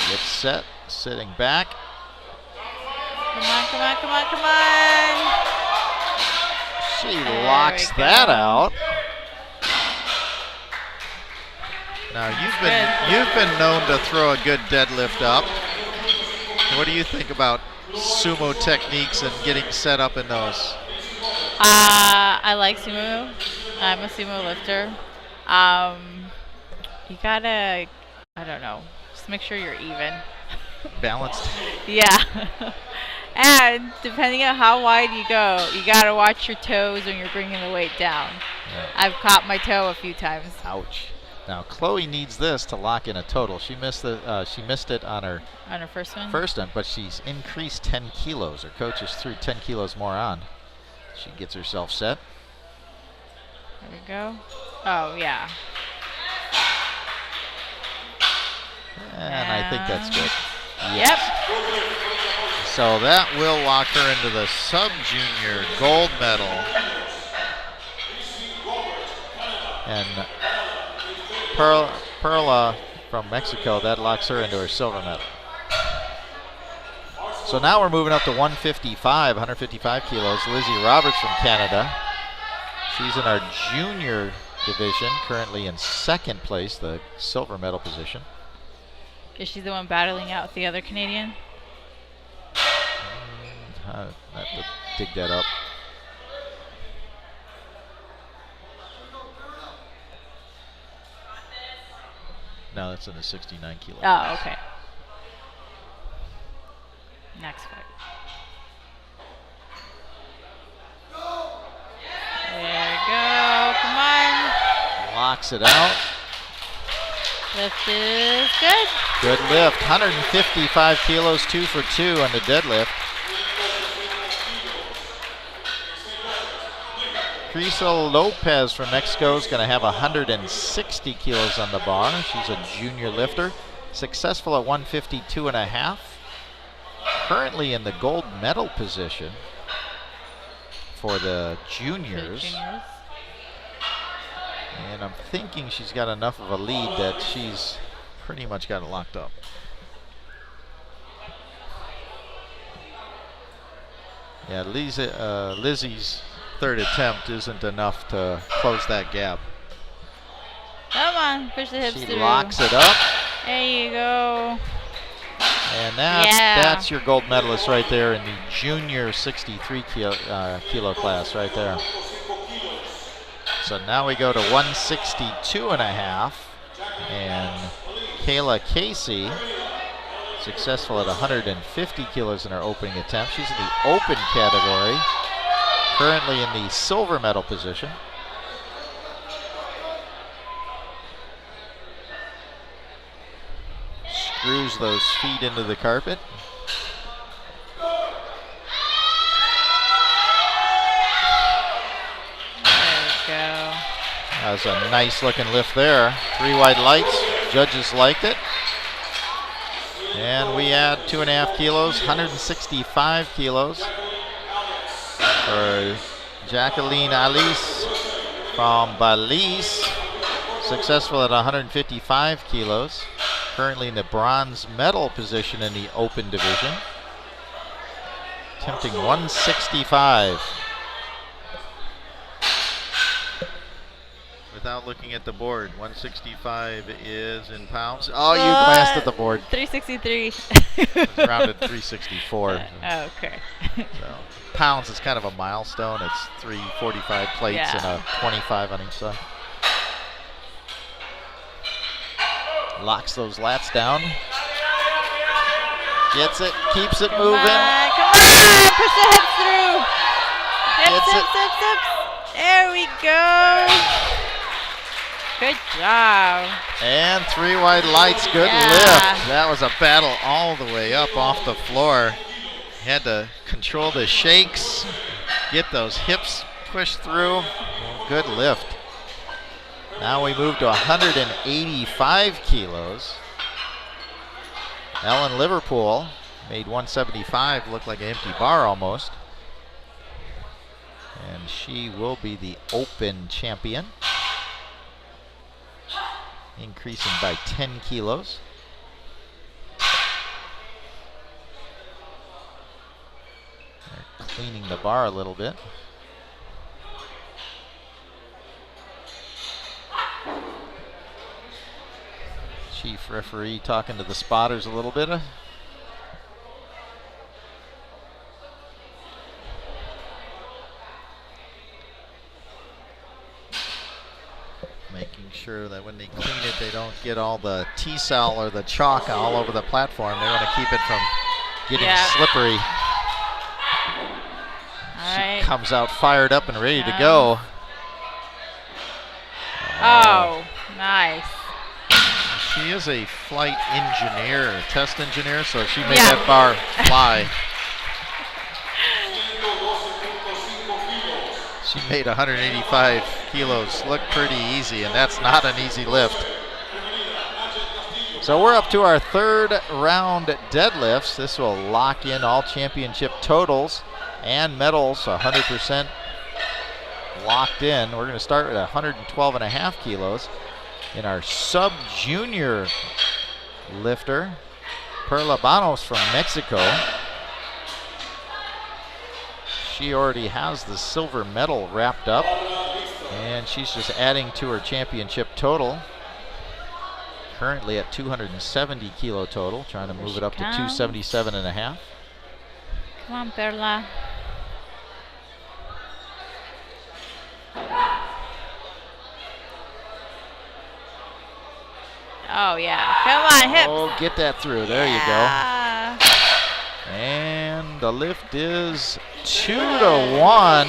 Gets set, sitting back. Come on, come on, come on, come on. She There locks we that go. out. Now you've been known to throw a good deadlift up. What do you think about sumo techniques and getting set up in those? I like sumo. I'm a sumo lifter. You gotta, I don't know, just make sure you're even. Balanced. Yeah. And depending on how wide you go, you gotta watch your toes when you're bringing the weight down. Yeah. I've caught my toe a few times. Ouch. Now Chloe needs this to lock in a total. She missed it on her First one, but she's increased 10 kilos. Her coach has threw 10 kilos more on. She gets herself set. There we go. Oh yeah. And I think that's good. Yep. So that will lock her into the sub-junior gold medal. And Perla from Mexico, that locks her into her silver medal. So now we're moving up to 155 kilos. Lizzie Roberts from Canada. She's in our junior division, currently in second place, the silver medal position. Is she the one battling out with the other Canadian? I have to dig that up. No, that's in the 69 kilo. Oh, okay. Next fight. There we go. Come on. Locks it out. Lift is good. Good lift. 155 kilos, 2 for 2 on the deadlift. Crisol Lopez from Mexico is going to have 160 kilos on the bar. She's a junior lifter. Successful at 152.5. Currently in the gold medal position for the juniors. And I'm thinking she's got enough of a lead that she's pretty much got it locked up. Yeah, Lizzie's third attempt isn't enough to close that gap. Come on, push the hips She through. locks it up. There you go. And that's your gold medalist right there in the junior 63 kilo class right there. So now we go to 162.5, and Kayla Casey, successful at 150 kilos in her opening attempt. She's in the open category, currently in the silver medal position. Screws those feet into the carpet. That was a nice looking lift there. 3 wide lights. Judges liked it. And we add 2.5 kilos, 165 kilos for Jacqueline Alice from Belize. Successful at 155 kilos. Currently in the bronze medal position in the open division. Attempting 165. Without looking at the board, 165 is in pounds. Oh, you glanced at the board. 363. It's rounded 364. Okay. So pounds is kind of a milestone. It's 345 plates and a 25 on each side. Locks those lats down. Gets it, keeps it moving. Come on, push the hips through. Gets it. Hips. There we go. Good job. And 3 wide lights, good lift. That was a battle all the way up off the floor. Had to control the shakes, get those hips pushed through. Good lift. Now we move to 185 kilos. Ellen Liverpool made 175 look like an empty bar almost. And she will be the open champion, increasing by 10 kilos. They're cleaning the bar a little bit. Chief referee talking to the spotters a little bit. Making sure that when they clean it, they don't get all the T-cell or the chalk all over the platform. They want to keep it from getting slippery. She comes out fired up and ready to go. Oh, nice. She is a flight engineer, test engineer, so she made that bar fly. She made 185 kilos look pretty easy, and that's not an easy lift. So we're up to our 3rd round deadlifts. This will lock in all championship totals and medals, 100% locked in. We're going to start at 112.5 kilos. In our sub-junior lifter, Perla Banos from Mexico. She already has the silver medal wrapped up, and she's just adding to her championship total. Currently at 270 kilo total, trying to move it up to 277.5. Come on, Perla. Oh, yeah. Come on, hips. Oh, get that through. There you go. And the lift is 2 to 1.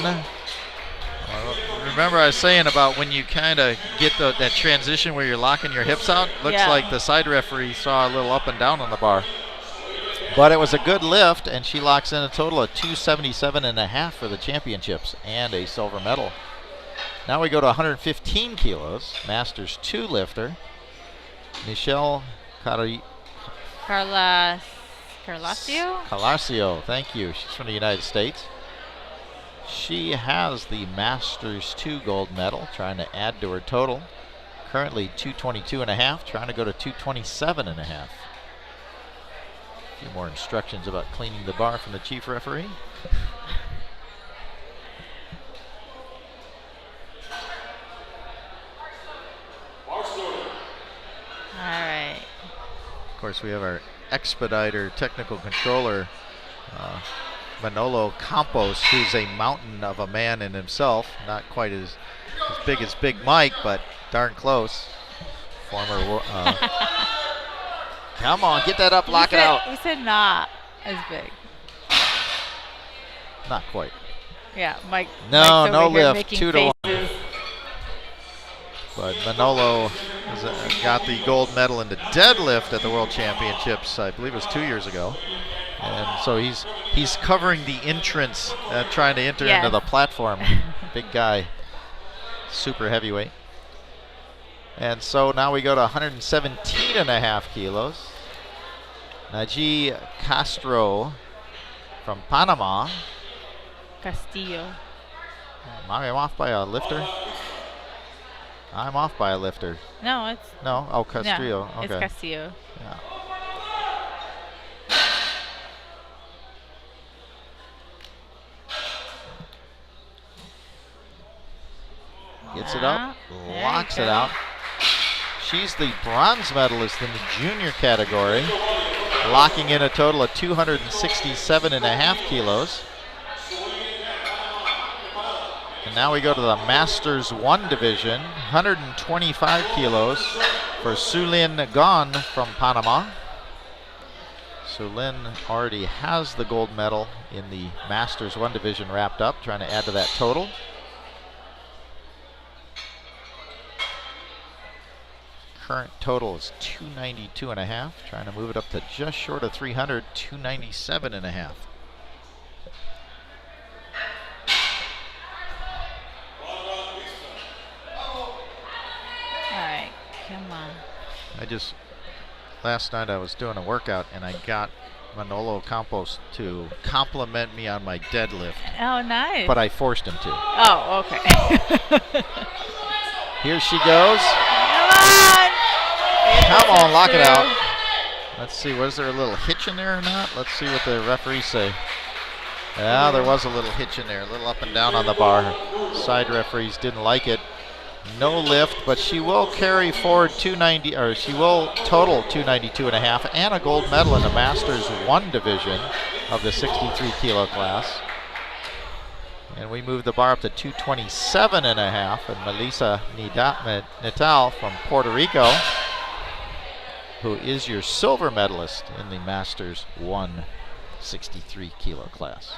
Remember I was saying about when you kind of get that transition where you're locking your hips out? Looks like the side referee saw a little up and down on the bar. But it was a good lift, and she locks in a total of 277.5 for the championships and a silver medal. Now we go to 115 kilos, Masters 2 lifter. Michelle Carlasio, thank you. She's from the United States. She has the Masters 2 gold medal, trying to add to her total. Currently 222.5, trying to go to 227.5. A few more instructions about cleaning the bar from the chief referee. Of course, we have our expediter technical controller, Manolo Campos, who's a mountain of a man in himself. Not quite as big as Big Mike, but darn close. Former. Come on, get that up, lock it out. We said not as big. Not quite. Yeah, Mike. No, Mike's no over here lift. making 2 to 1. faces. But Manolo has, got the gold medal in the deadlift at the World Championships, I believe it was 2 years ago. And so he's covering the entrance, trying to enter into the platform. Big guy, super heavyweight. And so now we go to 117.5 kilos. Naji Castro from Panama. Castillo. Am I off by a lifter? I'm off by a lifter. No, it's... No? Oh, Castillo. Yeah, okay. It's Castillo. Yeah. Gets it up, locks it out. She's the bronze medalist in the junior category, locking in a total of 267.5 kilos. And now we go to the Masters 1 division, 125 kilos for Sulin Gon from Panama. So Lynn already has the gold medal in the Masters 1 division wrapped up, trying to add to that total. Current total is 292.5, trying to move it up to just short of 300, 297.5. Alright, come on. Last night I was doing a workout and I got Manolo Campos to compliment me on my deadlift. Oh, nice. But I forced him to. Oh, okay. Here she goes. Come on, lock it out. Let's see, was there a little hitch in there or not? Let's see what the referees say. Yeah, there was a little hitch in there, a little up and down on the bar. Side referees didn't like it. No lift, but she will carry forward 290, or she will total 292.5 and a gold medal in the Masters 1 division of the 63 kilo class. And we move the bar up to 227.5, and Melissa Natal from Puerto Rico, who is your silver medalist in the Masters 1 63 kilo class.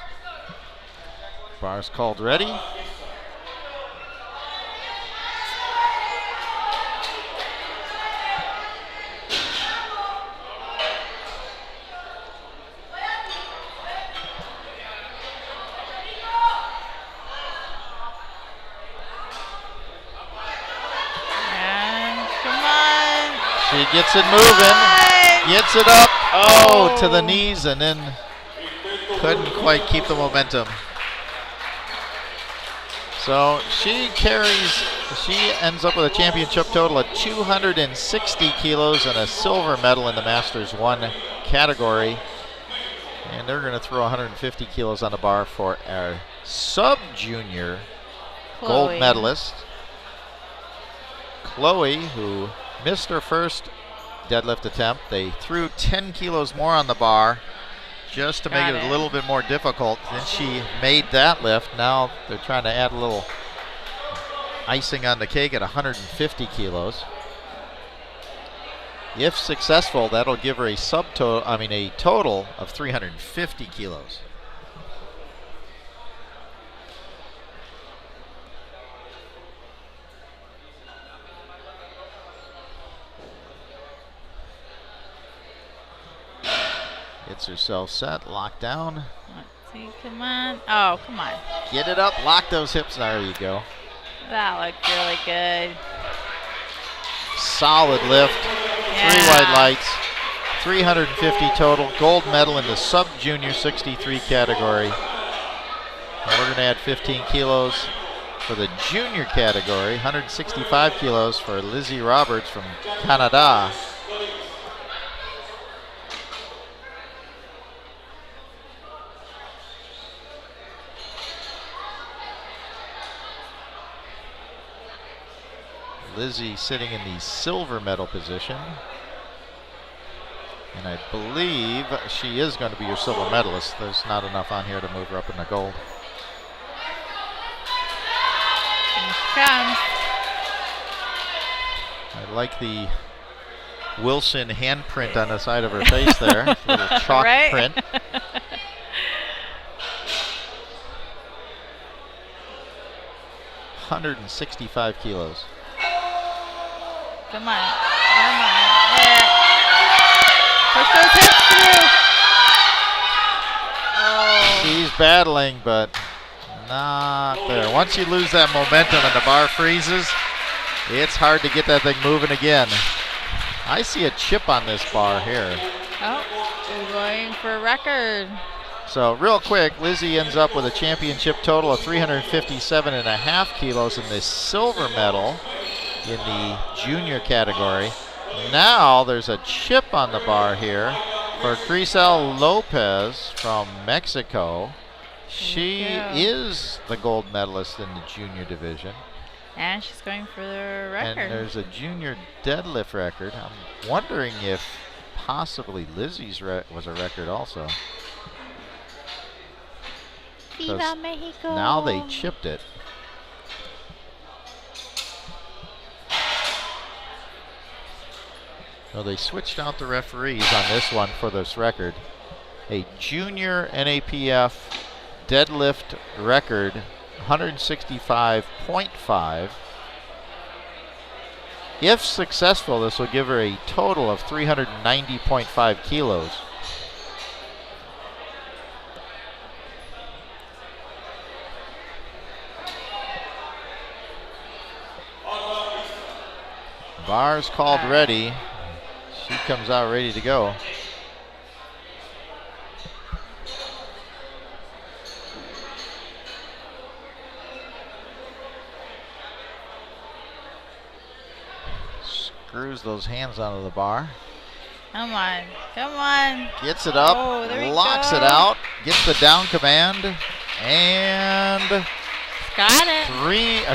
Bar's called ready. She gets it moving, gets it up, to the knees, and then couldn't quite keep the momentum. So she ends up with a championship total of 260 kilos and a silver medal in the Masters 1 category. And they're going to throw 150 kilos on the bar for our sub-junior gold medalist, Chloe, who missed her first deadlift attempt. They threw 10 kilos more on the bar just to make it a little bit more difficult. Then she made that lift. Now they're trying to add a little icing on the cake at 150 kilos. If successful, that'll give her a total of 350 kilos. Gets herself set, locked down. Let's see, come on. Oh, come on. Get it up, lock those hips. There you go. That looked really good. Solid lift. Yeah. 3 white lights. 350 total. Gold medal in the sub-junior 63 category. And we're going to add 15 kilos for the junior category. 165 kilos for Lizzie Roberts from Canada. Lizzie sitting in the silver medal position. And I believe she is going to be your silver medalist. There's not enough on here to move her up in the gold. Here she comes. I like the Wilson handprint on the side of her face there. Little chalk print. 165 kilos. Come on. Come on. There. Push those hips through. Oh. She's battling, but not there. Once you lose that momentum and the bar freezes, it's hard to get that thing moving again. I see a chip on this bar here. Oh, we're going for a record. So real quick, Lizzie ends up with a championship total of 357.5 kilos in the silver medal in the junior category. Now there's a chip on the bar here for Crisel Lopez from Mexico. She is the gold medalist in the junior division. And she's going for the record. And there's a junior deadlift record. I'm wondering if possibly Lizzie's was a record also. Viva Mexico. Now they chipped it. So they switched out the referees on this one for this record. A junior NAPF deadlift record, 165.5. If successful, this will give her a total of 390.5 kilos. Bar's called ready. She comes out ready to go. Screws those hands onto the bar. Come on, come on. Gets it up, Oh, there we locks go. it out, gets the down command, and Got it.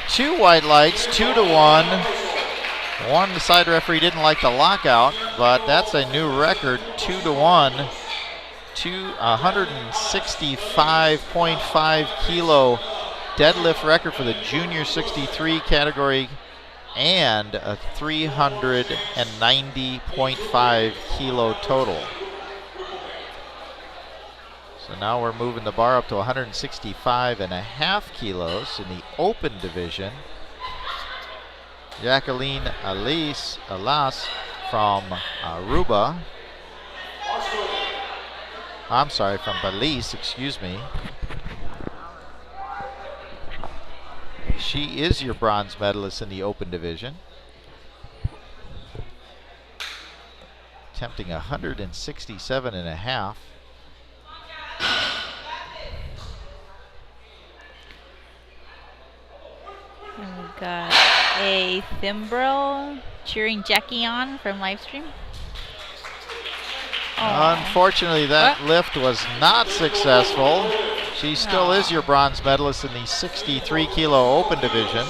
2 white lights, 2-1. One side referee didn't like the lockout, but that's a new record, 2-1. 165.5 kilo deadlift record for the junior 63 category, and a 390.5 kilo total. So now we're moving the bar up to 165.5 kilos in the open division. Jacqueline Alas from Aruba. I'm sorry, from Belize, excuse me. She is your bronze medalist in the open division. Attempting 167.5. And we've got a Thimbrel cheering Jackie on from livestream. Unfortunately, that lift was not successful. She still is your bronze medalist in the 63 kilo open division.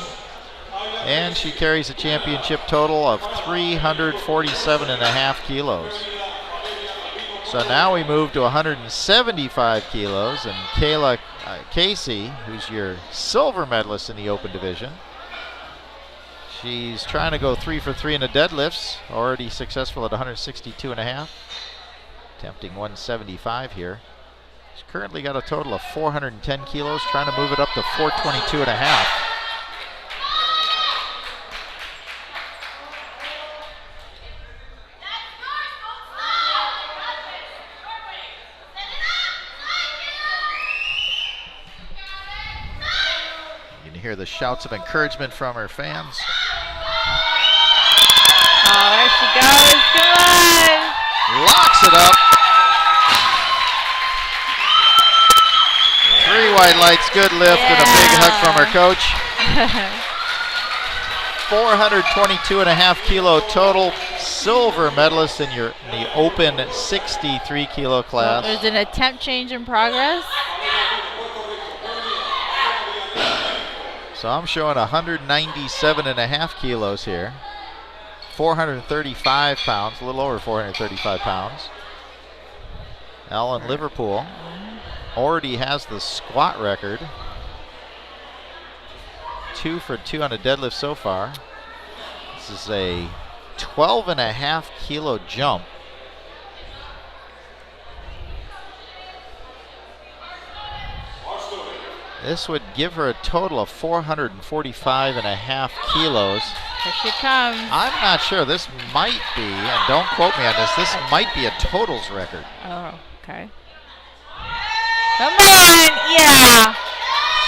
And she carries a championship total of 347.5 kilos. So now we move to 175 kilos, and Kayla Casey, who's your silver medalist in the open division. She's trying to go 3 for 3 in the deadlifts, already successful at 162.5. Attempting 175 here. She's currently got a total of 410 kilos, trying to move it up to 422.5. You can hear the shouts of encouragement from her fans. Oh, there she goes. Come on. Locks it up. 3 white lights, good lift, and a big hug from her coach. 422.5 kilo total, silver medalist in the open 63 kilo class. There's an attempt change in progress. So I'm showing 197.5 kilos here. 435 pounds, a little over 435 pounds. Ellen Liverpool already has the squat record. 2 for 2 on a deadlift so far. This is a 12.5 kilo jump. This would give her a total of 445.5 kilos. Here she comes. I'm not sure. This might be, and don't quote me on this might be a totals record. Oh, okay. Come on. Yeah.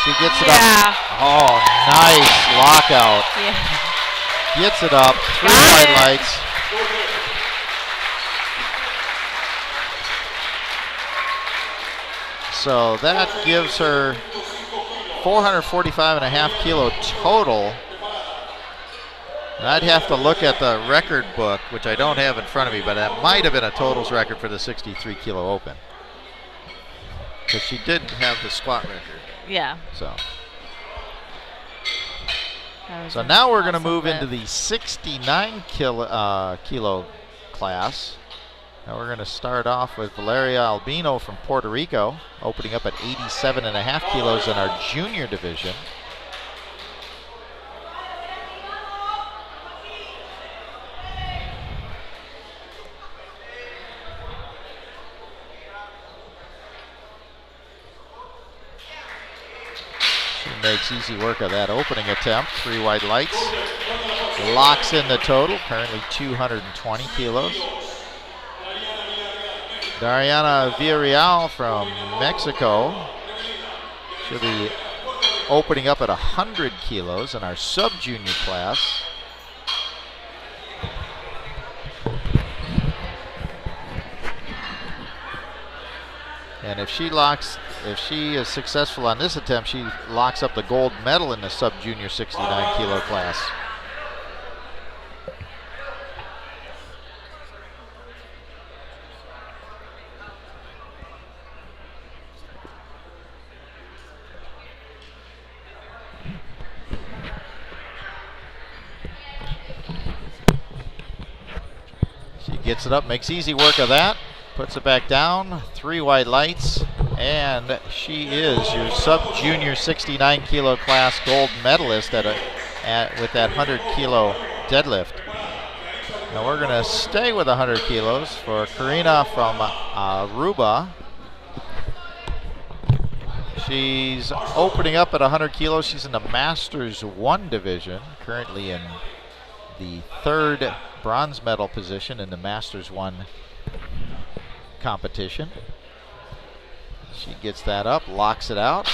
She gets it up. Oh, nice lockout. Yeah. Gets it up. 3 Got white it. lights. So that gives her 445.5 kilo total. And I'd have to look at the record book, which I don't have in front of me, but that might have been a totals record for the 63 kilo open. Because she did have the squat record. Yeah. So That was now we're going to awesome move into lift. the 69 kilo class. Now we're going to start off with Valeria Albino from Puerto Rico, opening up at 87.5 kilos in our junior division. She makes easy work of that opening attempt. 3 wide lights. Locks in the total, currently 220 kilos. Dariana Villarreal from Mexico. She'll be opening up at 100 kilos in our sub-junior class. And if she is successful on this attempt, she locks up the gold medal in the sub-junior 69 kilo class. She gets it up, makes easy work of that. Puts it back down, 3 wide lights, and she is your sub-junior 69 kilo class gold medalist with that 100 kilo deadlift. Now we're going to stay with 100 kilos for Karina from Aruba. She's opening up at 100 kilos. She's in the Masters 1 division, currently in the 3rd bronze medal position in the Masters 1 competition. She gets that up, locks it out.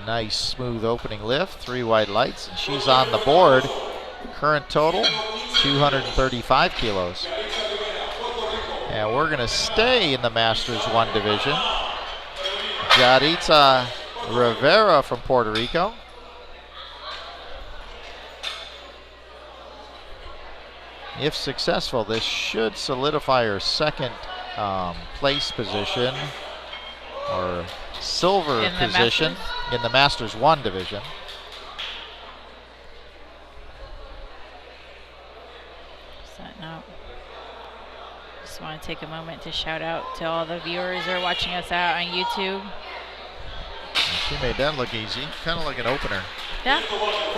Nice smooth opening lift, 3 wide lights, and she's on the board. Current total, 235 kilos. And we're gonna stay in the Masters 1 division. Jaritza Rivera from Puerto Rico. If successful, this should solidify her second place position or silver position in the Masters 1 division. Just want to take a moment to shout out to all the viewers who are watching us out on YouTube. And she made that look easy, kind of like an opener. Yeah.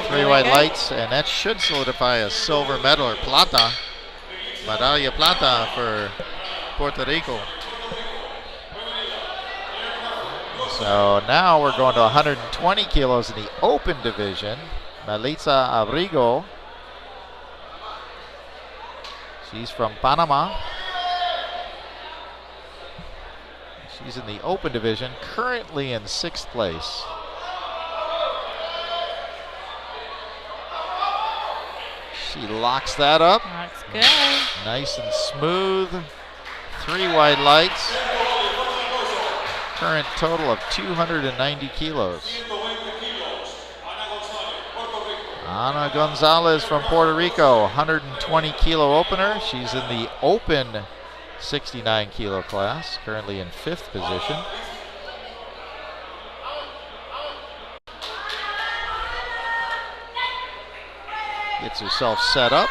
3 wide lights, and that should solidify a silver medal or plata. Medalla plata for Puerto Rico. So now we're going to 120 kilos in the open division. Melissa Abrigo. She's from Panama. She's in the open division, currently in 6th place. She locks that up. That's good. Nice and smooth. 3 wide lights. Current total of 290 kilos. Ana Gonzalez from Puerto Rico, 120 kilo opener. She's in the open 69 kilo class, currently in 5th position. Gets herself set up.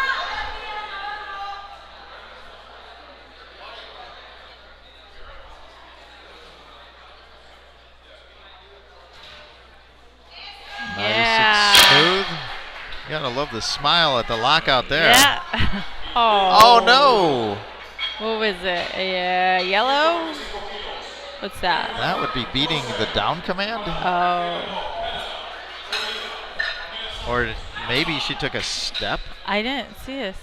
Nice and smooth. You gotta love the smile at the lockout there. Yeah. Oh no! What was it? Yellow? What's that? That would be beating the down command. Oh. Or maybe she took a step. I didn't see a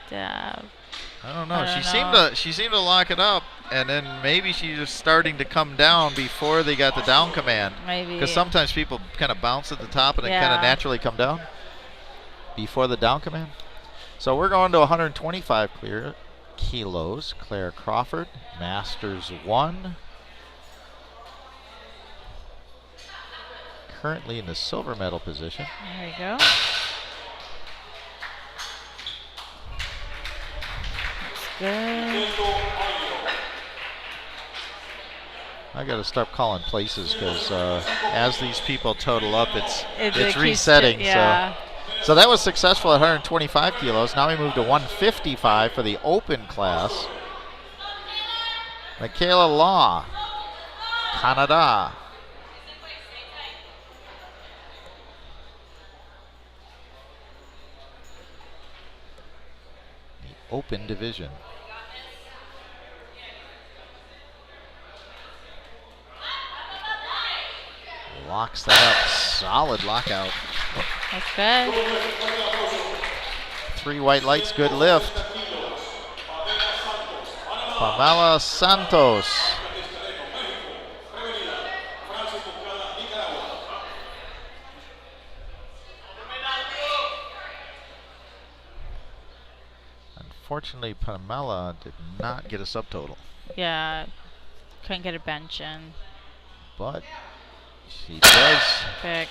step. I don't know. She seemed to lock it up, and then maybe she's just starting to come down before they got the down command. Maybe. Because sometimes people kind of bounce at the top and then kind of naturally come down before the down command. So we're going to 125 kilos. Claire Crawford, Masters 1. Currently in the silver medal position. There you go. Good. I got to start calling places because as these people total up, it's It resetting. Yeah. So that was successful at 125 kilos. Now we move to 155 for the open class. Michaela Law, Canada. The open division. Locks that up. Solid lockout. That's good. 3 white lights, good lift. Pamela Santos. Unfortunately, Pamela did not get a subtotal. Yeah. Couldn't get a bench in. But she does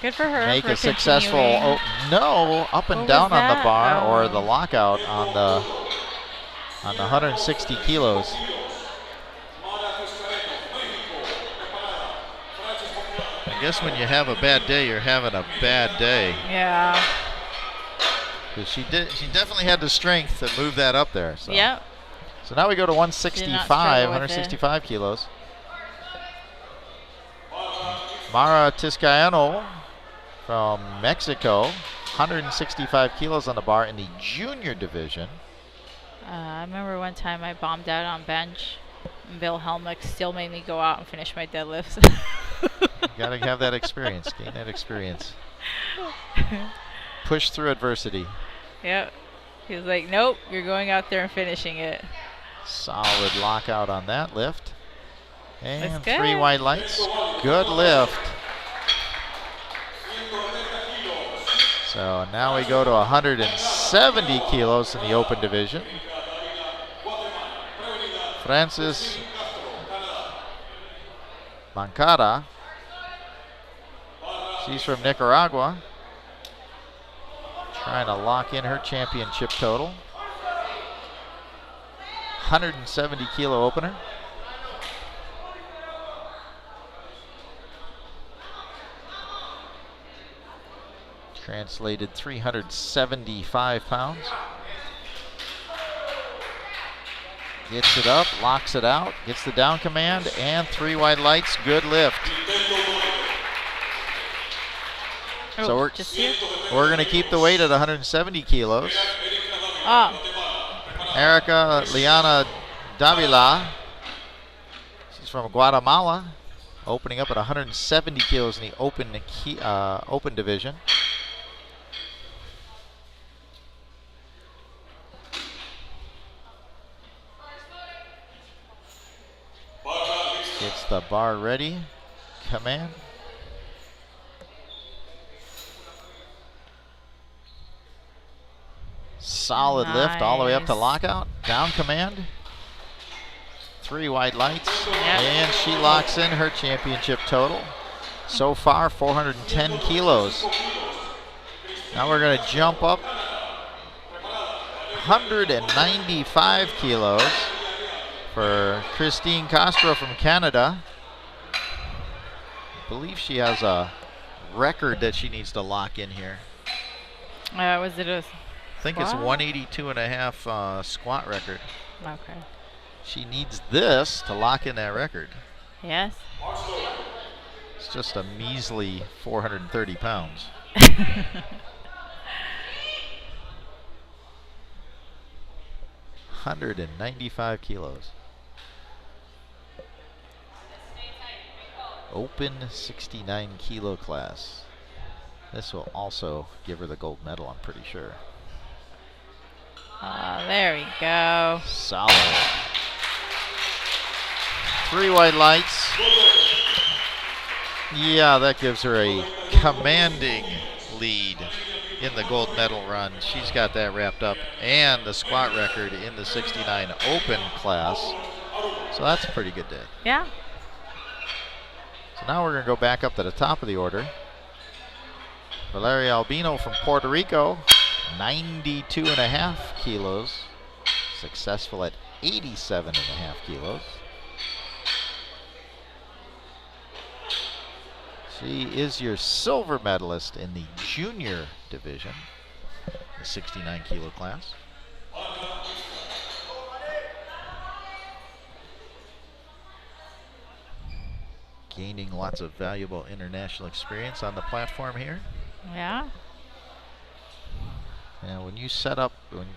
Good for her. make for a successful continuing. up and What down was on the that? bar or Oh. the lockout on the 160 kilos. I guess when you have a bad day, you're having a bad day. Yeah. Because she definitely had the strength to move that up there. So. Yep. So now we go to Did not struggle with 165 kilos. Mara Tiscaeno from Mexico, 165 kilos on the bar in the junior division. I remember one time I bombed out on bench, and Bill Helmick still made me go out and finish my deadlifts. You gotta have that experience, gain that experience. Push through adversity. Yep. He was like, nope, you're going out there and finishing it. Solid lockout on that lift. And That's good. 3 white lights. Good lift. So now we go to 170 kilos in the open division. Francis Bancara. She's from Nicaragua. Trying to lock in her championship total. 170 kilo opener. Translated 375 pounds. Gets it up, locks it out, gets the down command, and 3 white lights, good lift. So we're going to keep the weight at 170 kilos. Oh, Erica Liana Davila, she's from Guatemala, opening up at 170 kilos in the open division. Gets the bar ready, command. Solid lift all the way up to Nice. lockout, down command. 3 white lights, Yep. and she locks in her championship total. So far, 410 kilos. Now we're going to jump up 195 kilos for Christine Castro from Canada. I believe she has a record that she needs to lock in here. was it a I think it's squat? 182 and a half squat record. Okay. She needs this to lock in that record. Yes. It's just a measly 430 pounds. 195 kilos. Open 69 kilo class. This will also give her the gold medal, I'm pretty sure. There we go. Solid. 3 white lights. Yeah, that gives her a commanding lead in the gold medal run. She's got that wrapped up, and the squat record in the 69 open class. So that's a pretty good day. Yeah. So now we're going to go back up to the top of the order. Valeria Albino from Puerto Rico, 92 and a half kilos. Successful at 87 and a half kilos. She is your silver medalist in the junior division, the 69 kilo class. Gaining lots of valuable international experience on the platform here. Yeah. And when you set up, when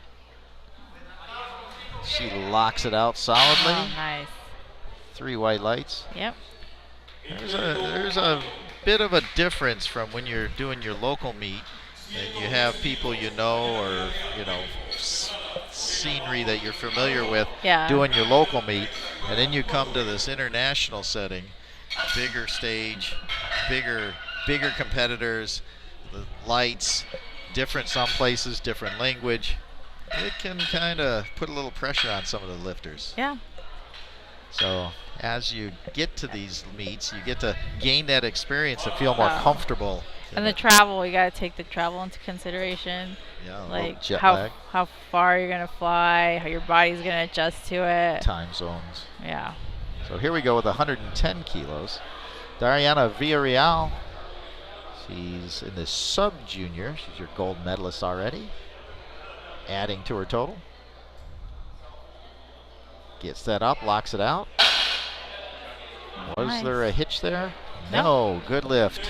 she locks it out solidly. Oh, nice. 3 white lights. Yep. There's a bit of a difference from when you're doing your local meet and you have people or scenery that you're familiar with doing your local meet, and then you come to this international setting, bigger stage, bigger competitors, the lights, different some places, different language. It can kind of put a little pressure on some of the lifters. Yeah. So as you get to these meets, you get to gain that experience and feel more comfortable. And the travel, you got to take the travel into consideration. Yeah, like jet lag. How far you're going to fly, how your body's going to adjust to it. Time zones. Yeah. So here we go with 110 kilos. Dariana Villarreal. She's in the sub-junior. She's your gold medalist already. Adding to her total. Gets that up, locks it out. Was there a hitch there? No, good lift.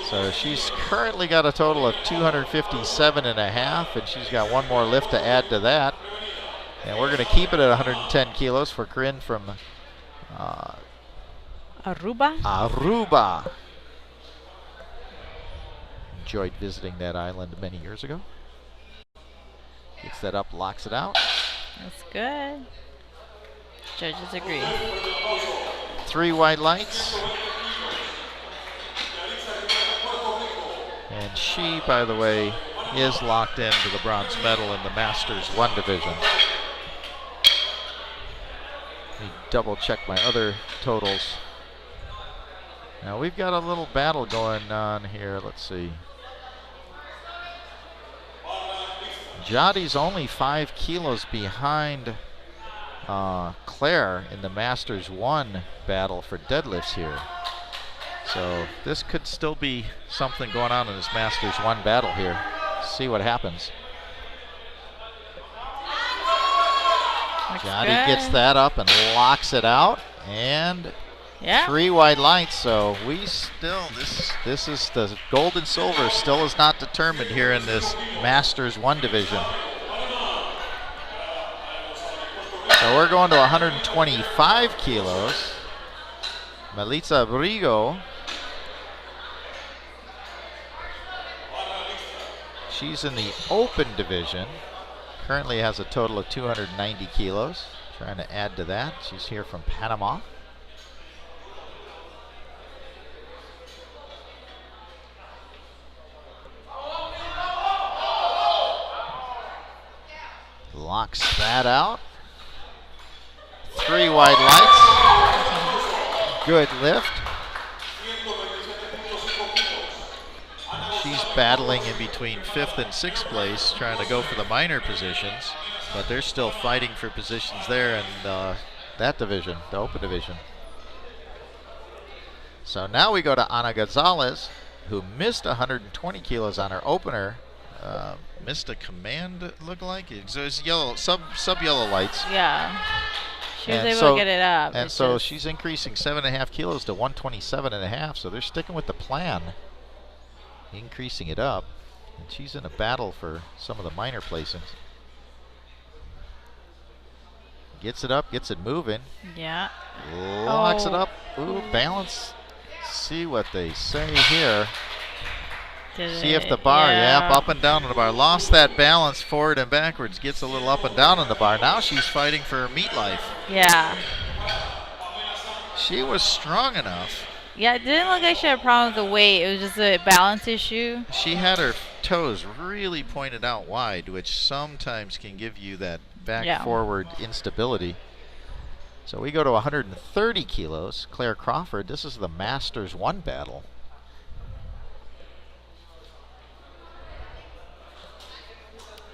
So she's currently got a total of 257.5, and she's got one more lift to add to that. And we're going to keep it at 110 kilos for Corinne from Aruba. Enjoyed visiting that island many years ago. Gets that up, locks it out. That's good. Judges agree. 3 white lights. And she, by the way, is locked into the bronze medal in the Masters 1 division. Let me double check my other totals. Now we've got a little battle going on here. Let's see. Jodi's only 5 kilos behind Claire in the Masters 1 battle for deadlifts here. So this could still be something going on in this Masters 1 battle here. See what happens. Jodi gets that up and locks it out, and 3 white lights. So we still, this is the gold and silver still is not determined here in this Masters 1 division. So we're going to 125 kilos. Melissa Brigo. She's in the open division. Currently has a total of 290 kilos. Trying to add to that. She's here from Panama. Locks that out. 3 white lights. Good lift. She's battling in between 5th and 6th place, trying to go for the minor positions, but they're still fighting for positions there in that division, the open division. So now we go to Ana Gonzalez, who missed 120 kilos on her opener. Missed a command, it looked like. It was yellow, sub yellow lights. Yeah. She was able to get it up. And so she's increasing 7.5 kilos to 127.5. So they're sticking with the plan, increasing it up. And she's in a battle for some of the minor placings. Gets it up, gets it moving. Yeah. Locks it up. Ooh, balance. See what they say here. See if the bar, up and down on the bar. Lost that balance forward and backwards. Gets a little up and down on the bar. Now she's fighting for her meat life. Yeah. She was strong enough. Yeah, it didn't look like she had a problem with the weight. It was just a balance issue. She had her toes really pointed out wide, which sometimes can give you that back-forward instability. So we go to 130 kilos. Claire Crawford, this is the Masters 1 battle.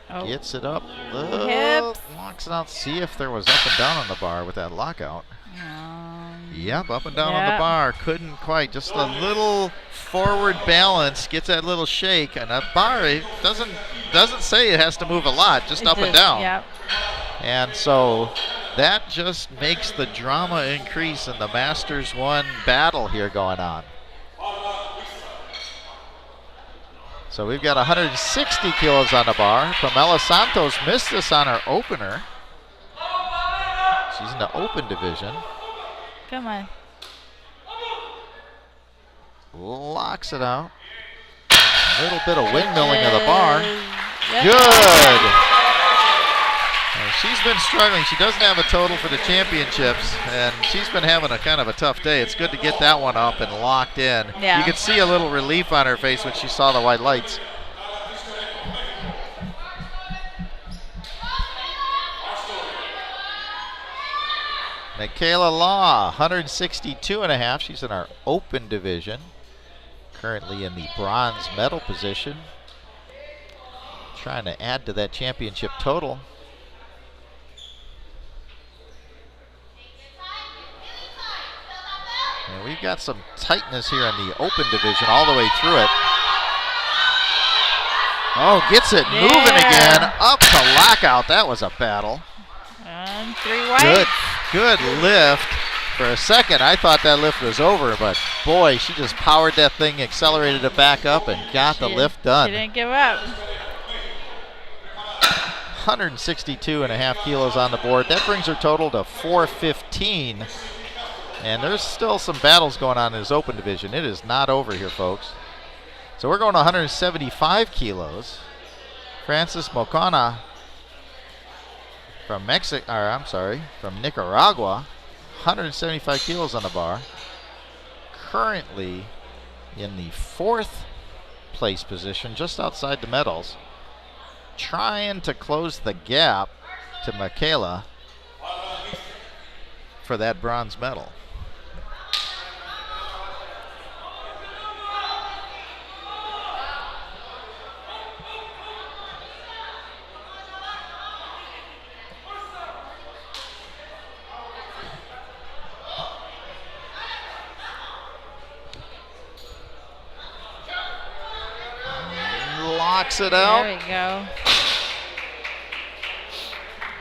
Gets it up, locks it out. See if there was up and down on the bar with that lockout. Yep, up and down on the bar. Couldn't quite. Just a little forward balance. Gets that little shake. And that bar, it doesn't say it has to move a lot. Just up and down. Yep. And so that just makes the drama increase in the Masters 1 battle here going on. So we've got 160 kilos on the bar. Pamela Santos missed this on her opener. She's in the open division. Come on. locks it out. A little bit of windmilling of the bar. Yep. Good. She's been struggling. She doesn't have a total for the championships, and she's been having a kind of a tough day. It's good to get that one up and locked in. Yeah. You could see a little relief on her face when she saw the white lights. Michaela Law, 162.5. She's in our open division. Currently in the bronze medal position. Trying to add to that championship total. And we've got some tightness here in the open division all the way through it. Oh, gets it moving again. Up to lockout. That was a battle. And 3 whites. Good lift. For a second, I thought that lift was over, but boy, she just powered that thing, accelerated it back up, and got the lift done. She didn't give up. 162.5 kilos on the board. That brings her total to 415. And there's still some battles going on in this open division. It is not over here, folks. So we're going to 175 kilos. Frances Mocana from from Nicaragua. 175 kilos on the bar. Currently in the 4th place position, just outside the medals. Trying to close the gap to Michaela for that bronze medal. Locks it out. There we go.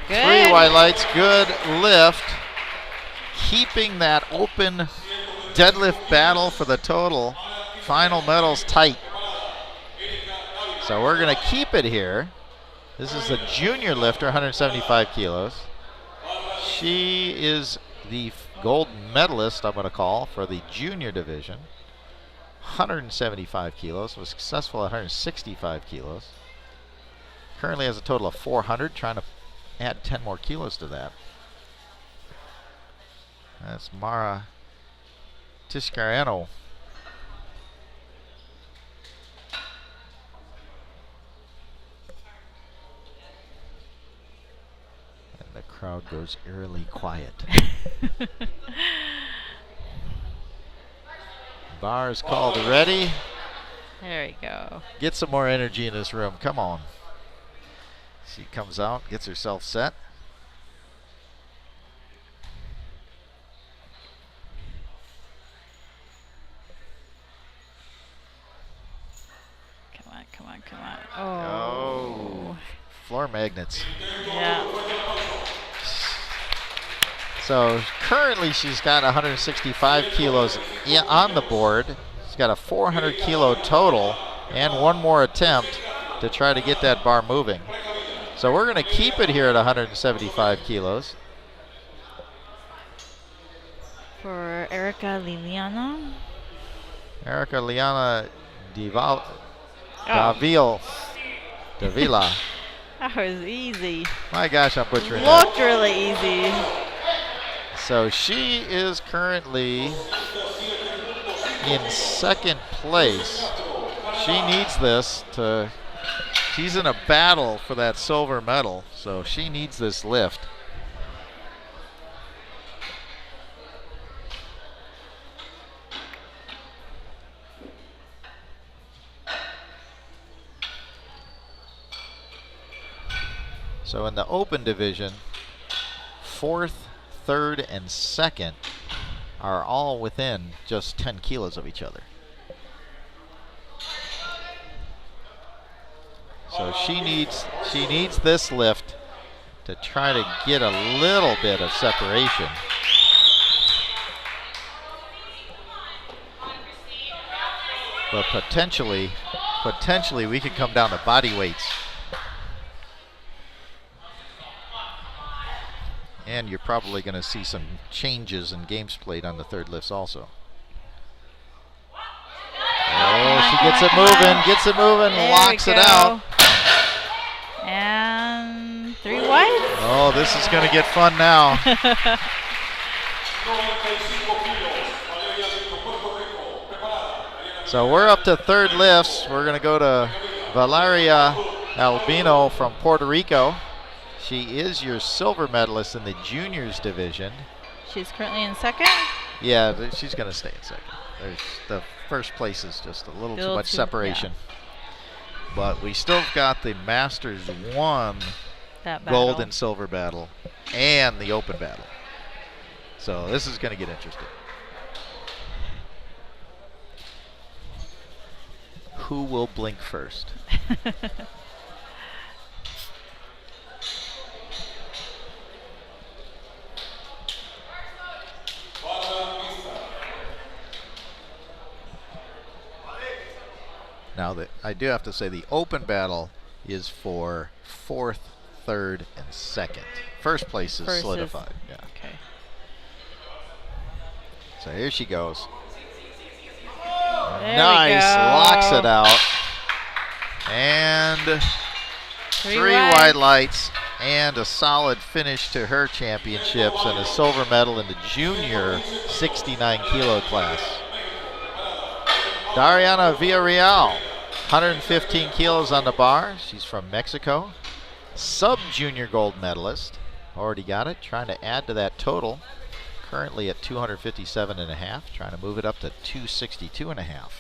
Good. 3 white lights, good lift. Keeping that open deadlift battle for the total. Final medals tight. So we're going to keep it here. This is the junior lifter, 175 kilos. She is the gold medalist, I'm going to call, for the junior division. 175 kilos, was successful at 165 kilos. Currently has a total of 400, trying to add 10 more kilos to that. That's Mara Tiscareno. And the crowd goes eerily quiet. Bar is called ready. There we go. Get some more energy in this room. Come on. She comes out, gets herself set. Come on, come on, come on. Oh. Floor magnets. Yeah. So currently she's got 165 kilos on the board. She's got a 400 kilo total and one more attempt to try to get that bar moving. So we're going to keep it here at 175 kilos. For Erica Liliana. Erica Liana Davila. That was easy. My gosh, I'm butchering that. Looked really easy. So she is currently in 2nd place. She needs this to, she's in a battle for that silver medal, so she needs this lift. So in the open division, 4th, 3rd, and 2nd are all within just 10 kilos of each other. So she needs this lift to try to get a little bit of separation. But potentially we could come down to body weights. And you're probably going to see some changes in games played on the 3rd lifts also. Oh, she gets it moving, There locks we it go. out. And 3 whites. Oh, this is going to get fun now. So we're up to third lifts. We're going to go to Valeria Albino from Puerto Rico. She is your silver medalist in the juniors division. She's currently in second. Yeah, she's going to stay in second. The first place is just a little too much separation. Yeah. But we still got the Masters 1 That gold and silver battle and the open battle. So this is going to get interesting. Who will blink first? Now, I do have to say the open battle is for 4th, 3rd, and 2nd. First place is solidified. Yeah. Okay. So here she goes. There Nice, we go. locks it out. And 3 white lights and a solid finish to her championships and a silver medal in the junior 69 kilo class. Dariana Villarreal, 115 kilos on the bar. She's from Mexico. Sub-junior gold medalist. Already got it. Trying to add to that total. Currently at 257.5. Trying to move it up to 262.5.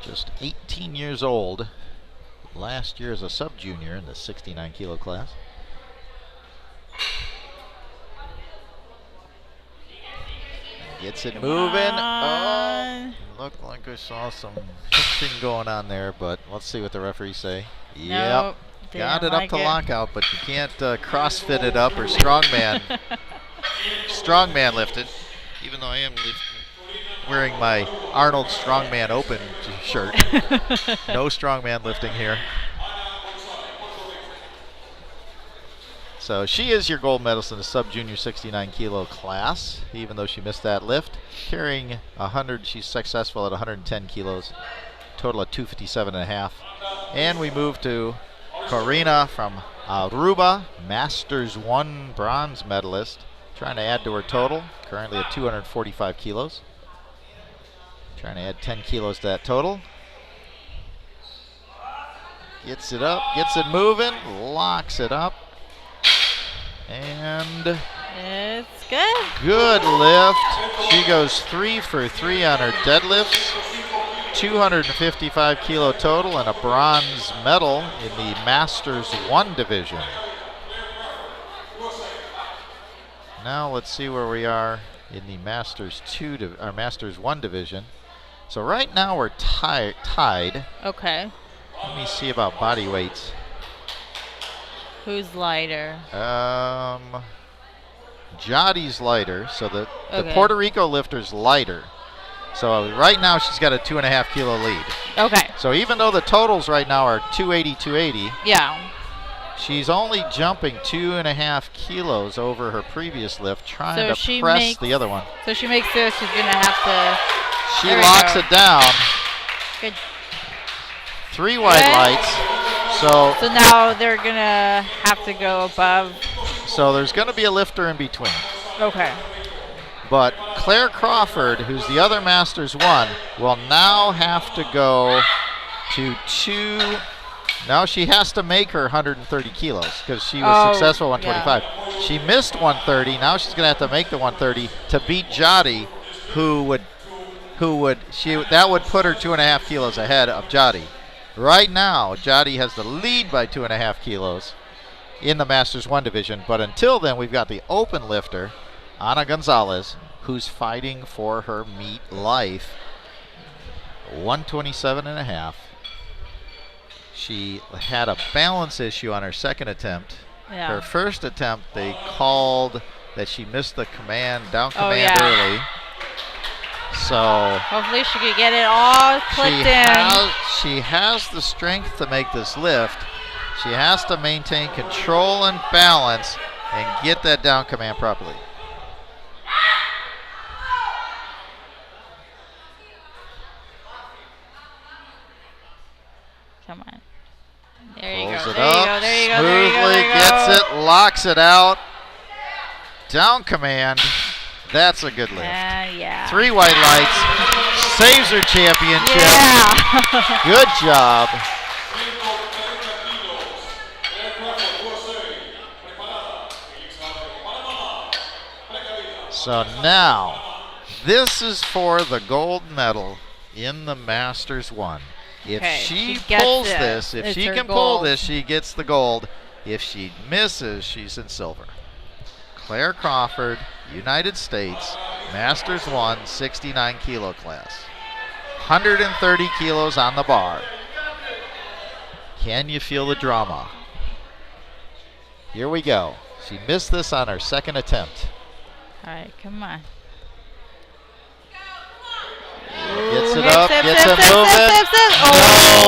Just 18 years old. Last year as a sub-junior in the 69 kilo class. Gets it moving. Oh, looked like I saw some pitching going on there, but let's see what the referees say. Nope, Yep, got it up like to it. lockout, but you can't CrossFit it up or strongman. Strongman lifted, even though I am wearing my Arnold Strongman Open shirt. No strongman lifting here. So she is your gold medalist in the sub-junior 69 kilo class, even though she missed that lift. Carrying 100, she's successful at 110 kilos, total of 257.5. And we move to Corina from Aruba, Masters 1 bronze medalist, trying to add to her total, currently at 245 kilos. Trying to add 10 kilos to that total. Gets it up, gets it moving, locks it up. And it's good. Good lift. She goes 3 for 3 on her deadlifts. 255 kilo total and a bronze medal in the Masters 1 division. Now let's see where we are in the Masters 1 division. So right now we're tied. Okay. Let me see about body weights. Who's lighter? Jodi's lighter, so the Okay. Puerto Rico lifter's lighter. So right now she's got a 2.5 kilo lead. Okay. So even though the totals right now are 280, 280, Yeah. she's only jumping 2.5 kilos over her previous lift, trying So to she press makes- the other one. So she makes this. She's gonna have to. She There we locks go. it down. Good. 3 white Good. lights. So now they're gonna have to go above. there's going to be a lifter in between. Okay. But Claire Crawford, who's the other Masters 1, will now have to go to 2. Now she has to make her 130 kilos because she was successful at 125. Yeah. She missed 130. Now she's going to have to make the 130 to beat Jodi, that would put her 2.5 kilos ahead of Jodi. Right now, Jodi has the lead by 2.5 kilos in the Masters 1 division. But until then, we've got the open lifter, Ana Gonzalez, who's fighting for her meet life. 127.5. She had a balance issue on her second attempt. Yeah. Her first attempt, they called that she missed the down command early. So hopefully she could get it all clipped in. She has the strength to make this lift. She has to maintain control and balance and get that down command properly. Come on. There you Pulls go. it There up, you go. There you go. smoothly There you go. gets it, locks it out. Down command. That's a good lift. Yeah. 3 white lights. Saves her championship. Yeah. Good job. So now, this is for the gold medal in the Masters 1. If she pulls this, if she can pull this, she gets the gold. If she misses, she's in silver. Claire Crawford, United States, Masters 1, 69 kilo class. 130 kilos on the bar. Can you feel the drama? Here we go. She missed this on her second attempt. All right, come on. Gets it up, gets it moving.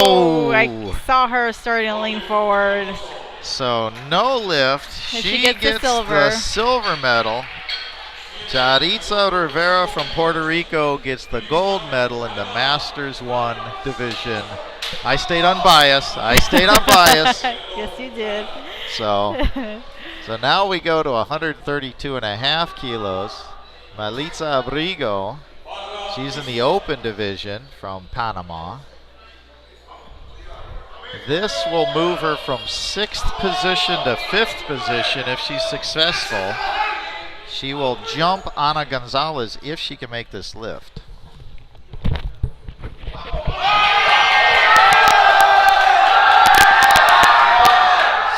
Oh, I saw her starting to lean forward. So no lift. She gets the silver medal. Jaritza Rivera from Puerto Rico gets the gold medal in the Masters 1 division. I stayed unbiased. Yes, you did. So now we go to 132.5 kilos. Malitza Abrigo, she's in the open division from Panama. This will move her from 6th position to 5th position if she's successful. She will jump Ana Gonzalez if she can make this lift.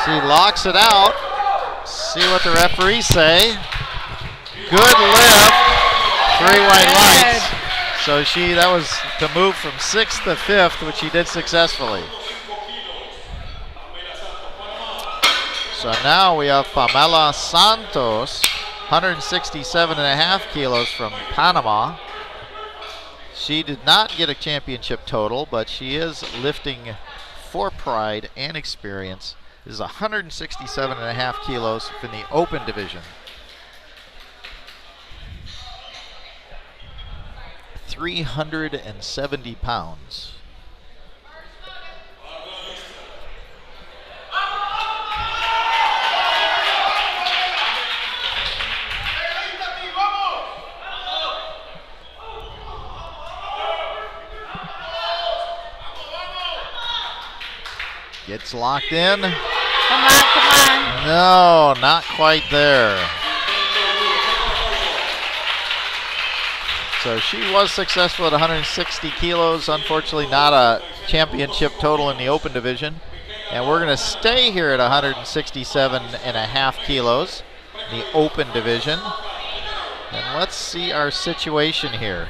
She locks it out. See what the referees say. Good lift. 3 white lights. So that was to move from 6th to 5th, which she did successfully. So now we have Pamela Santos, 167.5 kilos from Panama. She did not get a championship total, but she is lifting for pride and experience. This is 167.5 kilos in the open division. 370 pounds. Gets locked in. Come on. No, not quite there. So she was successful at 160 kilos. Unfortunately, not a championship total in the open division. And we're going to stay here at 167.5 kilos in the open division. And let's see our situation here.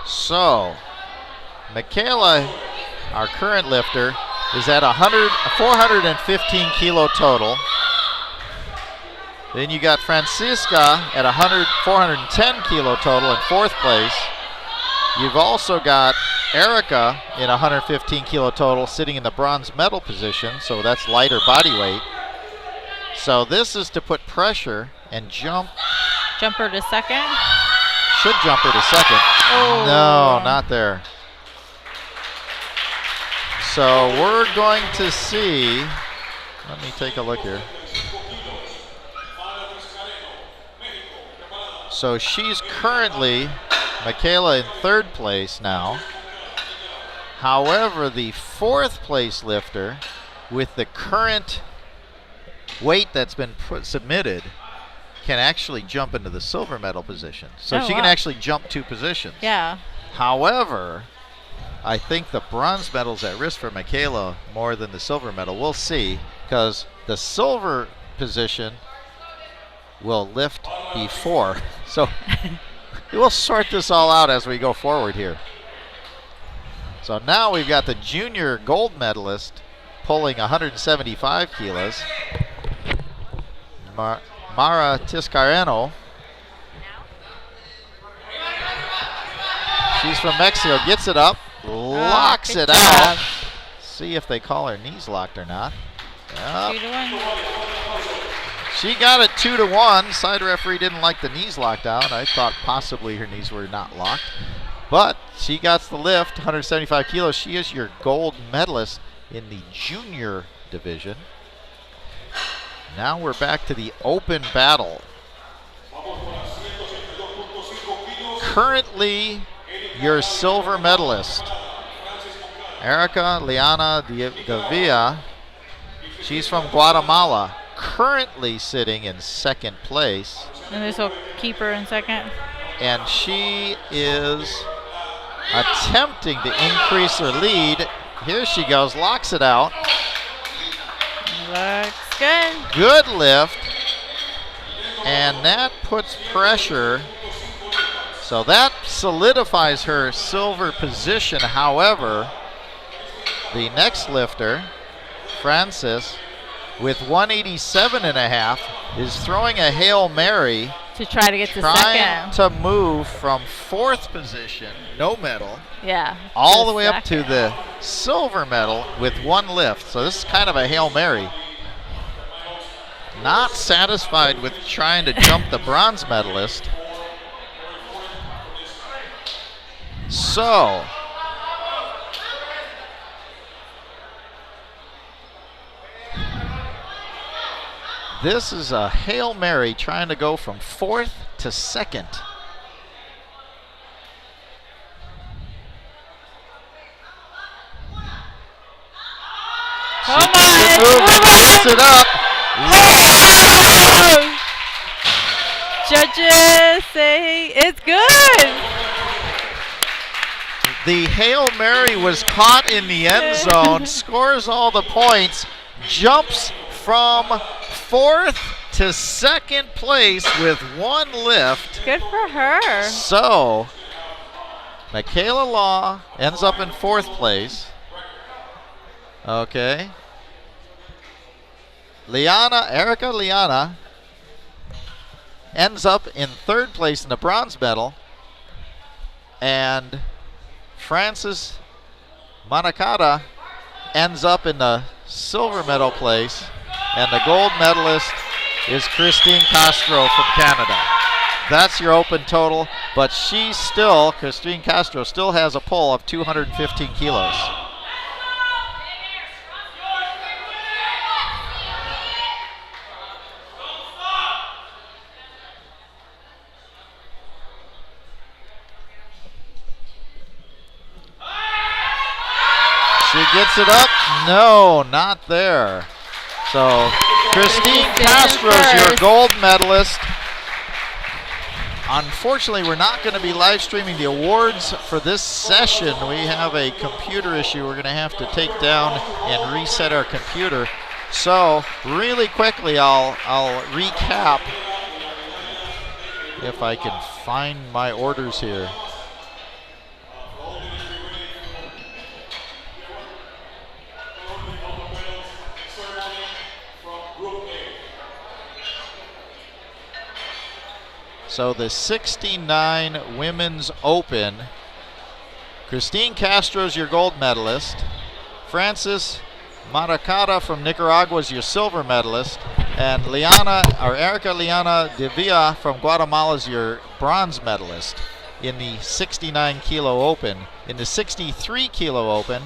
So, Michaela, our current lifter, is at 415 kilo total. Then you got Francisca at 410 kilo total in 4th place. You've also got Erica in 115 kilo total sitting in the bronze medal position, so that's lighter body weight. So this is to put pressure and jump. Jump her to 2nd? Should jump her to 2nd. Oh. No, not there. So we're going to see, let me take a look here. So she's currently, Michaela, in 3rd place now. However, the 4th place lifter with the current weight that's been submitted can actually jump into the silver medal position. So she can actually jump 2 positions. Yeah. However, I think the bronze medal's at risk for Michaela more than the silver medal. We'll see, because the silver position will lift before. So we'll sort this all out as we go forward here. So now we've got the junior gold medalist pulling 175 kilos. Mara Tiscareno. She's from Mexico, gets it up, locks it out. See if they call her knees locked or not. Yep. 2-1. She got it 2-1. Side referee didn't like the knees locked out. I thought possibly her knees were not locked. But she got the lift, 175 kilos. She is your gold medalist in the junior division. Now we're back to the open battle. Currently, your silver medalist, Erica Liana Davia. She's from Guatemala, currently sitting in second place. And this will keep her in second. And she is attempting to increase her lead. Here she goes, locks it out. Looks good. Good lift. And that puts pressure. So that solidifies her silver position. However, the next lifter, Francis, with 187.5, is throwing a Hail Mary To try to get to trying second. to move from fourth position, no medal, Yeah. all the way up to the silver medal with one lift. So this is kind of a Hail Mary. Not satisfied with trying to jump the bronze medalist. So this is a Hail Mary trying to go from fourth to second. Come She on, gets it moving, gets it up. Judges say it's good. The Hail Mary was caught in the end zone, scores all the points, jumps from fourth to second place with one lift. Good for her. So, Michaela Law ends up in fourth place. Okay. Erica Liana ends up in third place in the bronze medal. And Francis Manacada ends up in the silver medal place. And the gold medalist is Christine Castro from Canada. That's your open total, but Christine Castro still has a pull of 215 kilos. She gets it up. No, not there. So Christine Castro is your gold medalist. Unfortunately, we're not going to be live streaming the awards for this session. We have a computer issue we're going to have to take down and reset our computer. So really quickly, I'll recap if I can find my orders here. So the 69 Women's Open, Christine Castro is your gold medalist. Francis Maracata from Nicaragua is your silver medalist. And Erica Liana Davia from Guatemala is your bronze medalist in the 69 kilo open. In the 63 kilo open,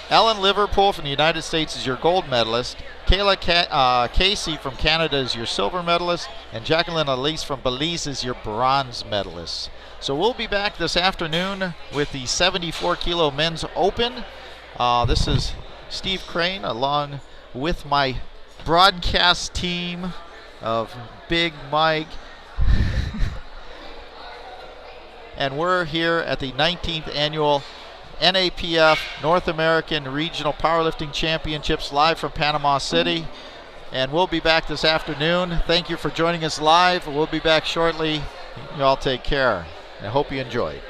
Ellen Liverpool from the United States is your gold medalist. Kayla Casey from Canada is your silver medalist, and Jacqueline Elise from Belize is your bronze medalist. So we'll be back this afternoon with the 74 kilo men's open. This is Steve Crane along with my broadcast team of Big Mike. And we're here at the 19th annual NAPF North American Regional Powerlifting Championships live from Panama City. And we'll be back this afternoon. Thank you for joining us live. We'll be back shortly. You all take care. I hope you enjoyed.